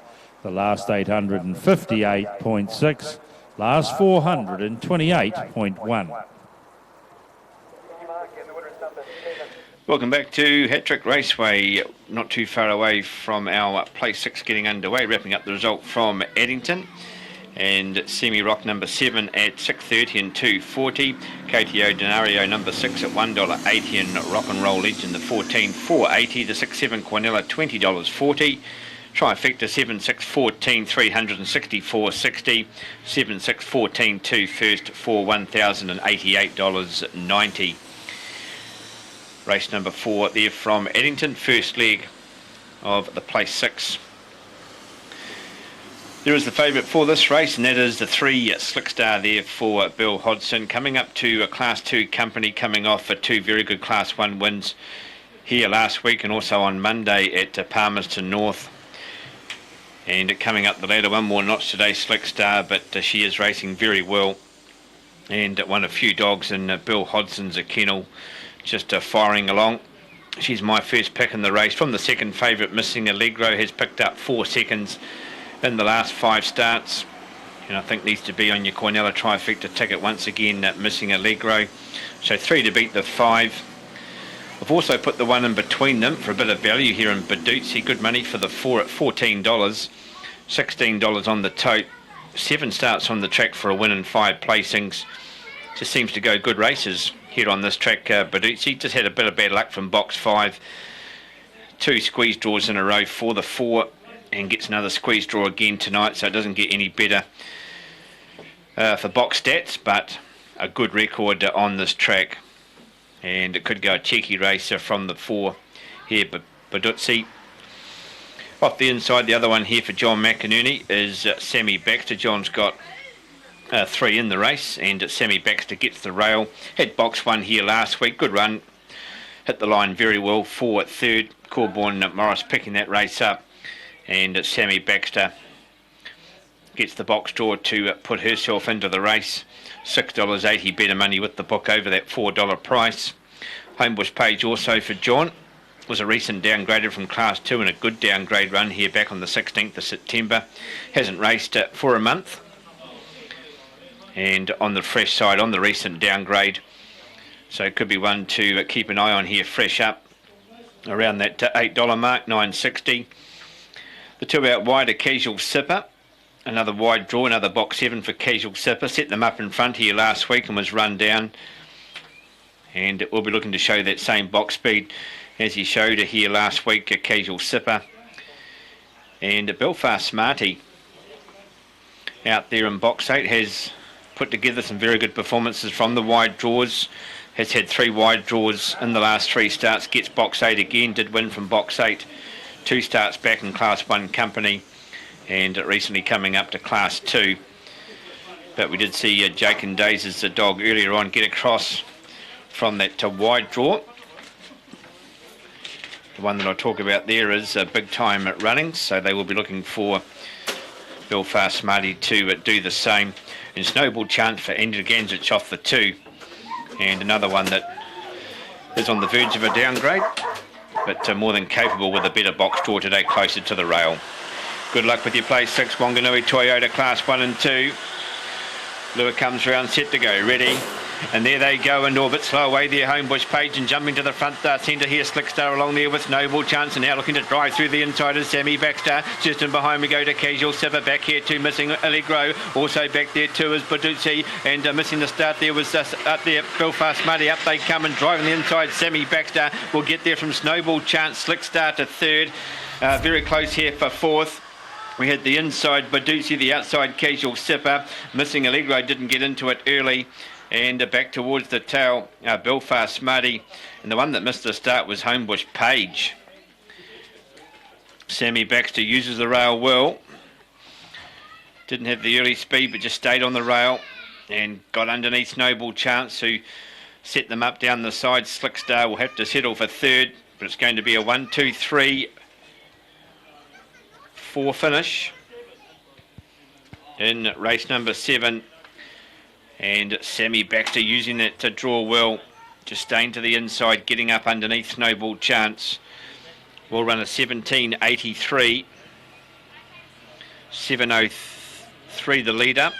The last 858.6, last 428.1. Welcome back to Hat-Trick Raceway, not too far away from our place 6 getting underway, wrapping up the result from Addington. And Semi-Rock number 7 at $6.30 and $2.40. KTO Denario number 6 at $1.80 and Rock and Roll Legend the 14 $4.80. The 6-7 Quinella $20.40. Trifecta 7-6-14 $364.60. 7-6-14 2 first for $1,088.90. Race number 4 there from Addington, first leg of the place 6. There is the favourite for this race, and that is the 3 Slick Star there for Bill Hodgson, coming up to a Class 2 company, coming off for 2 very good Class 1 wins here last week and also on Monday at Palmerston North. And coming up the ladder, one more notch today, Slick Star, but she is racing very well and won a few dogs in Bill Hodgson's kennel, just firing along. She's my first pick in the race. From the second favourite, Missing Allegro, has picked up 4 seconds in the last 5 starts, and I think needs to be on your Quinella trifecta ticket once again, Missing Allegro. So 3 to beat the 5. I've also put the 1 in between them for a bit of value here in Baduzzi. Good money for the 4 at $14, $16 on the tote. 7 starts on the track for a win and 5 placings. Just seems to go good races here on this track. Baduzzi just had a bit of bad luck from box 5. 2 squeeze draws in a row for the 4. And gets another squeeze draw again tonight, so it doesn't get any better for box stats, but a good record on this track. And it could go a cheeky race from the 4 here, Baduzzi. Off the inside, the other one here for John McInerney is Sammy Baxter. John's got 3 in the race, and Sammy Baxter gets the rail. Had box 1 here last week, good run. Hit the line very well for 3rd. Corborn Morris picking that race up. And Sammy Baxter gets the box draw to put herself into the race. $6.80 better money with the book over that $4 price. Homebush Page also for John. Was a recent downgrader from Class 2 and a good downgrade run here back on the 16th of September. Hasn't raced for a month. And on the fresh side, on the recent downgrade. So it could be one to keep an eye on here, fresh up around that $8 mark, $9.60. The 2 out wide, a Casual Sipper. Another wide draw, another box 7 for Casual Sipper. Set them up in front here last week and was run down. And we'll be looking to show that same box speed as he showed here last week, a Casual Sipper. And a Belfast Smarty out there in box 8 has put together some very good performances from the wide draws. Has had 3 wide draws in the last 3 starts. Gets box 8 again, did win from box 8. 2 starts back in Class 1 company, and recently coming up to Class 2. But we did see Jake and Days' dog earlier on get across from that wide draw. The one that I talk about there is Big Time at Runnings, so they will be looking for Belfast Smarty to do the same. And Snowball Chance for Andrew Ganzich off the 2. And another one that is on the verge of a downgrade, but more than capable with a better box draw today, closer to the rail. Good luck with your place 6, Wanganui Toyota Class 1 and 2. Lure comes round, set to go, ready. And there they go in orbit, slow away there, Homebush Page, and jumping to the front centre here, Slick Star along there with Snowball Chance, and now looking to drive through the inside is Sammy Baxter. Just in behind we go to Casual Sipper, back here to Missing Allegro, also back there too is Baduzzi, and missing the start there was up there, Belfast Muddy, up they come and driving the inside, Sammy Baxter will get there from Snowball Chance, Slick Star to 3rd, very close here for 4th. We had the inside Baduzzi, the outside Casual Sipper, Missing Allegro didn't get into it early. And back towards the tail, Belfast Smarty. And the one that missed the start was Homebush Page. Sammy Baxter uses the rail well. Didn't have the early speed, but just stayed on the rail and got underneath Snowball Chance, who set them up down the side. Slick Star will have to settle for 3rd, but it's going to be a 1, 2, 3, 4 finish in race number 7. And Sammy Baxter using it to draw well just staying to the inside, getting up underneath Snowball Chance. Will run a 17.83. 7.03 the leader.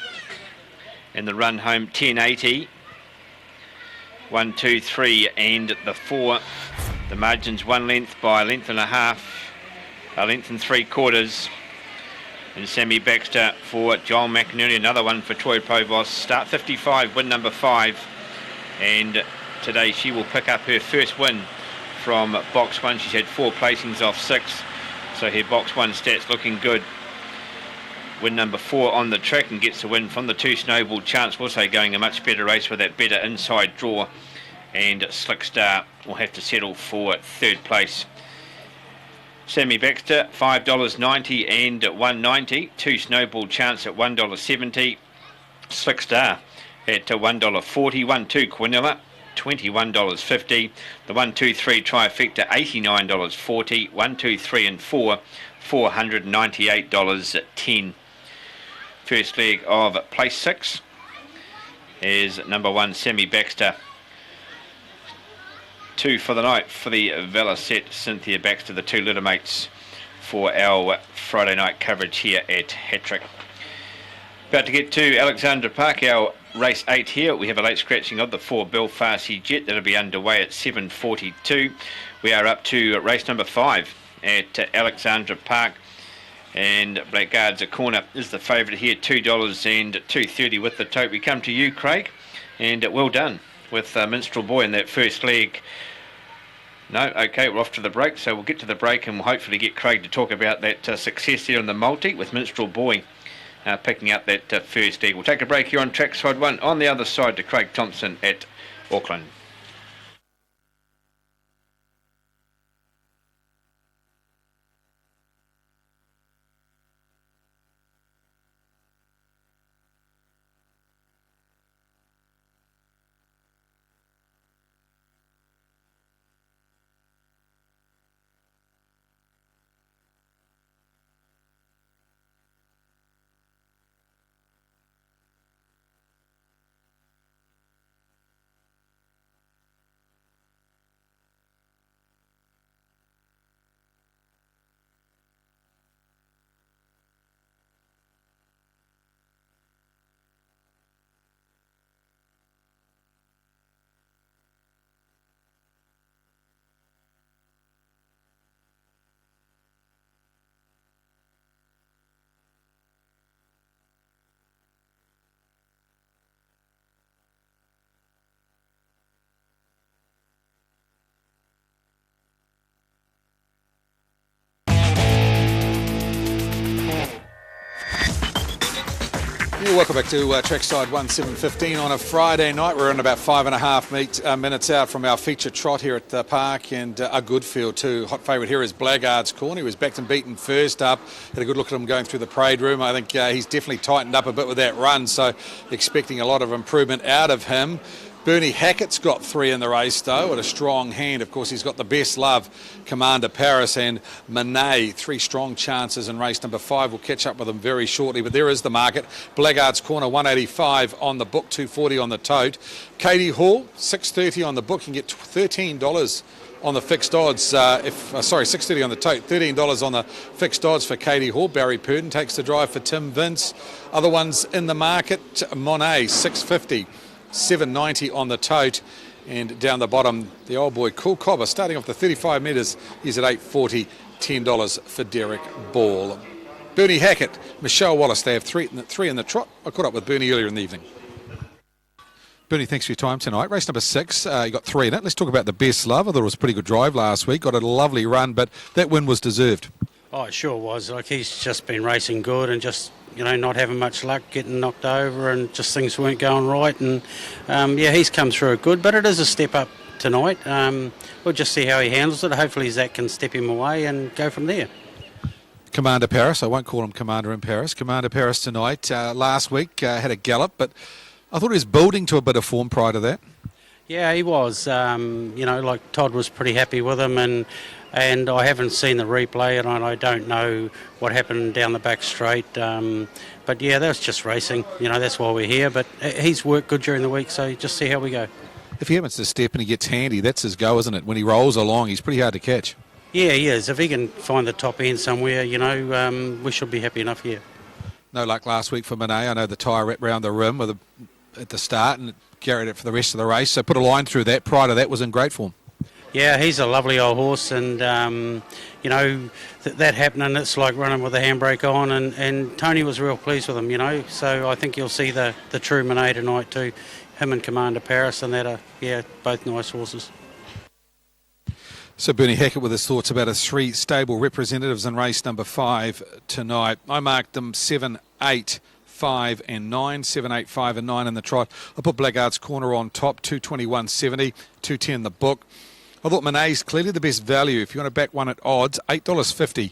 And the run home 10.80. 1, 2, 3 and the 4. The margin's 1 length by a length and a half. A length and 3/4. And Sammy Baxter for John McInerney. Another one for Troy Provost. Start 55, win number 5. And today she will pick up her first win from box 1. She's had 4 placings off 6. So her box 1 stats looking good. Win number 4 on the track and gets the win from the 2 Snowball Chance. Also going a much better race with that better inside draw. And Slick Star will have to settle for 3rd place. Sammy Baxter, $5.90 and $1.90. 2 Snowball Chance at $1.70. Slick Star at $1.40. 1, 2 Quinella, $21.50. The 1, 2, 3 trifecta, $89.40. 1, 2, 3 and 4, $498.10. First leg of place 6 is number 1 Sammy Baxter. 2 for the night for the Vela set, Cynthia Baxter, the 2 litter mates for our Friday night coverage here at Hattrick. About to get to Alexandra Park, our race 8 here. We have a late scratching of the 4 Belfast Jet that'll be underway at 7:42. We are up to race number 5 at Alexandra Park. And Blackguard's a corner is the favourite here, $2 and $2.30 with the tote. We come to you, Craig, and well done with Minstrel Boy in that first leg. No, okay, we're off to the break, so we'll get to the break and we'll hopefully get Craig to talk about that success there in the multi with Minstrel Boy picking up that first leg. We'll take a break here on trackside 1. On the other side to Craig Thompson at Auckland. Yeah, welcome back to Trackside 1, 7:15 on a Friday night. We're in about 5.5 minutes out from our feature trot here at the park, and a good field too. Hot favourite here is Blackguard's Corner. He was backed and beaten first up. Had a good look at him going through the parade room. I think he's definitely tightened up a bit with that run, so expecting a lot of improvement out of him. Bernie Hackett's got 3 in the race though, at a strong hand. Of course, he's got the best love, Commander Paris and Monet. 3 strong chances in race number 5. We'll catch up with them very shortly, but there is the market. Blackguard's Corner, 185 on the book, 240 on the tote. Katie Hall, 630 on the book. You can get $13 on the fixed odds. $6.30 on the tote, $13 on the fixed odds for Katie Hall. Barry Purdon takes the drive for Tim Vince. Other ones in the market, Monet, $6.50. $7.90 on the tote, and down the bottom the old boy Cool Cobber starting off the 35 metres. He's at $8.40. $10 for Derek Ball. Bernie Hackett, Michelle Wallace, they have three in the trot. I caught up with Bernie earlier in the evening. Bernie, thanks for your time tonight. Race number 6, you got 3 in it. Let's talk about the best love. I thought it was a pretty good drive last week. Got a lovely run, but that win was deserved. Oh, it sure was. Like, he's just been racing good and just, not having much luck, getting knocked over, and just things weren't going right. And he's come through it good, but it is a step up tonight. We'll just see how he handles it. Hopefully Zach can step him away and go from there. Commander Paris, I won't call him Commander in Paris. Commander Paris tonight. Last week had a gallop, but I thought he was building to a bit of form prior to that. Yeah, he was. Like Todd was pretty happy with him, and I haven't seen the replay, and I don't know what happened down the back straight. But yeah, that was just racing. That's why we're here. But he's worked good during the week, so just see how we go. if he happens to step and he gets handy, that's his go, isn't it? When he rolls along, he's pretty hard to catch. Yeah, he is. If he can find the top end somewhere, we should be happy enough here. No luck last week for Monet. I know the tyre wrapped round the rim at the start and it carried it for the rest of the race. So put a line through that. Prior to that was in great form. Yeah, he's a lovely old horse, and that happening, it's like running with the handbrake on, and Tony was real pleased with him, so I think you'll see the true Monet tonight too. Him and Commander Paris, and that are, both nice horses. So Bernie Hackett with his thoughts about his 3 stable representatives in race number 5 tonight. I marked them 7, 8, 5 and 9, 7, 8, 5 and 9 in the trot. I put Blackguard's Corner on top, 221.70, 210 the book. I thought Monet's clearly the best value. If you want to back one at odds, $8.50.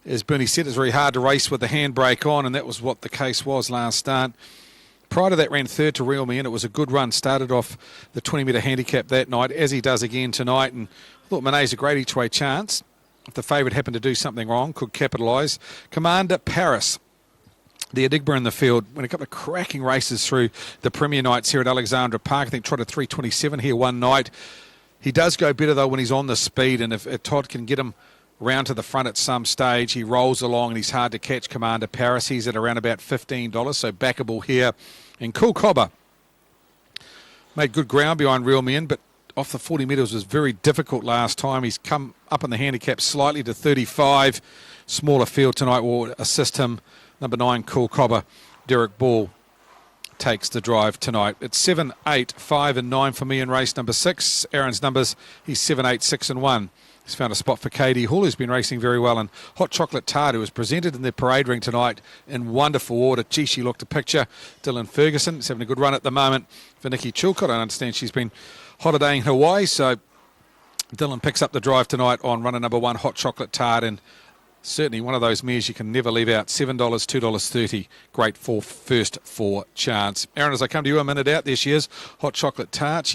As Bernie said, it's very hard to race with the handbrake on, and that was what the case was last start. Prior to that, ran third to Reel Me In. It was a good run. Started off the 20-metre handicap that night, as he does again tonight. And I thought Monet's a great each-way chance. If the favourite happened to do something wrong, could capitalise. Commander Paris, the Enigma in the field, went a couple of cracking races through the Premier nights here at Alexandra Park. I think trotted 3:27 here one night. He does go better, though, when he's on the speed, and if Todd can get him round to the front at some stage, he rolls along and he's hard to catch. Commander Paris, he's at around about $15, so backable here. And Cool Cobber made good ground behind Reel Me In, but off the 40 metres was very difficult last time. He's come up in the handicap slightly to 35. Smaller field tonight will assist him. Number 9, Cool Cobber, Derek Ball, takes the drive tonight. It's 7, 8, 5 and 9 for me in race number 6. Aaron's numbers, he's 7, 8, 6 and 1. He's found a spot for Katie Hall, who's been racing very well, and Hot Chocolate Tart, who was presented in the parade ring tonight in wonderful order. Gee, she looked a picture. Dylan Ferguson is having a good run at the moment for Nikki Chilcott. I understand she's been holidaying in Hawaii, so Dylan picks up the drive tonight on runner number 1, Hot Chocolate Tart, and certainly one of those mares you can never leave out. $7, $2.30. Great for first 4 chance. Aaron, as I come to you a minute out, there she is, Hot Chocolate Tart.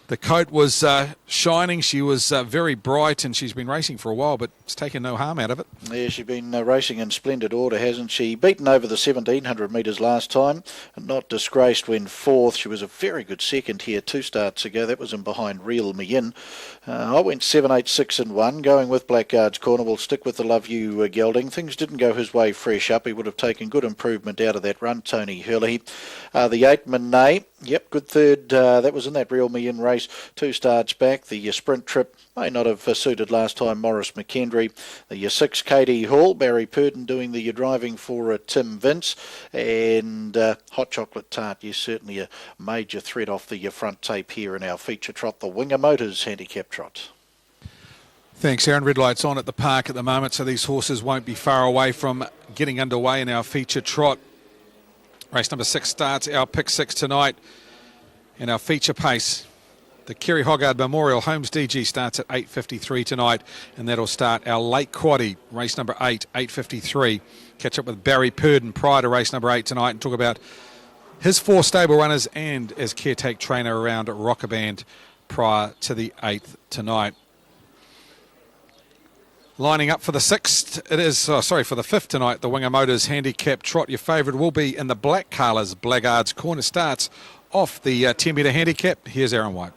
The coat was shining. She was very bright, and she's been racing for a while, but it's taken no harm out of it. Yeah, she's been racing in splendid order, hasn't she? Beaten over the 1,700 metres last time, and not disgraced when 4th. She was a very good second here 2 starts ago. That was in behind Reel Me In. I went 7, 8, 6 and 1, going with Blackguard's Corner. We'll stick with the Love You gelding. Things didn't go his way fresh up. He would have taken good improvement out of that run, Tony Hurley. The 8, Monet. Yep, good third. That was in that Reel Me In race 2 starts back. The sprint trip may not have suited last time Morris McKendry. The 6, Katie Hall. Barry Purdon doing the driving for Tim Vince. And Hot Chocolate Tart, yes, certainly a major threat off the front tape here in our feature trot, the Winger Motors handicap trot. Thanks, Aaron. Red light's on at the park at the moment, so these horses won't be far away from getting underway in our feature trot. Race number 6 starts our pick 6 tonight. And our feature pace, the Kerry Hoggard Memorial Homes DG, starts at 8:53 tonight, and that'll start our late quaddie, race number 8, 8:53. Catch up with Barry Purdon prior to race number 8 tonight and talk about his 4 stable runners and as caretake trainer around Rocker Band prior to the 8th tonight. Lining up for the 6th, for the 5th tonight, the Winger Motors handicap trot. Your favourite will be in the black colours. Blackguard's Corner starts off the 10-metre handicap. Here's Aaron White.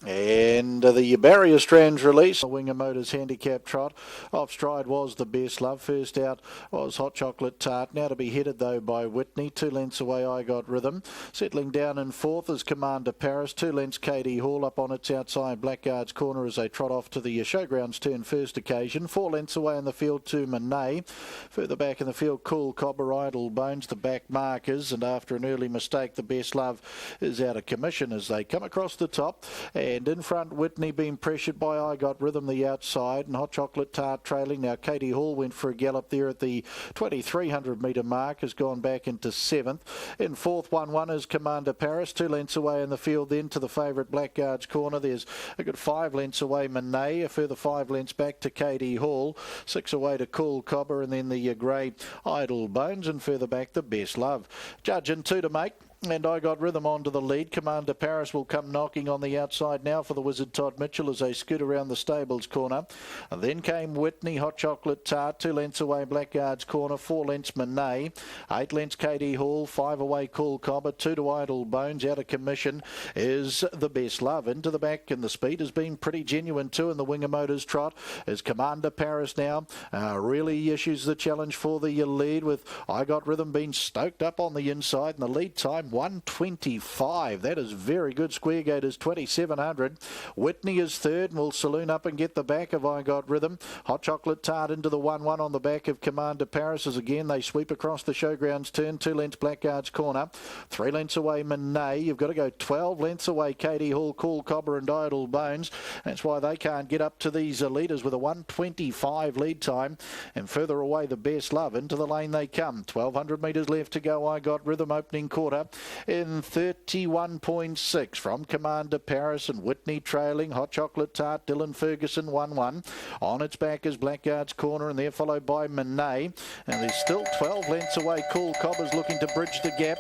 And the barrier strands release, the Winger Motors handicap trot. Off stride was the best love. First out was Hot Chocolate Tart. Now to be headed though by Whitney. 2 lengths away, I Got Rhythm. Settling down in 4th is Commander Paris. 2 lengths, Katie Hall up on its outside. Blackguard's Corner as they trot off to the showgrounds turn first occasion. 4 lengths away in the field to Monet. Further back in the field, Cool Cobber, Idle Bones, the back markers. And after an early mistake, the best love is out of commission as they come across the top. And in front, Whitney being pressured by I Got Rhythm, the outside, and Hot Chocolate Tart trailing. Now Katie Hall went for a gallop there at the 2,300 metre mark, has gone back into 7th. In 4th, 1-1 is Commander Paris, 2 lengths away in the field then to the favourite Blackguard's Corner. There's a good 5 lengths away Monet, a further 5 lengths back to Katie Hall, 6 away to Cool Cobber, and then the grey Idle Bones, and further back the best love. Judge in 2 to make. and I Got Rhythm onto the lead. Commander Paris will come knocking on the outside now for the Wizard Todd Mitchell as they scoot around the stables corner. And then came Whitney, Hot Chocolate Tart, 2 lengths away Blackguard's Corner, 4 lengths Monet, 8 lengths Katie Hall, 5 away Cool Cobber, 2 to Idle Bones. Out of commission is The Best Love. Into the back, and the speed has been pretty genuine too in the Winger Motors trot as Commander Paris now really issues the challenge for the lead, with I Got Rhythm being stoked up on the inside, and the lead time 1:25. That is very good. Square Gate is 2700. Whitney is third and will saloon up and get the back of I Got Rhythm. Hot Chocolate Tart into the 1-1 on the back of Commander Paris as again they sweep across the showgrounds turn. 2 lengths Blackguard's Corner, 3 lengths away Monet. You've got to go 12 lengths away Katie Hall, Cool Cobber and Idle Bones. That's why they can't get up to these leaders with a 1:25 lead time. And further away The Best Love. Into the lane they come. 1200 metres left to go. I Got Rhythm opening quarter in 31.6 from Commander Paris, and Whitney trailing. Hot Chocolate Tart, Dylan Ferguson 1-1. On its back is Blackguard's Corner, and they're followed by Monet. And there's still 12 lengths away. Cool Cobber's looking to bridge the gap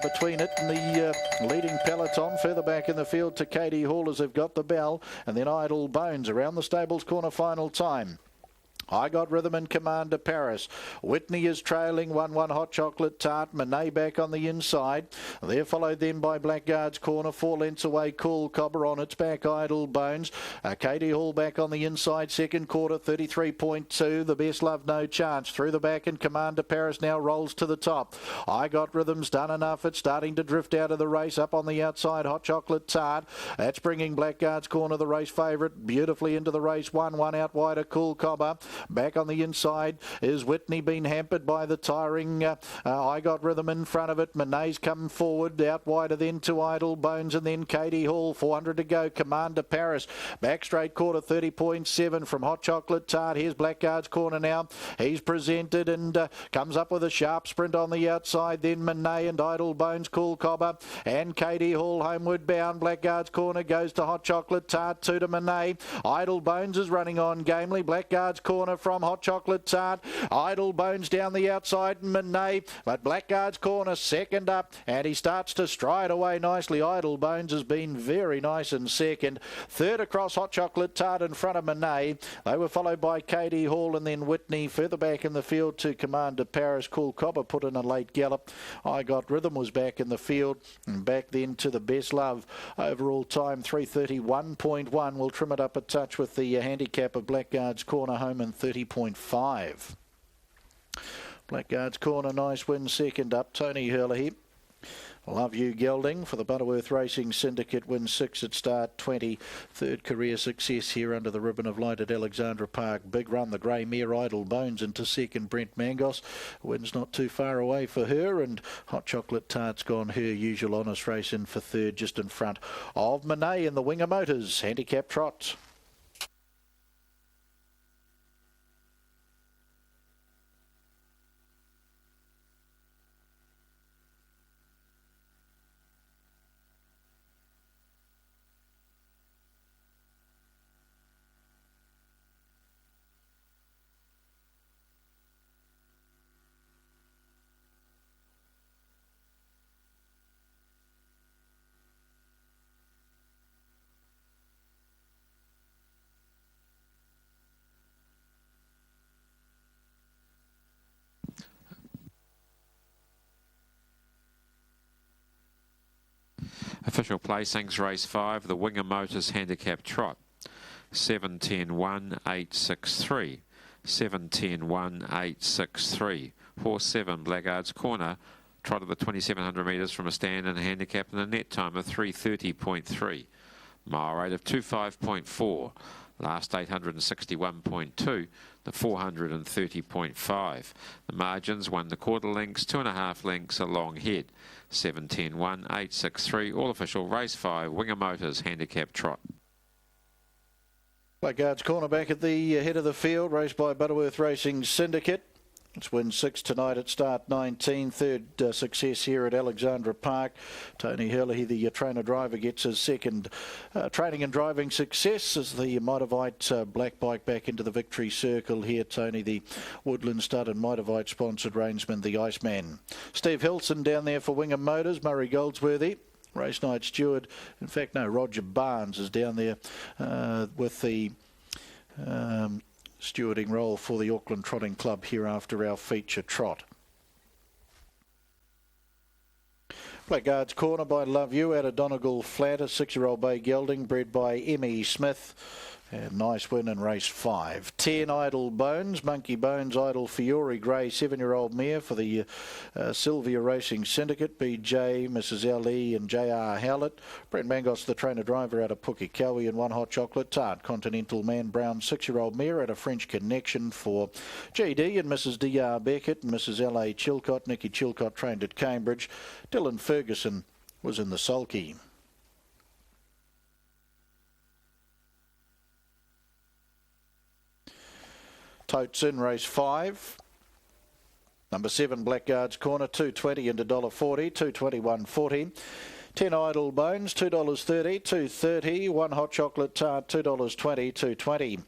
between it and the leading peloton. Further back in the field to Katie Hall as they've got the bell, and then Idle Bones around the stables corner final time. I Got Rhythm and Commander Paris. Whitney is trailing 1-1 Hot Chocolate Tart. Monet back on the inside. They're followed then by Blackguard's Corner. 4 lengths away Cool Cobber. On its back Idle Bones. Katie Hall back on the inside. Second quarter 33.2. The Best Love No Chance. Through the back, and Commander Paris now rolls to the top. I Got Rhythm's done enough. It's starting to drift out of the race. Up on the outside Hot Chocolate Tart. That's bringing Blackguard's Corner, the race favourite, beautifully into the race. 1-1 out wider Cool Cobber. Back on the inside is Whitney, been hampered by the tiring I Got Rhythm in front of it. Monet's come forward, out wider then to Idle Bones, and then Katie Hall. 400 to go. Commander Paris back straight quarter 30.7 from Hot Chocolate Tart. Here's Blackguard's Corner now. He's presented and comes up with a sharp sprint on the outside. Then Monet and Idle Bones, Cool Cobber and Katie Hall homeward bound. Blackguard's Corner goes to Hot Chocolate Tart, 2 to Monet. Idle Bones is running on gamely. Blackguard's Corner from Hot Chocolate Tart. Idle Bones down the outside, Monet, but Blackguard's Corner second up, and he starts to stride away nicely. Idle Bones has been very nice in second. Third across Hot Chocolate Tart in front of Monet. They were followed by Katie Hall and then Whitney. Further back in the field to Commander Paris. Cool Cobber put in a late gallop. I Got Rhythm was back in the field, and back then to The Best Love. Overall time 3:31.1. We'll trim it up a touch with the handicap of Blackguard's Corner home in 30.5. Blackguard's Corner, nice win second up. Tony Hurley here. Love You Gelding for the Butterworth Racing Syndicate wins 6 at start 20. Third career success here under the ribbon of light at Alexandra Park. Big run, the grey mare Idle Bones into second. Brent Mangos wins not too far away for her, and Hot Chocolate Tart's gone her usual honest race in for third, just in front of Monet in the Winger Motors handicap trot. Official placings, race 5, the Winger Motors handicap trot. 7-10-1-8-6-3. 7-10-1-8-6-3. Horse 7, Blackguard's Corner, trotted the 2,700 metres from a stand and a handicap in a net time of 3:30.3. Mile rate of 25.4. Last 861.2, the 430.5. The margins, 1 1/4 lengths, 2.5 lengths, a long head. 7-10-1-8-6-3. All official race 5, Winger Motors handicap trot. Blackguard's Corner back at the head of the field, raced by Butterworth Racing Syndicate. It's win 6 tonight at start 19. Third success here at Alexandra Park. Tony Hurley, the trainer-driver, gets his second training and driving success as the Mitavite black bike back into the victory circle here. Tony, the Woodland Stud and Mitavite-sponsored reinsman, the Iceman. Steve Hilson down there for Wingham Motors. Murray Goldsworthy. Race night steward. In fact, no, Roger Barnes is down there with the stewarding role for the Auckland Trotting Club here after our feature trot. Blackguard's Corner by Love You out of Donegal Flat, a 6-year-old bay gelding bred by M.E. Smith. And nice win in race 5. 10 Idle Bones, Monkey Bones, Idle Fiore Grey, 7-year-old mare for the Sylvia Racing Syndicate. BJ, Mrs. L.E. and J.R. Howlett. Brent Mangos, the trainer-driver out of Pukekohe, and One Hot Chocolate Tart. Continental Man Brown, 6-year-old mare out of French Connection for G.D. and Mrs. D.R. Beckett and Mrs. L.A. Chilcott. Nicky Chilcott trained at Cambridge. Dylan Ferguson was in the sulky. Totes in race 5. Number 7 Blackguard's Corner, $2.20 into $1.40, $2.21.40. 10 Idle Bones, $2.30, $2.30. One Hot Chocolate Tart, $2.20, $2.20.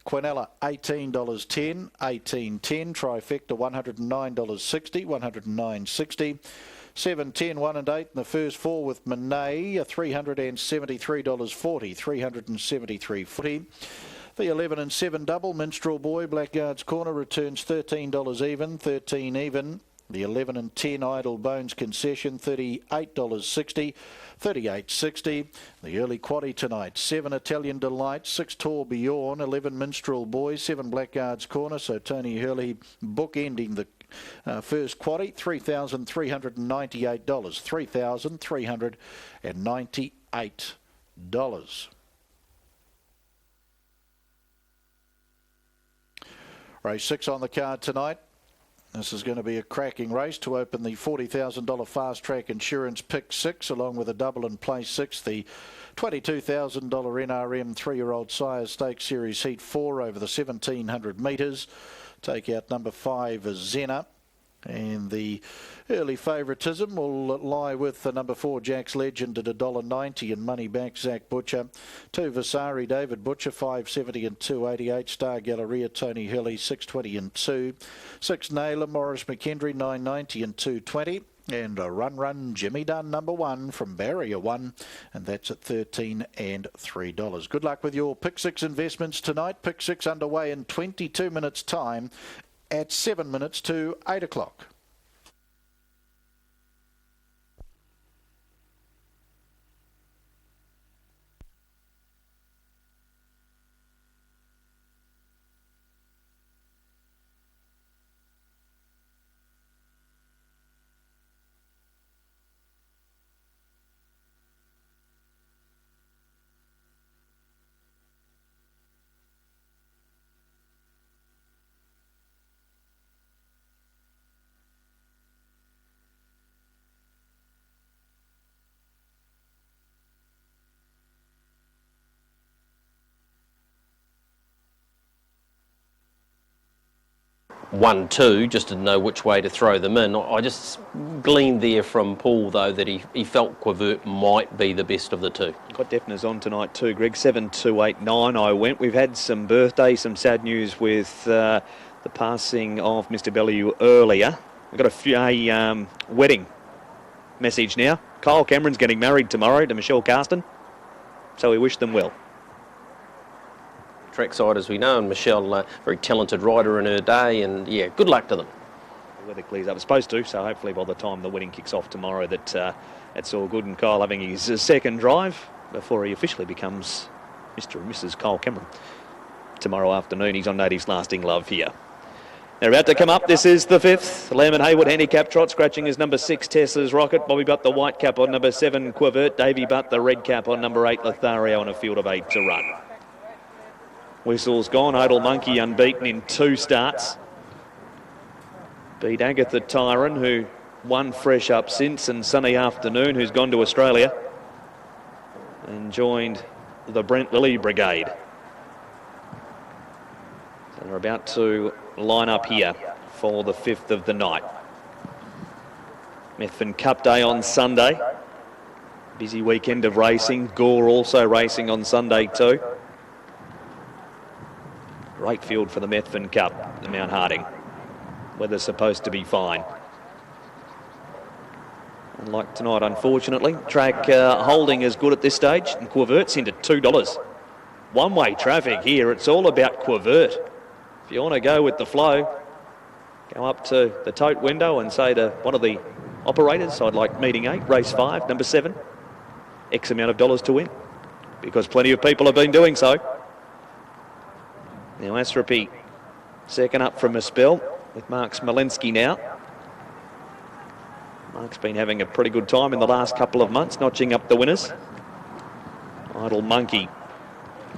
Quinella, $18.10, $18.10. Trifecta, $109.60, $109.60. 7, 10, 1 and 8 in the first 4 with Monet, $373.40, $373.40. The 11 and 7 double, Minstrel Boy, Blackguard's Corner, returns $13 even, 13 even. The 11 and 10 Idle Bones concession, $38.60, $38.60. The early quaddie tonight, 7 Italian Delight, 6 Tourbillon, 11 Minstrel Boy, 7 Blackguard's Corner. So Tony Hurley bookending the first quaddie, $3,398, $3,398. Race 6 on the card tonight. This is going to be a cracking race to open the $40,000 Fast Track Insurance Pick 6, along with a double in place 6, the $22,000 NRM 3-year-old Sire Stakes Series Heat 4 over the 1,700 metres. Take out number 5 is Zena. And the early favouritism will lie with the number 4 Jack's Legend at $1.90 and money back Zach Butcher. 2 Vasari David Butcher, $5.70 and $2.88. Star Galleria Tony Hurley, $6.20 and 2. 6 Naylor Morris McKendry, $9.90 and $2.20. And a Run Jimmy Dunn, number 1 from Barrier 1, and that's at $13 and $3. Good luck with your Pick 6 investments tonight. Pick 6 underway in 22 minutes time at 7 minutes to 8 o'clock. One, two, just didn't know which way to throw them in. I just gleaned there from Paul, though, that he felt Quivert might be the best of the two. Got definiters on tonight too, Greg. 7, 2, 8, 9 I went. We've had some birthdays, some sad news with the passing of Mr. Bellew earlier. We've got a wedding message now. Kyle Cameron's getting married tomorrow to Michelle Carston, so we wish them well. Trackside, as we know, and Michelle, very talented rider in her day, and yeah, good luck to them. The weather clears up, it's supposed to, so hopefully by the time the wedding kicks off tomorrow that that's all good, and Kyle having his second drive before he officially becomes Mr. and Mrs. Kyle Cameron. Tomorrow afternoon he's on Native's Lasting Love here. They're about to come up. This is the 5th. Lemon Hayward handicap trot, scratching his number 6 Tessa's Rocket. Bobby Butt the white cap on number 7 Quivert. Davy Butt the red cap on number 8 Lothario, on a field of 8 to run. Whistle's gone. Idle Monkey unbeaten in 2 starts. Beat Agatha Tyron, who won fresh up since, and Sunny Afternoon, who's gone to Australia and joined the Brent Lilly Brigade. So they're about to line up here for the 5th of the night. Methven Cup Day on Sunday. Busy weekend of racing. Gore also racing on Sunday too. Great field for the Methven Cup, the Mount Harding. Weather's supposed to be fine. Unlike tonight, unfortunately. Track holding is good at this stage, and Quavert's into $2. One-way traffic here. It's all about Quavert. If you want to go with the flow, go up to the tote window and say to one of the operators, I'd like meeting 8, race 5, number 7. X amount of dollars to win, because plenty of people have been doing so. Now Asrapi second up from a spell with Mark Smolenski now. Mark's been having a pretty good time in the last couple of months, notching up the winners. Idle Monkey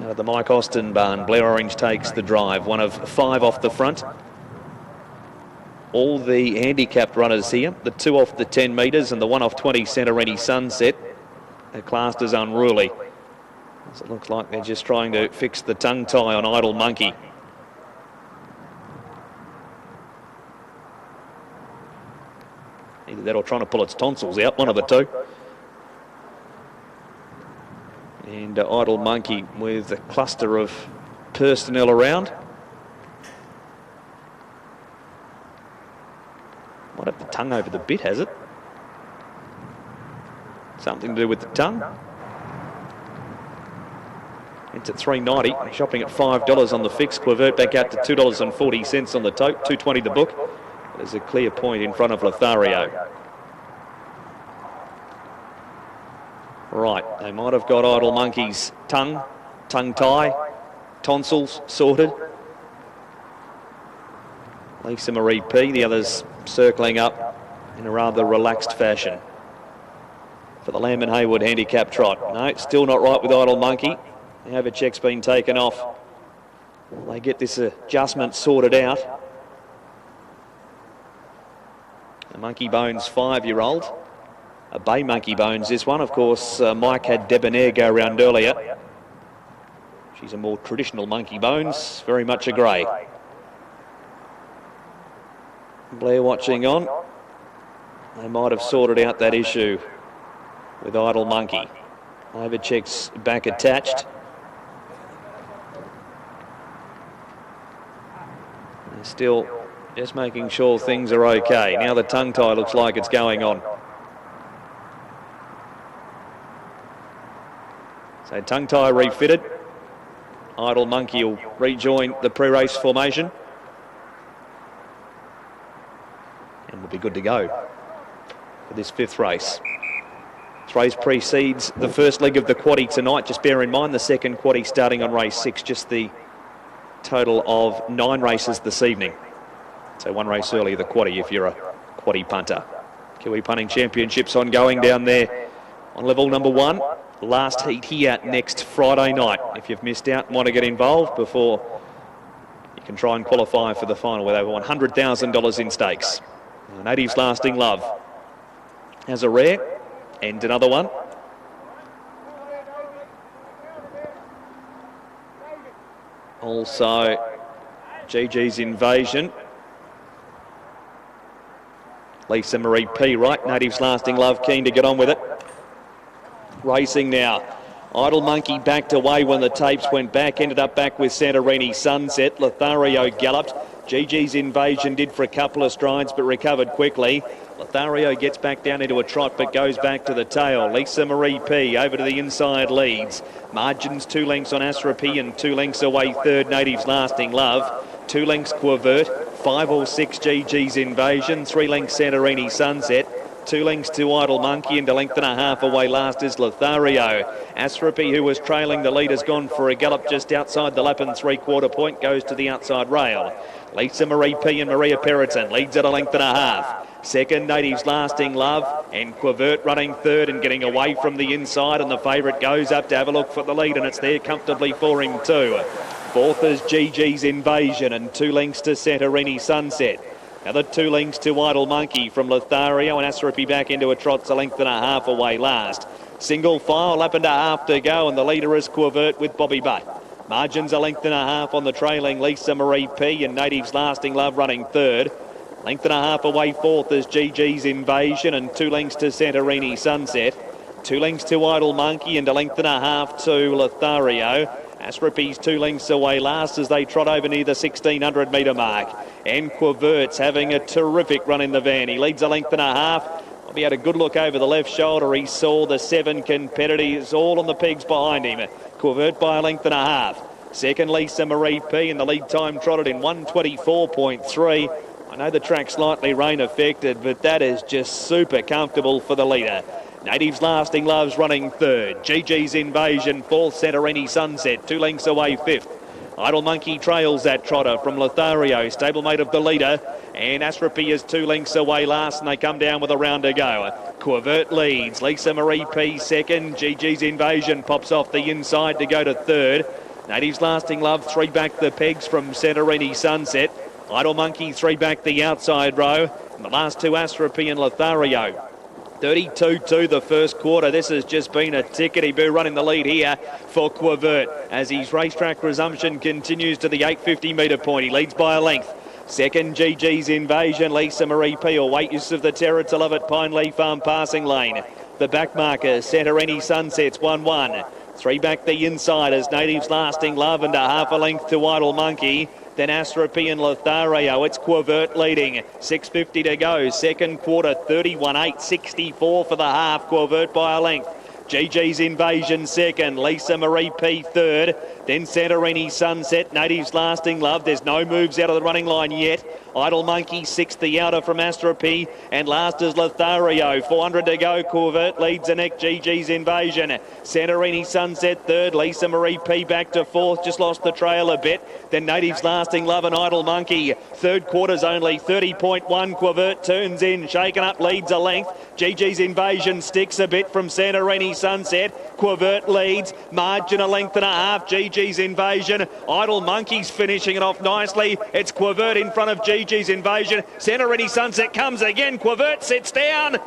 out of the Mike Austin barn. Blair Orange takes the drive, one of 5 off the front. All the handicapped runners here, the 2 off the 10 metres and the 1 off 20 Santorini Sunset, are classed as unruly. As it looks like they're just trying to fix the tongue tie on Idle Monkey. Either that or trying to pull its tonsils out, one of the two. And Idle Monkey with a cluster of personnel around. Might have the tongue over the bit, has it? Something to do with the tongue. It's at $3.90, shopping at $5 on the fix. Quavert back out to $2.40 on the tote, $2.20 the book. There's a clear point in front of Lothario. Right, they might have got Idle Monkey's tongue tie, tonsils sorted. Lisa Marie P, the others circling up in a rather relaxed fashion. For the Lamb and Haywood handicap trot. No, still not right with Idle Monkey. Havacek's been taken off. They get this adjustment sorted out. The Monkey Bones 5-year-old. A Bay Monkey Bones, this one. Of course, Mike had Debonair go around earlier. She's a more traditional Monkey Bones, very much a grey. Blair watching on. They might have sorted out that issue with Idle Monkey. Havacek's back attached. They're still just making sure things are okay. Now the tongue tie looks like it's going on. So tongue tie refitted. Idle Monkey will rejoin the pre-race formation. And will be good to go for this 5th race. This race precedes the first leg of the quaddie tonight. Just bear in mind the second quaddie starting on race 6, just the total of 9 races this evening. So 1 race early, the quaddie, if you're a quaddie punter. Kiwi Punting Championships ongoing down there on level number 1. Last heat here next Friday night. If you've missed out and want to get involved before, you can try and qualify for the final with over $100,000 in stakes. Natives Lasting Love has a rare and another one. Also, GG's Invasion. Lisa Marie P, right? Natives Lasting Love, keen to get on with it. Racing now. Idle Monkey backed away when the tapes went back, ended up back with Santorini Sunset. Lothario galloped. GG's Invasion did for a couple of strides but recovered quickly. Lothario gets back down into a trot but goes back to the tail. Lisa Marie P over to the inside leads. Margins 2 lengths on Astra P and 2 lengths away third Natives Lasting Love. 2 lengths Quavert, 5 or 6 GG's Invasion, 3 lengths Santorini Sunset. 2 lengths to Idle Monkey and a length and a half away last is Lothario. Asrapi, who was trailing the lead, has gone for a gallop just outside the lap and 3/4 point, goes to the outside rail. Lisa Marie P and Maria Periton leads at a length and a half. Second, Natives Lasting Love and Quavert running third and getting away from the inside, and the favourite goes up to have a look for the lead, and it's there comfortably for him too. Fourth is GG's Invasion and 2 lengths to Santorini Sunset. Another 2 lengths to Idle Monkey from Lothario, and Asrapi back into a trot's a length and a half away last. Single file, lap and a half to go, and the leader is Quavert with Bobby Butt. Margins a length and a half on the trailing Lisa Marie P and Natives Lasting Love running third. Length and a half away fourth is GG's Invasion, and 2 lengths to Santorini Sunset. 2 lengths to Idle Monkey, and a length and a half to Lothario. Astropi's 2 lengths away last as they trot over near the 1600 metre mark. And Quivert's having a terrific run in the van. He leads a length and a half. He had a good look over the left shoulder. He saw the 7 competitors all on the pegs behind him. Quivert by a length and a half. Second, Lisa Marie P, and the lead time trotted in 1:24.3. I know the track's slightly rain affected, but that is just super comfortable for the leader. Natives Lasting Love's running third. GG's Invasion fourth. Santorini Sunset 2 lengths away fifth. Idle Monkey trails that trotter from Lothario, stablemate of the leader. And Astropi is 2 lengths away last, and they come down with a round to go. Quivert leads. Lisa Marie P second. GG's Invasion pops off the inside to go to third. Natives Lasting Love 3 back the pegs from Santorini Sunset. Idle Monkey 3 back the outside row. And the last 2, Astropi and Lothario. 32-2 the first quarter. This has just been a tickety-boo running the lead here for Quivert as his racetrack resumption continues to the 850 metre point. He leads by a length. Second, GG's Invasion. Lisa Marie P. or Weight Use of the Terror to Love It. Pine Leaf Farm passing lane. The back marker, Santorini Sunsets 1-1. 3 back the inside as Natives Lasting Love, and a half a length to Idle Monkey. Then Astropi and Lothario. It's Quivert leading. 6.50 to go. Second quarter, 31.864 for the half. Quivert by a length. GG's Invasion second. Lisa Marie P third. Then Santorini Sunset. Natives Lasting Love. There's no moves out of the running line yet. Idle Monkey sixth, the outer from Astropi. And last is Lothario. 400 to go. Quivert leads the neck. GG's Invasion. Santorini Sunset third. Lisa Marie P back to fourth. Just lost the trail a bit. Then Natives Lasting Love and Idle Monkey. Third quarter's only 30.1. Quivert turns in. Shaken up, leads a length. GG's Invasion sticks a bit from Santorini Sunset. Quivert leads. Margin a length and a half. GG's Invasion. Idle Monkey's finishing it off nicely. It's Quivert in front of GG's Invasion. Santorini Sunset comes again. Quivert sits down.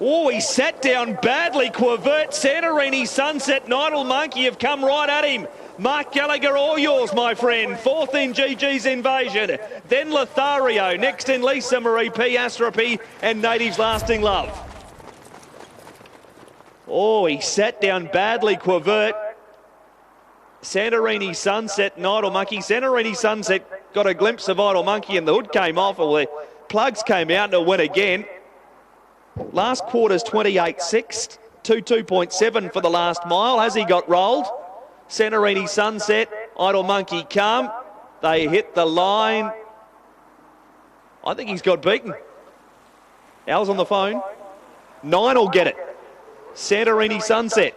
Oh, he sat down badly. Quivert, Santorini Sunset and Idle Monkey have come right at him. Mark Gallagher, all yours, my friend. Fourth in GG's Invasion. Then Lothario. Next in Lisa Marie P, Astropi and Natives Lasting Love. Oh, he sat down badly, Quivert. Santorini Sunset and Idle Monkey. Santorini Sunset got a glimpse of Idle Monkey and the hood came off. Well, the plugs came out and it went again. Last quarter's 28.6. 22.7 for the last mile. Has he got rolled? Santorini Sunset, Idle Monkey come. They hit the line. I think he's got beaten. Al's on the phone. 9 will get it. Santorini Sunset.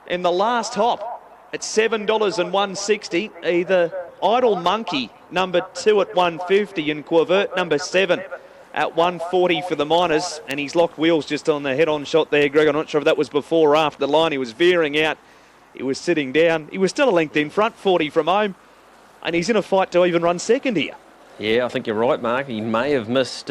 In the last hop at $7.160, either Idle Monkey, number 2 at 150, and Quivert, number 7 at 140 for the minors. And he's locked wheels just on the head-on shot there, Greg. I'm not sure if that was before or after the line. He was veering out. He was sitting down. He was still a length in front, 40 from home. And he's in a fight to even run second here. Yeah, I think you're right, Mark. He may have missed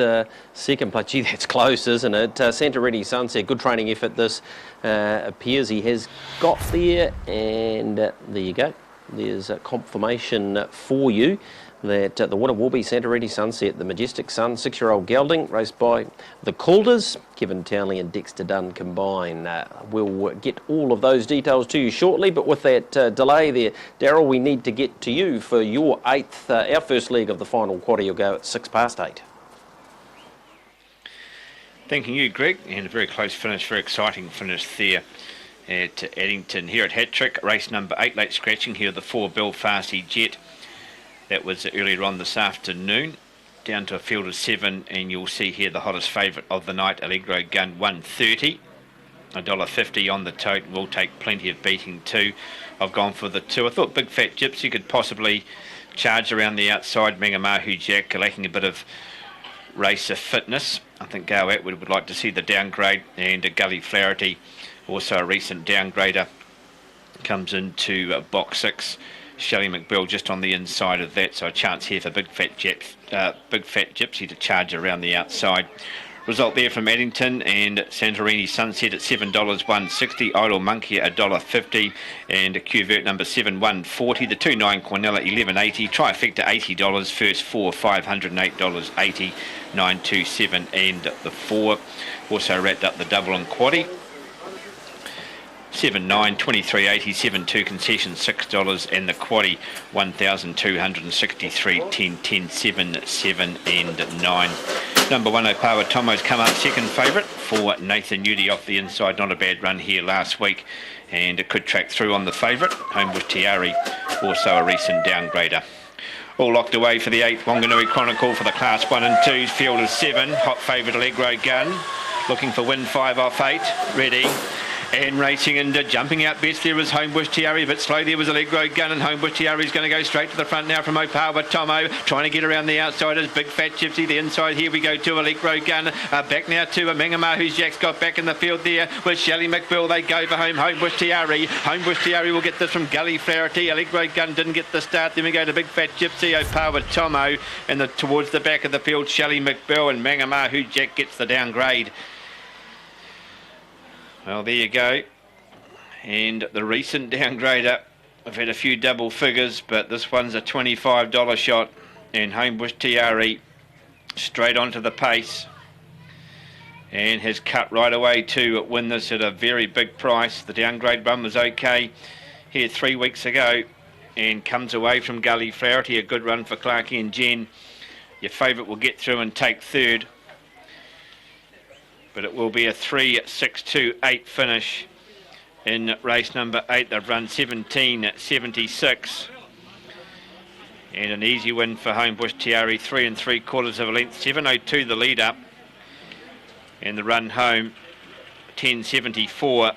second place. Gee, that's close, isn't it? Santorini Sunset, good training effort this appears he has got there. And there you go. There's a confirmation for you that the winner will be Santorini Sunset, the Majestic Sun, 6-year-old gelding, raced by the Calders, Kevin Townley and Dexter Dunn combined. We'll get all of those details to you shortly, but with that delay there, Darryl, we need to get to you for your eighth, our first leg of the final quarter. You'll go at 8:06. Thanking you, Greg, and a very close finish, very exciting finish there at Addington here at Hat-Trick. Race number 8, late scratching here, the 4 Belfasty Jet. That was earlier on this afternoon, down to a field of 7, and you'll see here the hottest favourite of the night, Allegro Gun, 130. $1.50 on the tote, will take plenty of beating too. I've gone for the 2. I thought Big Fat Gypsy could possibly charge around the outside. Mengamahu Jack lacking a bit of racer fitness. I think Go Atwood would like to see the downgrade, and Gully Flaherty, also a recent downgrader, comes into box 6. Shelley McBill just on the inside of that, so a chance here for Big Fat Gypsy to charge around the outside. Result there from Addington, and Santorini Sunset at $7.160, Idle Monkey at $1.50, and Cuvert number 7 $1.40. The 2-9 Cornella $11.80, Trifecta $80, first 4 $508.80, 927 and the 4. Also wrapped up the double and quaddie. 7-9, 23.80, 7-2 concession $6, and the quaddie 1,263, 10, 7, 7 and 9. Number 1 Opawa Tomo's come up second favourite for Nathan Newdy off the inside. Not a bad run here last week, and it could track through on the favourite. Homebush Tiari, also a recent downgrader. All locked away for the 8th Wanganui Chronicle for the Class 1 and 2. Field is 7. Hot favourite Allegro Gun, looking for win 5 off 8. Ready. And racing and jumping out best there was Homebush Tiari, but slow there was Allegro Gun, and Homebush Tiari is going to go straight to the front now from Opawa Tomo, trying to get around the outsiders. Big Fat Gypsy, the inside here we go to Allegro Gun, back now to Mengama, who's Jack's got back in the field there with Shelley McBill. They go for home, Homebush Tiari. Homebush Tiari will get this from Gully Flaherty. Allegro Gun didn't get the start. Then we go to Big Fat Gypsy, Opawa Tomo, and towards the back of the field, Shelley McBill and Mengama, who Jack gets the downgrade. Well, there you go. And the recent downgrader, I've had a few double figures, but this one's a $25 shot, and Homebush Tiari straight onto the pace and has cut right away to win this at a very big price. The downgrade run was okay here 3 weeks ago and comes away from Gully Flaherty. A good run for Clarkie and Jen. Your favourite will get through and take third, but it will be a 3-6-2-8 finish. In race number 8, they've run 17.76, and an easy win for Homebush Tiari, 3 3/4 of a length, 7.02 the lead up, and the run home 10.74.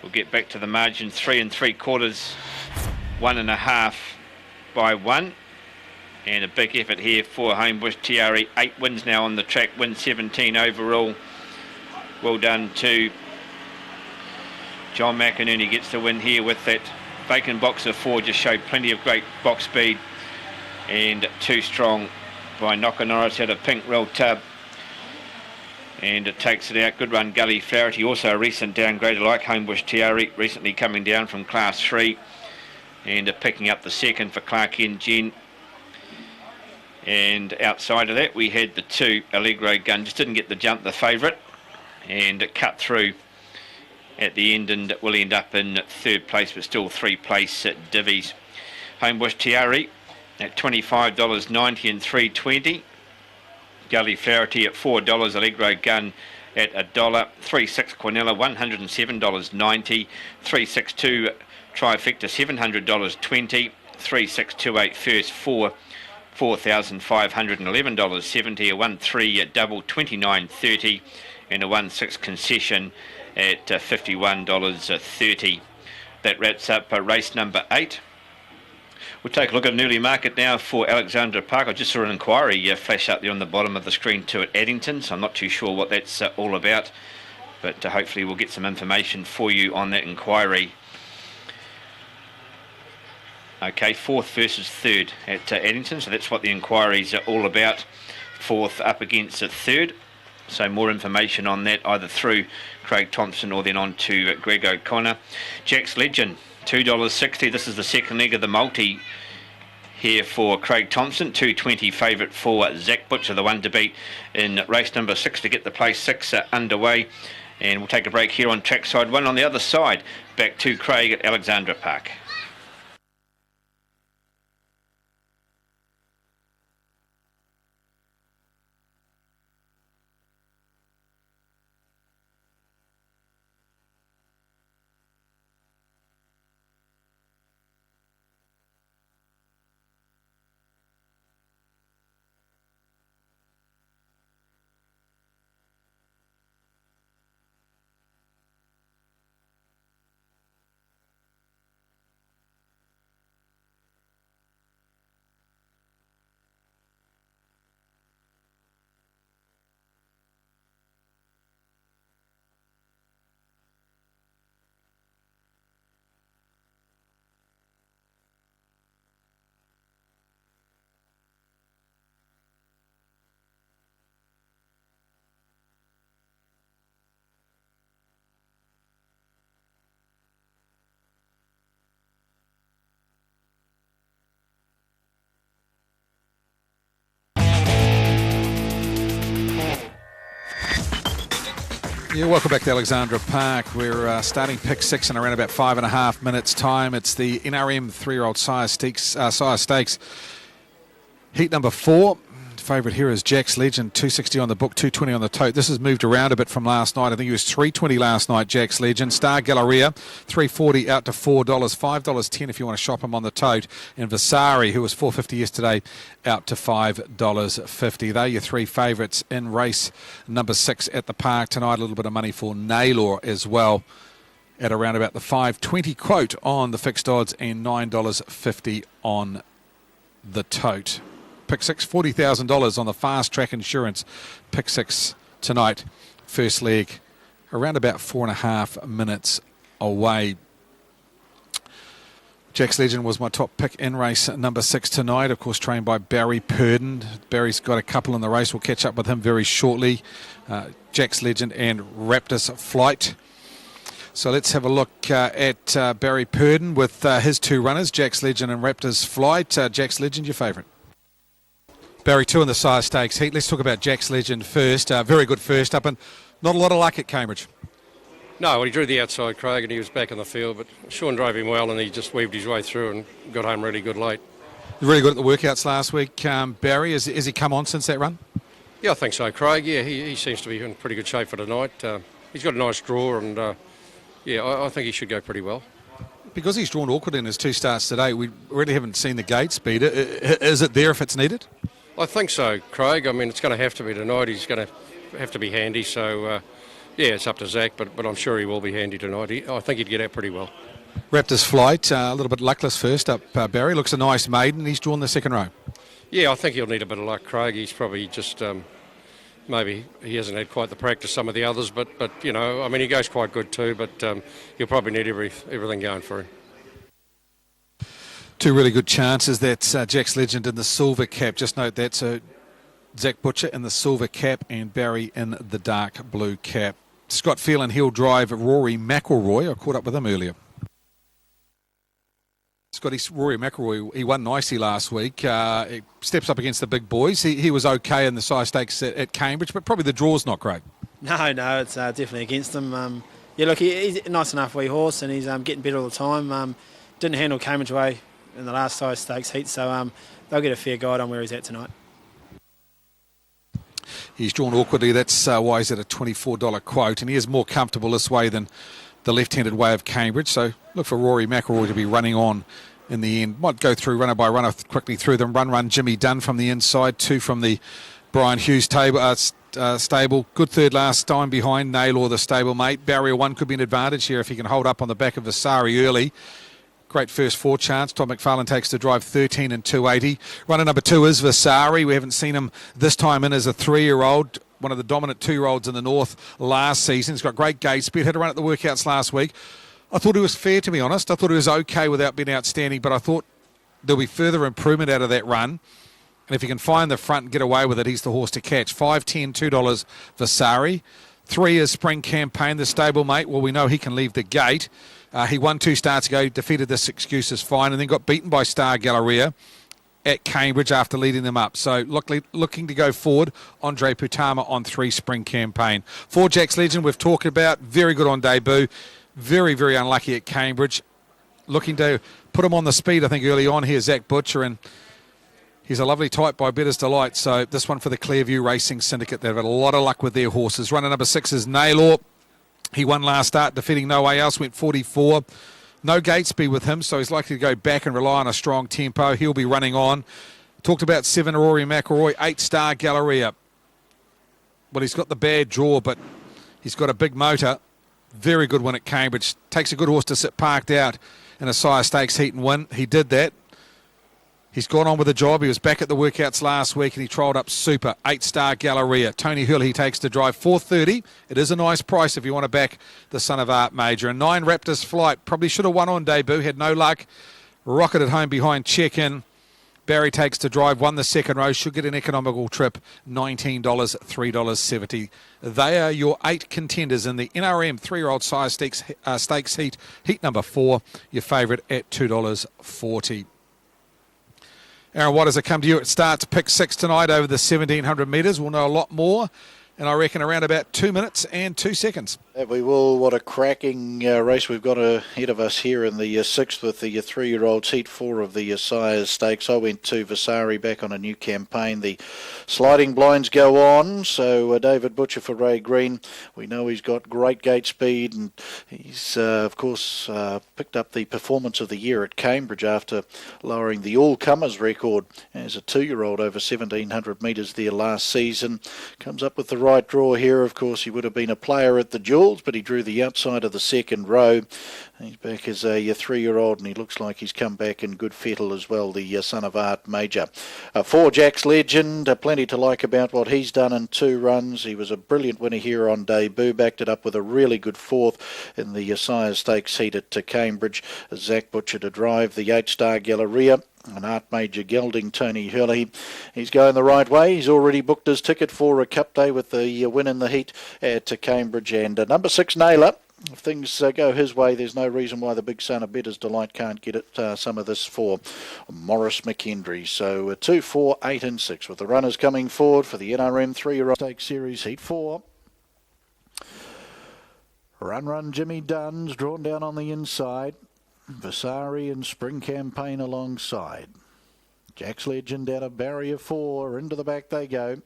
We'll get back to the margin, 3 3/4, 1.5 by 1, and a big effort here for Homebush Tiari. 8 wins now on the track, win 17 overall. Well done to John McInerney, gets the win here with that vacant box of 4. Just showed plenty of great box speed, and Too Strong by Knocker Norris had a pink roll tub, and it takes it out. Good run Gully Flaherty, also a recent downgrader like Homebush Tiari, recently coming down from Class 3, and picking up the second for Clarkie and Jen. And outside of that we had the 2 Allegro Gun, just didn't get the jump, the favourite, and it cut through at the end and will end up in 3rd place, but still 3 place divvies. Homebush Tiari at $25.90 and $3.20. Gully Flaherty at $4. Allegro Gun at $1. 3-6 Cornella $107.90. 3-6-2 Trifecta $700.20. 3-6-2-8 first 4. $4,511.70. A 1-3 double $29.30, and a 1-6 concession at $51.30. That wraps up race number 8. We'll take a look at an early market now for Alexandra Park. I just saw an inquiry flash up there on the bottom of the screen too at Addington, so I'm not too sure what that's all about, but hopefully we'll get some information for you on that inquiry. Okay, 4th versus 3rd at Addington, so that's what the inquiries are all about. 4th up against 3rd. So more information on that either through Craig Thompson or then on to Greg O'Connor. Jack's Legend, $2.60. This is the second leg of the multi here for Craig Thompson. 2.20 favourite for Zach Butcher, the one to beat in race number 6 to get the place 6 underway. And we'll take a break here on trackside 1. On the other side, back to Craig at Alexandra Park. Yeah, welcome back to Alexandra Park. We're starting pick 6 in around about 5.5 minutes' time. It's the NRM 3-year-old Sire Stakes. Heat number 4. Favourite here is Jack's Legend, 260 on the book, 220 on the tote. This has moved around a bit from last night. I think he was 320 last night, Jack's Legend. Star Galleria, 340 out to $4, $5.10 if you want to shop him on the tote. And Vasari, who was $4.50 yesterday, out to $5.50. They're your 3 favourites in race number 6 at the park tonight. A little bit of money for Naylor as well at around about the $5.20 quote on the fixed odds and $9.50 on the tote. Pick 6, $40,000 on the Fast Track Insurance. Pick 6 tonight. First leg, around about 4.5 minutes away. Jack's Legend was my top pick in race number 6 tonight. Of course, trained by Barry Purdon. Barry's got a couple in the race. We'll catch up with him very shortly. Jack's Legend and Raptors Flight. So let's have a look at Barry Purdon with his 2 runners, Jack's Legend and Raptors Flight. Jack's Legend, your favourite? Barry, 2 in the Sire Stakes heat. Let's talk about Jack's Legend first. Very good first up and not a lot of luck at Cambridge. No, well, he drew the outside, Craig, and he was back in the field, but Sean drove him well and he just weaved his way through and got home really good late. Really good at the workouts last week. Barry, has he come on since that run? Yeah, I think so, Craig. Yeah, he seems to be in pretty good shape for tonight. He's got a nice draw and, I think he should go pretty well. Because he's drawn awkward in his 2 starts today, we really haven't seen the gate speed. Is it there if it's needed? I think so, Craig. I mean, it's going to have to be tonight. He's going to have to be handy. So, it's up to Zach, but I'm sure he will be handy tonight. I think he'd get out pretty well. Raptors Flight, a little bit luckless first up. Barry looks a nice maiden. He's drawn the second row. Yeah, I think he'll need a bit of luck, Craig. He's probably just maybe he hasn't had quite the practice some of the others, but he goes quite good too. But he'll probably need everything going for him. 2 really good chances. That's Jack's Legend in the silver cap. Just note that. So Zach Butcher in the silver cap and Barry in the dark blue cap. Scott Phelan, he'll drive Rory McIlroy. I caught up with him earlier. Rory McIlroy, he won nicely last week. He steps up against the big boys. He was okay in the Sire Stakes at Cambridge, but probably the draw's not great. No, it's definitely against him. He's a nice enough wee horse and he's getting better all the time. Didn't handle Cambridge way in the last Sire Stakes heat, so they'll get a fair guide on where he's at tonight. He's drawn awkwardly. That's why he's at a $24 quote, and he is more comfortable this way than the left-handed way of Cambridge. So look for Rory McIlroy to be running on in the end. Might go through runner by runner quickly through them. Run Jimmy Dunn from the inside, 2 from the Brian Hughes stable. Good third last time behind Naylor, the stablemate. Barrier 1 could be an advantage here if he can hold up on the back of Vasari early. Great first 4 chance. Tom McFarlane takes the drive 13 and 280. Runner number 2 is Vasari. We haven't seen him this time in as a 3-year-old. One of the dominant 2-year-olds in the North last season. He's got great gate speed. Had a run at the workouts last week. I thought he was fair, to be honest. I thought he was okay without being outstanding, but I thought there'll be further improvement out of that run. And if he can find the front and get away with it, he's the horse to catch. $5.10, $2 Vasari. 3 is Spring Campaign, the stablemate. Well, we know he can leave the gate. He won 2 starts ago, defeated this Excuses Fine, and then got beaten by Star Galleria at Cambridge after leading them up. So looking to go forward, Andre Putama on 3 Spring Campaign. 4 Jack's Legend we've talked about, very good on debut, very, very unlucky at Cambridge. Looking to put him on the speed, I think, early on here, Zach Butcher, and he's a lovely type by Better's Delight. So this one for the Clearview Racing Syndicate. They've had a lot of luck with their horses. Runner number 6 is Naylor. He won last start, defeating No Way Else, went 44. No gate speed with him, so he's likely to go back and rely on a strong tempo. He'll be running on. Talked about 7 Rory McIlroy, 8 Star Galleria. Well, he's got the bad draw, but he's got a big motor. Very good one at Cambridge. Takes a good horse to sit parked out in a Sire Stakes heat and win. He did that. He's gone on with the job. He was back at the workouts last week and he trialled up super. 8 Star Galleria. Tony Hill, he takes the drive. $4.30. It is a nice price if you want to back the Son of Art Major. And 9 Raptors Flight. Probably should have won on debut. Had no luck. Rocketed home behind check-in. Barry takes the drive. Won the second row. Should get an economical trip. $19, $3.70. They are your 8 contenders in the NRM 3-year-old Sire Stakes heat. Heat number 4. Your favourite at $2.40. Aaron, what does it come to you? It starts pick 6 tonight over the 1,700 metres. We'll know a lot more and I reckon around about 2 minutes and 2 seconds. We will. What a cracking race we've got ahead of us here in the sixth with the 3-year-olds, heat 4 of the Sires Stakes. I went to Vasari back on a new campaign. The sliding blinds go on, so David Butcher for Ray Green. We know he's got great gate speed, and he's of course picked up the performance of the year at Cambridge after lowering the all-comers record as a 2-year-old over 1,700 metres there last season. Comes up with the right draw here. Of course, he would have been a player at the Jewel, but he drew the outside of the second row. He's back as a 3-year-old, and he looks like he's come back in good fettle as well, the son of Art Major. 4 Jack's Legend, plenty to like about what he's done in 2 runs. He was a brilliant winner here on debut, backed it up with a really good 4th in the Sires Stakes heat at Cambridge. Zach Butcher to drive the 8-star Galleria. And Art Major gelding Tony Hurley. He's going the right way. He's already booked his ticket for a Cup Day with the win in the heat at Cambridge. And number 6 Naylor. If things go his way, there's no reason why the big son of Bettor's Delight can't get it, some of this for Morris McKendry. So 2, 4, 8 and 6 with the runners coming forward for the NRM 3-year-old Stakes Series Heat 4. Run Jimmy Dunn's drawn down on the inside. Vasari and Spring Campaign alongside. Jack's Legend out of barrier 4. Into the back they go.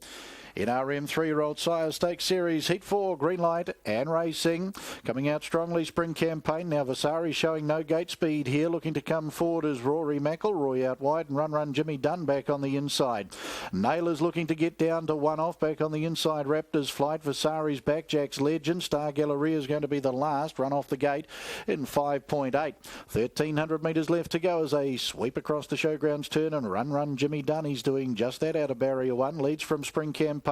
NRM 3-year-old Sires Stakes Series Heat 4, green light and racing. Coming out strongly, Spring Campaign. Now Vasari showing no gate speed here. Looking to come forward is Rory McIlroy out wide, and Run Jimmy Dunn back on the inside. Naylor's looking to get down to 1 off. Back on the inside, Raptors Flight. Vasari's back, Jack's Legend. Star Galleria is going to be the last. Run off the gate in 5.8. 1,300 metres left to go as they sweep across the showgrounds turn, and Run Jimmy Dunn. He's doing just that out of barrier 1. Leads from Spring Campaign.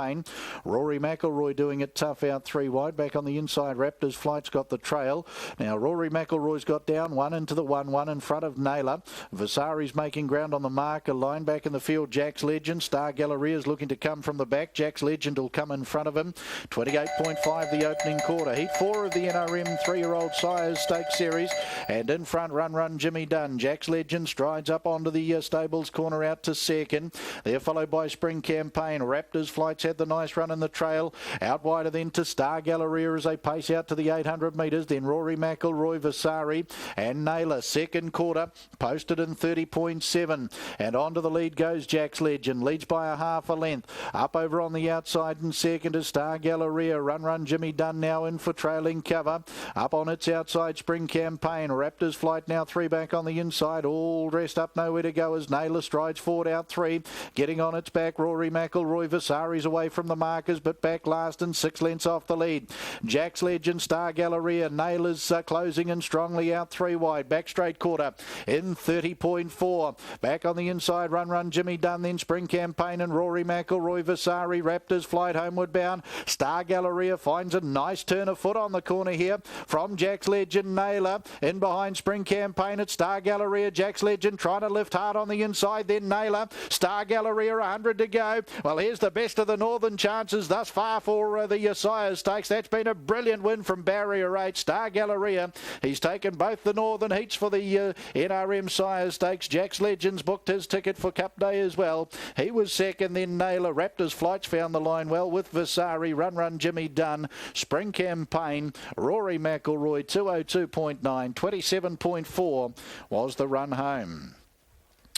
Rory McIlroy doing it tough out 3 wide. Back on the inside, Raptors Flight's got the trail. Now Rory McIlroy's got down 1 into the 1 in front of Naylor. Vasari's making ground on the marker line. Back in the field, Jack's Legend. Star Galleria's looking to come from the back. Jack's Legend will come in front of him. 28.5 the opening quarter. Heat 4 of the NRM 3-year-old Sires Stakes Series. And in front, Run Jimmy Dunn. Jack's Legend strides up onto the stables corner out to second. They're followed by Spring Campaign. Raptors Flight's had the nice run in the trail. Out wider then to Star Galleria as they pace out to the 800 metres. Then Rory McIlroy, Vasari and Naylor. Second quarter posted in 30.7. And onto the lead goes Jack's Legend. Leads by a half a length. Up over on the outside and second is Star Galleria. Run Jimmy Dunn now in for trailing cover. Up on its outside, Spring Campaign. Raptors Flight now 3 back on the inside. All dressed up, nowhere to go as Naylor strides forward out 3. Getting on its back, Rory McIlroy. Vasari's away from the markers, but back last and 6 lengths off the lead. Jack's Legend, Star Galleria. Naylor's closing in strongly out 3 wide. Back straight quarter in 30.4. Back on the inside, Run Jimmy Dunn, then Spring Campaign and Rory McIlroy. Vasari, Raptors Flight homeward bound. Star Galleria finds a nice turn of foot on the corner here from Jack's Legend. Naylor in behind Spring Campaign at Star Galleria. Jack's Legend trying to lift hard on the inside, then Naylor. Star Galleria 100 to go. Well, here's the best of the Northern chances thus far for the Sires Stakes. That's been a brilliant win from barrier 8. Star Galleria, he's taken both the Northern heats for the NRM Sires Stakes. Jack's Legends booked his ticket for Cup Day as well. He was second, then Naylor. Raptors Flights found the line well with Vasari. Run Jimmy Dunn. Spring Campaign. Rory McIlroy 202.9. 27.4 was the run home.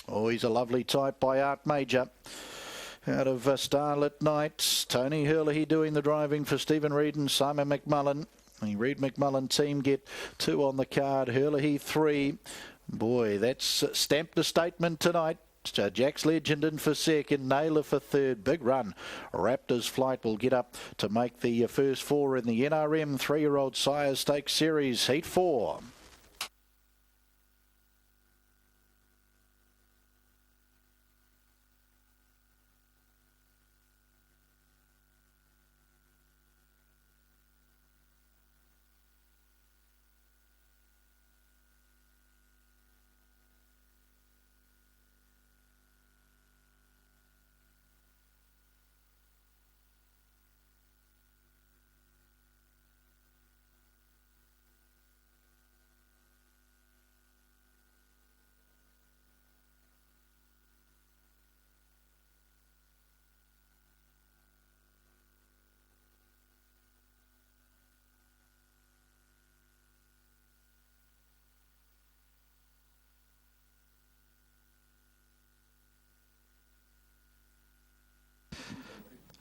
Oh, he's a lovely type by Art Major. Out of Starlit Nights, Tony Hurley doing the driving for Stephen Reid and Simon McMullen. The Reid McMullen team get 2 on the card. Hurley 3. Boy, that's stamped a statement tonight. Jack's Legend in for second, Naylor for third. Big run. Raptors Flight will get up to make the first 4 in the NRM 3-year-old Sires Stakes Series Heat 4.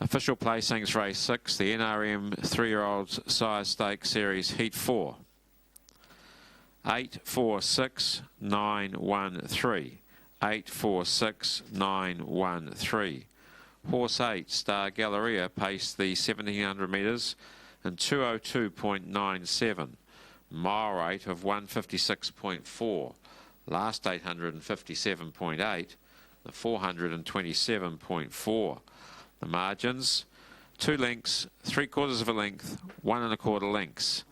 Official placings race 6, the NRM 3-year-olds Sire Stakes Series Heat 4. 8, 4, 6, 9, 1, 3. 8, 4, 6, 9, 1, 3. Horse 8, Star Galleria, paced the 1700 metres in 202.97. Mile rate of 156.4. Last 857.8. The 427.4. The margins, 2 lengths, 3/4 of a length, 1 1/4 lengths.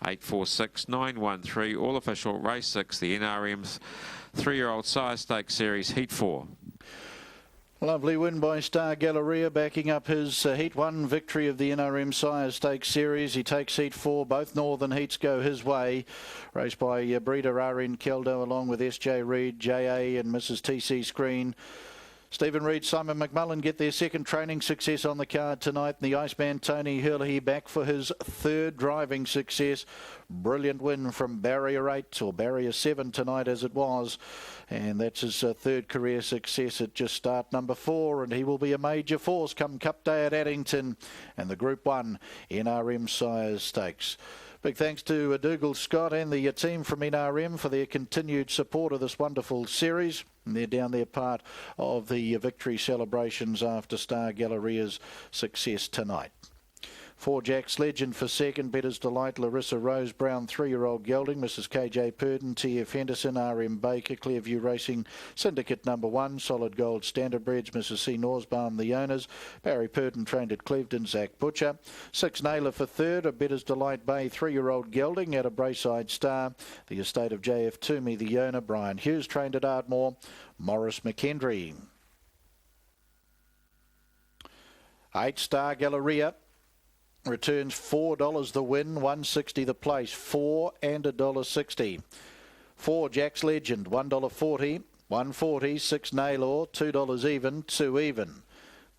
8, 4, 6, 9, 1, 3. All official race 6, the NRM's 3-year-old Sire Stakes Series Heat 4. Lovely win by Star Galleria, backing up his Heat 1 victory of the NRM Sire Stakes Series. He takes Heat 4. Both Northern Heats go his way. Raced by breeder RN Keldo along with SJ Reid, JA and Mrs. TC Screen. Stephen Reid, Simon McMullen get their second training success on the card tonight. And the Iceman Tony Hurley back for his third driving success. Brilliant win from Barrier 8 or Barrier 7 tonight as it was. And that's his third career success at just start number 4. And he will be a major force come Cup Day at Addington and the Group 1 NRM Sires Stakes. Big thanks to Dougal Scott and the team from NRM for their continued support of this wonderful series. And they're down there part of the victory celebrations after Star Galleria's success tonight. 4 Jack's Legend for second, Better's Delight, Larissa Rose Brown, 3-year-old gelding, Mrs. KJ Purden, TF Henderson, RM Baker, Clearview Racing, Syndicate number 1, Solid Gold Standardbreds, Mrs. C. Norsbaum, the owners, Barry Purden trained at Clevedon, Zach Butcher, 6 Naylor for third, a Better's Delight Bay, 3-year-old gelding at a Brayside Star, the estate of JF Toomey, the owner, Brian Hughes trained at Ardmore, Morris McKendry. 8 Star Galleria returns $4 the win, $1.60 the place, 4 and $1.60. 4 Jack's Legend, $1.40, $1.40, 6 Naylor, $2 even, 2 even.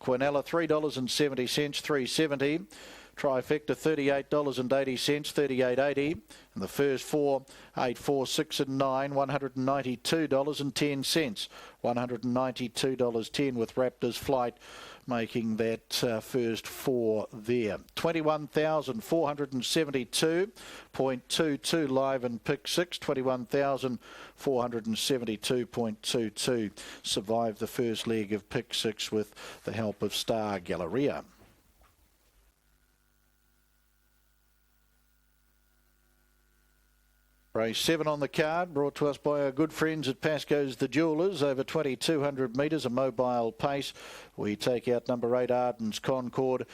Quinella, $3.70, $3.70. Trifecta, $38.80, $38.80. And the first 4, 8, 4, 6 and 9, $192.10. $192.10 with Raptors Flight making that first 4 there. 21,472.22 live in pick 6. 21,472.22 survived the first leg of pick 6 with the help of Star Galleria. Race 7 on the card, brought to us by our good friends at Pasco's The Jewellers. Over 2,200 metres, a mobile pace. We take out number 8, Arden's Concord.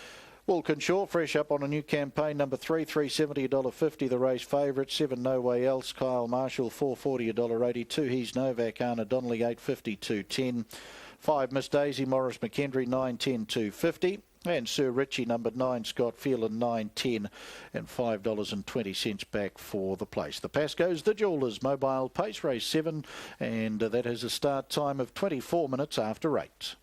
Wilkinshaw, fresh up on a new campaign. Number 3, $3.70, $1.50, the race favourite. 7, No Way Else. Kyle Marshall, $4.40, $1.82. He's Novak, Anna Donnelly, $8.50, $2.10. 5, Miss Daisy, Morris McKendry, $9.10, $2.50. And Sir Richie, number 9, Scott Phelan, $9.10 and $5.20 back for the place. The Pasco's The Jewellers mobile pace, race 7, and that has a start time of 24 minutes after 8.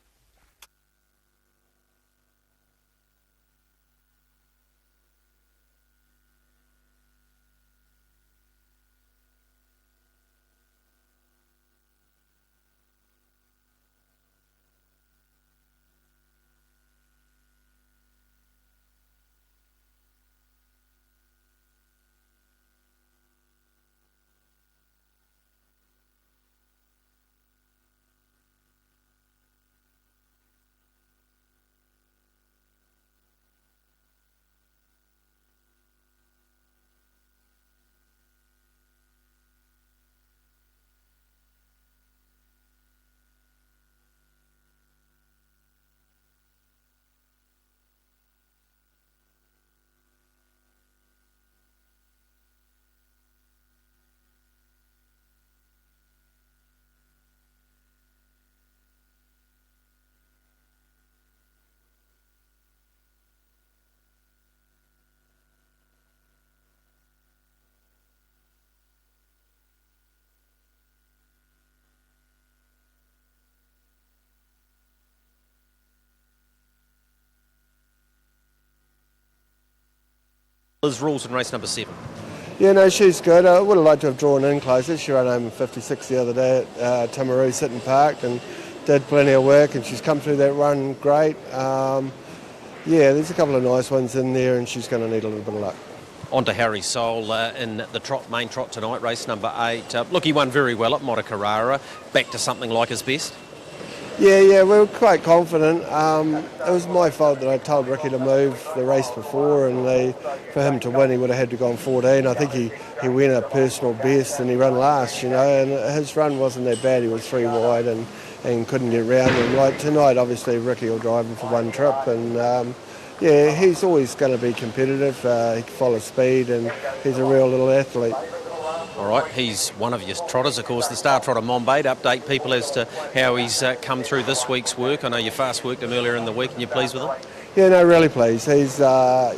Rules in race number 7. Yeah, no, she's good. I would have liked to have drawn in closer. She ran home in 56 the other day at Timaru sitting parked, and did plenty of work, and she's come through that run great. Yeah, there's a couple of nice ones in there, and she's going to need a little bit of luck. On to Harry Soul in the main trot tonight, race number 8. Look, he won very well at Motukarara. Back to something like his best. Yeah, we were quite confident. It was my fault that I told Ricky to move the race before, and for him to win, he would have had to go on 14. I think he went a personal best, and he ran last, and his run wasn't that bad. He was 3 wide and couldn't get round him. Like tonight, obviously, Ricky will drive him for one trip, and he's always going to be competitive. He can follow speed, and he's a real little athlete. All right, he's one of your trotters, of course, the star trotter Mombay. To update people as to how he's come through this week's work. I know you fast worked him earlier in the week, and you're pleased with him? Yeah, no, really pleased. He's going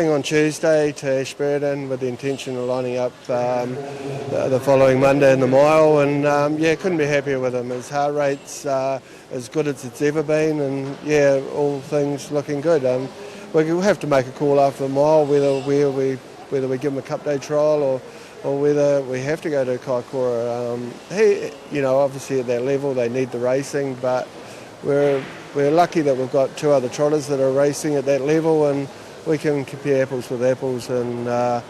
on Tuesday to Ashburton with the intention of lining up the following Monday in the mile, and couldn't be happier with him. His heart rate's as good as it's ever been, and all things looking good. We'll have to make a call after the mile whether we give him a Cup Day trial or whether we have to go to Kaikoura. Obviously at that level they need the racing, but we're lucky that we've got 2 other trotters that are racing at that level, and we can compare apples with apples, and I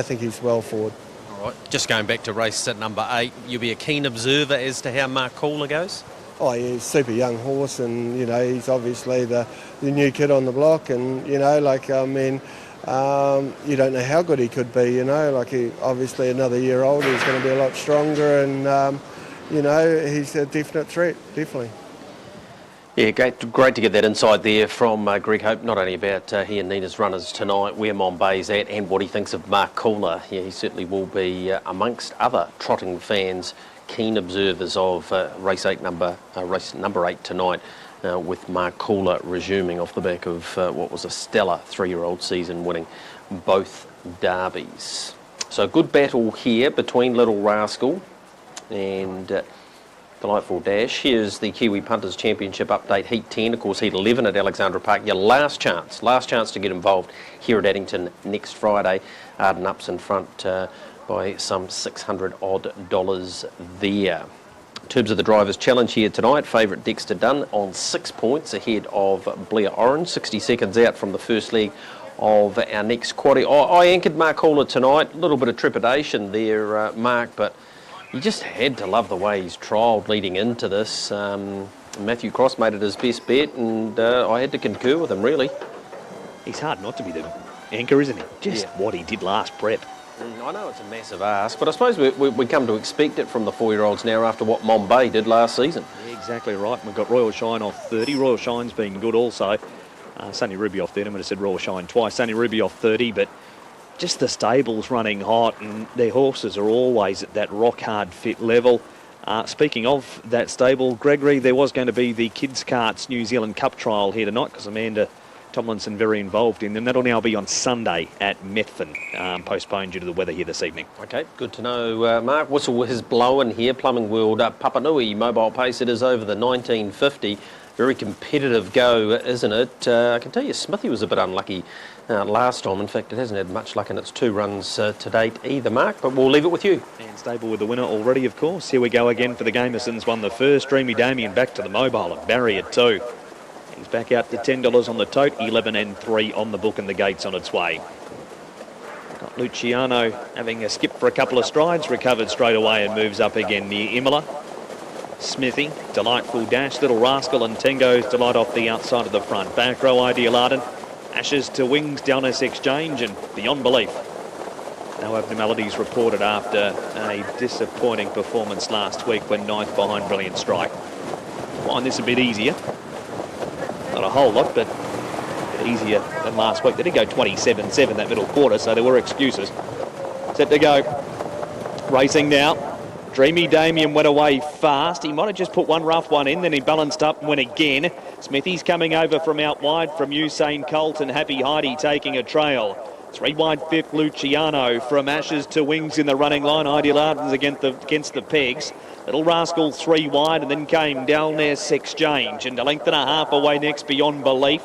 think he's well forward. All right, just going back to race at number 8, you'll be a keen observer as to how Mark Cooler goes? Oh, yeah, he's a super young horse, and, he's obviously the new kid on the block, and, you don't know how good he could be, he obviously another year older, he's going to be a lot stronger, and, he's a definite threat, definitely. Yeah, great to get that insight there from Greg Hope, not only about he and Nina's runners tonight, where Mombay's at, and what he thinks of Mark Cooler. Yeah, he certainly will be, amongst other trotting fans, keen observers of race number 8 tonight, with Mark Cooler resuming off the back of what was a stellar 3-year-old season, winning both derbies. So a good battle here between Little Rascal and Delightful Dash. Here's the Kiwi Punters Championship update, Heat 10, of course Heat 11 at Alexandra Park. Your last chance to get involved here at Addington next Friday. Arden Up's in front by some $600 odd there. In terms of the Drivers' Challenge here tonight, favourite Dexter Dunn on 6 points ahead of Blair Orange, 60 seconds out from the first leg of our next quaddie. I anchored Mark Cooler tonight, a little bit of trepidation there, Mark, but you just had to love the way he's trialled leading into this. Matthew Cross made it his best bet, and I had to concur with him, really. He's hard not to be the anchor, isn't he? Just what he did last prep. I know it's a massive ask, but I suppose we come to expect it from the 4-year-olds now after what Mombay did last season. Yeah, exactly right. We've got Royal Shine off 30. Royal Shine's been good also. Sunny Ruby off 30. I would have said Royal Shine twice. Sunny Ruby off 30, but just the stables running hot, and their horses are always at that rock-hard fit level. Speaking of that stable, Gregory, there was going to be the Kids Carts New Zealand Cup trial here tonight because Amanda Tomlinson very involved in them. That'll now be on Sunday at Methven, postponed due to the weather here this evening. Okay, good to know, Mark. Whistle is blowing here. Plumbing World Papanui mobile pace. It is over the 1950. Very competitive go, isn't it? I can tell you Smithy was a bit unlucky last time. In fact, it hasn't had much luck in its 2 runs to date either, Mark, but we'll leave it with you. And stable with the winner already, of course. Here we go again for the Gamersons. Won the first. Dreamy Damien back to the mobile and barrier 2. He's back out to $10 on the tote, 11 and 3 on the book, and the gate's on its way. Got Luciano having a skip for a couple of strides, recovered straight away and moves up again near Imola. Smithy, Delightful Dash, Little Rascal and Tango's Delight off the outside of the front. Back row, Ideal Arden. Ashes to Wings, Downers Exchange and Beyond Belief. No abnormalities reported after a disappointing performance last week when 9th behind Brilliant Strike. Find this a bit easier. Not a whole lot, but a bit easier than last week. They did go 27-7 that middle quarter, so there were excuses. Set to go. Racing now. Dreamy Damien went away fast. He might have just put one rough one in, then he balanced up and went again. Smithy's coming over from out wide from Usain Colt and Happy Heidi taking a trail. 3 wide 5th, Luciano from Ashes to Wings in the running line. Ideal Ardens against the pegs. Little Rascal 3 wide, and then came Downers Exchange. And a length and a half away next, Beyond Belief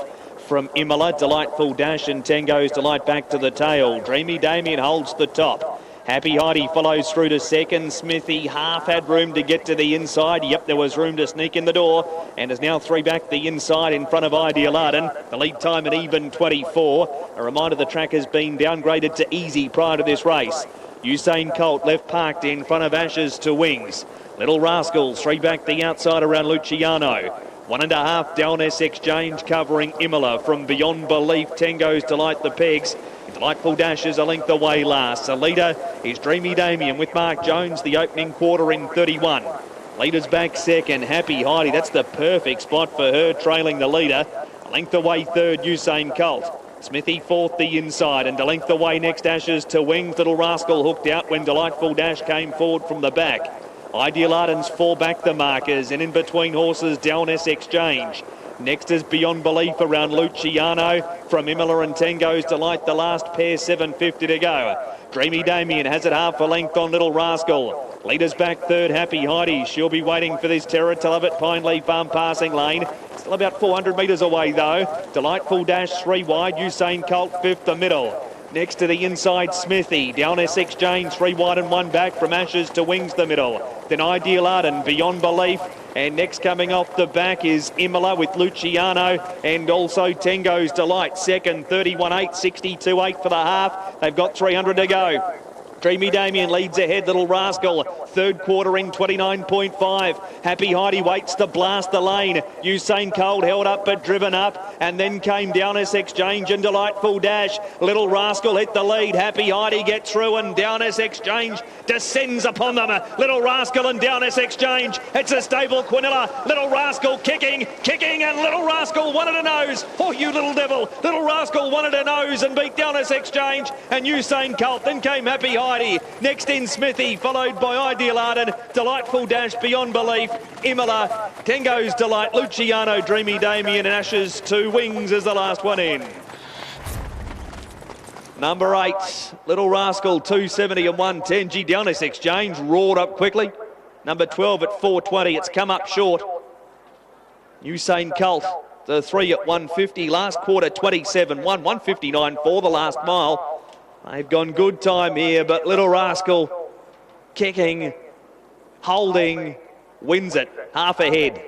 from Imola. Delightful Dash and Tango's Delight back to the tail. Dreamy Damien holds the top. Happy Heidi follows through to second. Smithy half had room to get to the inside. Yep, there was room to sneak in the door, and is now 3 back the inside in front of Ideal Arden. The lead time at even 24. A reminder the track has been downgraded to easy prior to this race. Usain Colt left parked in front of Ashes to Wings. Little Rascals 3 back the outside around Luciano. 1.5 down S Exchange covering Imola from Beyond Belief. Tango's Delight the Pegs. Delightful Dash is a length away last. The leader is Dreamy Damien with Mark Jones, the opening quarter in 31. Leader's back second, Happy Heidi. That's the perfect spot for her, trailing the leader. A length away third, Usain Colt. Smithy fourth the inside, and a length away next Ashes to Wings. Little Rascal hooked out when Delightful Dash came forward from the back. Ideal Arden's 4 back the markers, and in between horses down S Exchange. Next is Beyond Belief around Luciano. From Imola and Tango's Delight, the last pair, 7.50 to go. Dreamy Damien has it half a length on Little Rascal. Leaders back third, Happy Heidi. She'll be waiting for this Terra Televet Pine Leaf Farm passing lane. Still about 400 metres away though. Delightful Dash 3 wide, Usain Colt 5th the middle. Next to the inside, Smithy. Down S Exchange, 3 wide and 1 back from Ashes to Wings the middle. Then Ideal Arden, Beyond Belief. And next coming off the back is Imola with Luciano and also Tango's Delight. Second, 31.8, 62.8 for the half. They've got 300 to go. Dreamy Damien leads ahead, Little Rascal. Third quarter in 29.5. Happy Heidi waits to blast the lane. Usain Colt held up but driven up, and then came down S Exchange and Delightful Dash. Little Rascal hit the lead. Happy Heidi gets through, and down S Exchange descends upon them. Little Rascal and down S Exchange. It's a stable Quinilla. Little Rascal kicking, and Little Rascal wanted a nose. Oh, you little devil. Little Rascal wanted a nose and beat down S Exchange and Usain Colt. Then came Happy Heidi. Next in Smithy, followed by Ideal Arden, Delightful Dash, Beyond Belief, Imola, Tango's Delight, Luciano, Dreamy Damien, and Ashes to Wings is the last one in. Number 8, Little Rascal, 270 and 110. Down S Exchange, roared up quickly. Number 12 at 420, it's come up short. Usain Colt, the 3 at 150, last quarter 27-1, 159 for the last mile. They've gone good time here, but Little Rascal kicking, holding, wins it, half ahead.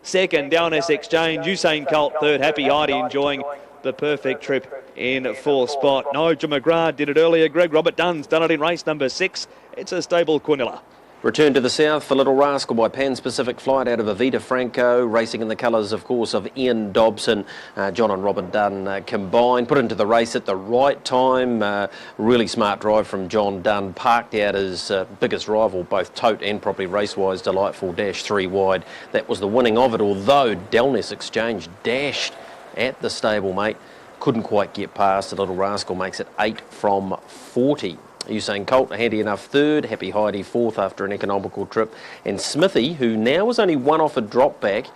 Second, down S Exchange, Usain Colt third, Happy Heidi enjoying the perfect trip in fourth spot. Nigel McGrath did it earlier, Greg Robert Dunn's done it in race number 6. It's a stable Quinilla. Return to the south for Little Rascal by Pan Pacific Flight out of Avita Franco, racing in the colours, of course, of Ian Dobson. John and Robert Dunn combined, put into the race at the right time. Really smart drive from John Dunn, parked out his biggest rival, both tote and probably race-wise, Delightful Dash 3 wide. That was the winning of it, although Delness Exchange dashed at the stablemate. Couldn't quite get past. The Little Rascal makes it 8 from 40. Usain Colt, a handy enough third. Happy Heidi fourth after an economical trip. And Smithy, who now is only 1 off a drop back,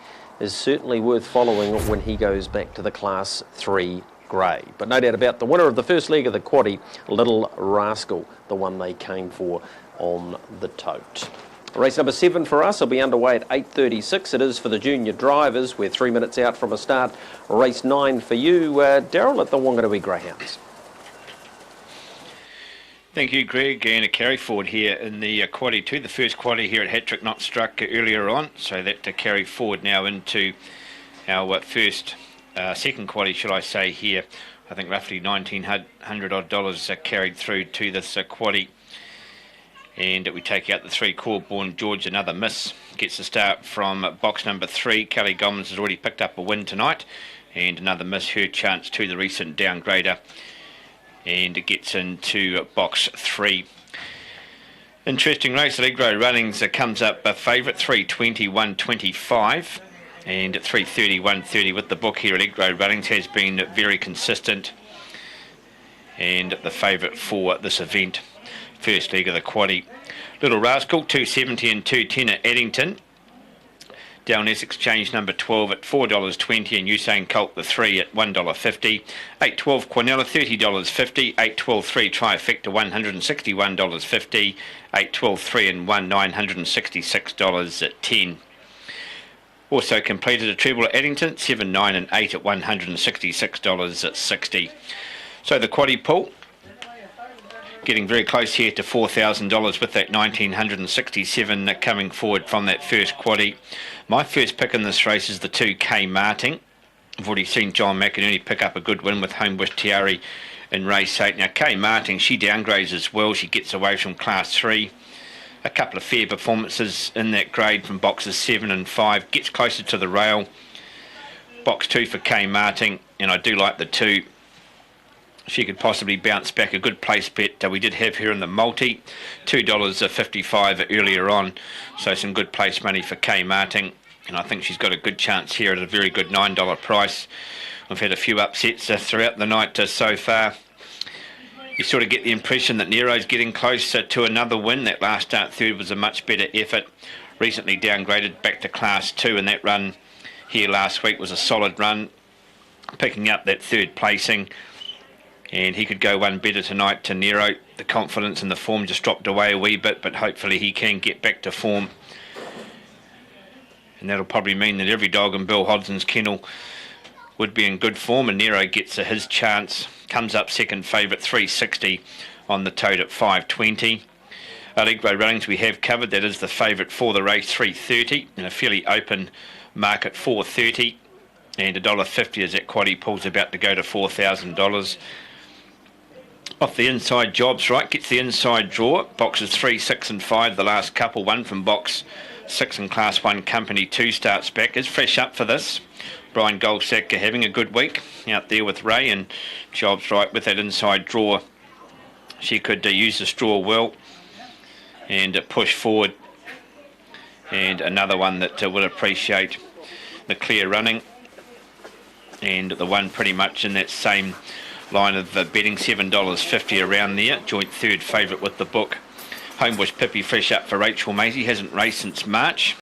is certainly worth following when he goes back to the Class 3 grey. But no doubt about the winner of the first leg of the quaddie, Little Rascal, the one they came for on the tote. Race number 7 for us will be underway at 8:36. It is for the junior drivers. We're 3 minutes out from a start. Race 9 for you, Daryl, at the Wanganui Greyhounds. Thank you, Greg, and a carry forward here in the quaddie 2. The first quaddie here at Hattrick not struck earlier on, so that to carry forward now into our second quaddie, shall I say, here. I think roughly $1,900 odd carried through to this quaddie. And we take out the 3 Corborn George, another miss. Gets the start from box number 3. Kelly Gommans has already picked up a win tonight. And another miss, her chance to the recent downgrader. And it gets into box 3. Interesting race. Allegro Runnings comes up a favourite, 3:20, 1:25. And at 3:30, 1:30 with the book here. Allegro Runnings has been very consistent. And the favourite for this event. First leg of the quaddie. Little Rascal, 270 and 210 at Addington. Down S Exchange number 12 at $4.20 and Usain Colt the 3 at $1.50. 812 Quinella $30.50. 812 3 Trifecta $161.50. 812 3 and 1 $966 at 10. Also completed a treble at Addington 7, 9 and 8 at $166 at 60. So the quaddie pool. Getting very close here to $4,000 with that 1967 coming forward from that first quaddie. My first pick in this race is the 2 K Martin. I've already seen John McInerney pick up a good win with Homebush Tiari in race 8. Now K Martin, she downgrades as well. She gets away from class 3. A couple of fair performances in that grade from boxes 7 and 5. Gets closer to the rail. Box 2 for K Martin, and I do like the 2. She could possibly bounce back. A good place bet we did have her in the multi, $2.55 earlier on, so some good place money for K Martin, and I think she's got a good chance here at a very good $9 price. We've had a few upsets throughout the night so far. You sort of get the impression that Nero's getting closer to another win. That last start third was a much better effort. Recently downgraded back to class 2, and that run here last week was a solid run, picking up that third placing. And he could go one better tonight to Nero. The confidence and the form just dropped away a wee bit, but hopefully he can get back to form. And that'll probably mean that every dog in Bill Hodson's kennel would be in good form, and Nero gets his chance. Comes up second favourite, 360 on the tote at 520. Allegro Runnings we have covered. That is the favourite for the race, 330, in a fairly open market, 430. And $1.50 as that quaddie pulls about to go to $4,000. Off the inside jobs, right, gets the inside draw. Boxes 3, 6 and 5, the last couple. One from box 6 in class 1 company 2 starts back. Is fresh up for this. Brian Goldsack having a good week out there with Ray, and jobs right with that inside draw. She could use this draw well and push forward. And another one that will appreciate the clear running. And the one pretty much in that same line of betting, $7.50 around there. Joint third favourite with the book. Homebush Pippi fresh up for Rachel Maisie. Hasn't raced since March.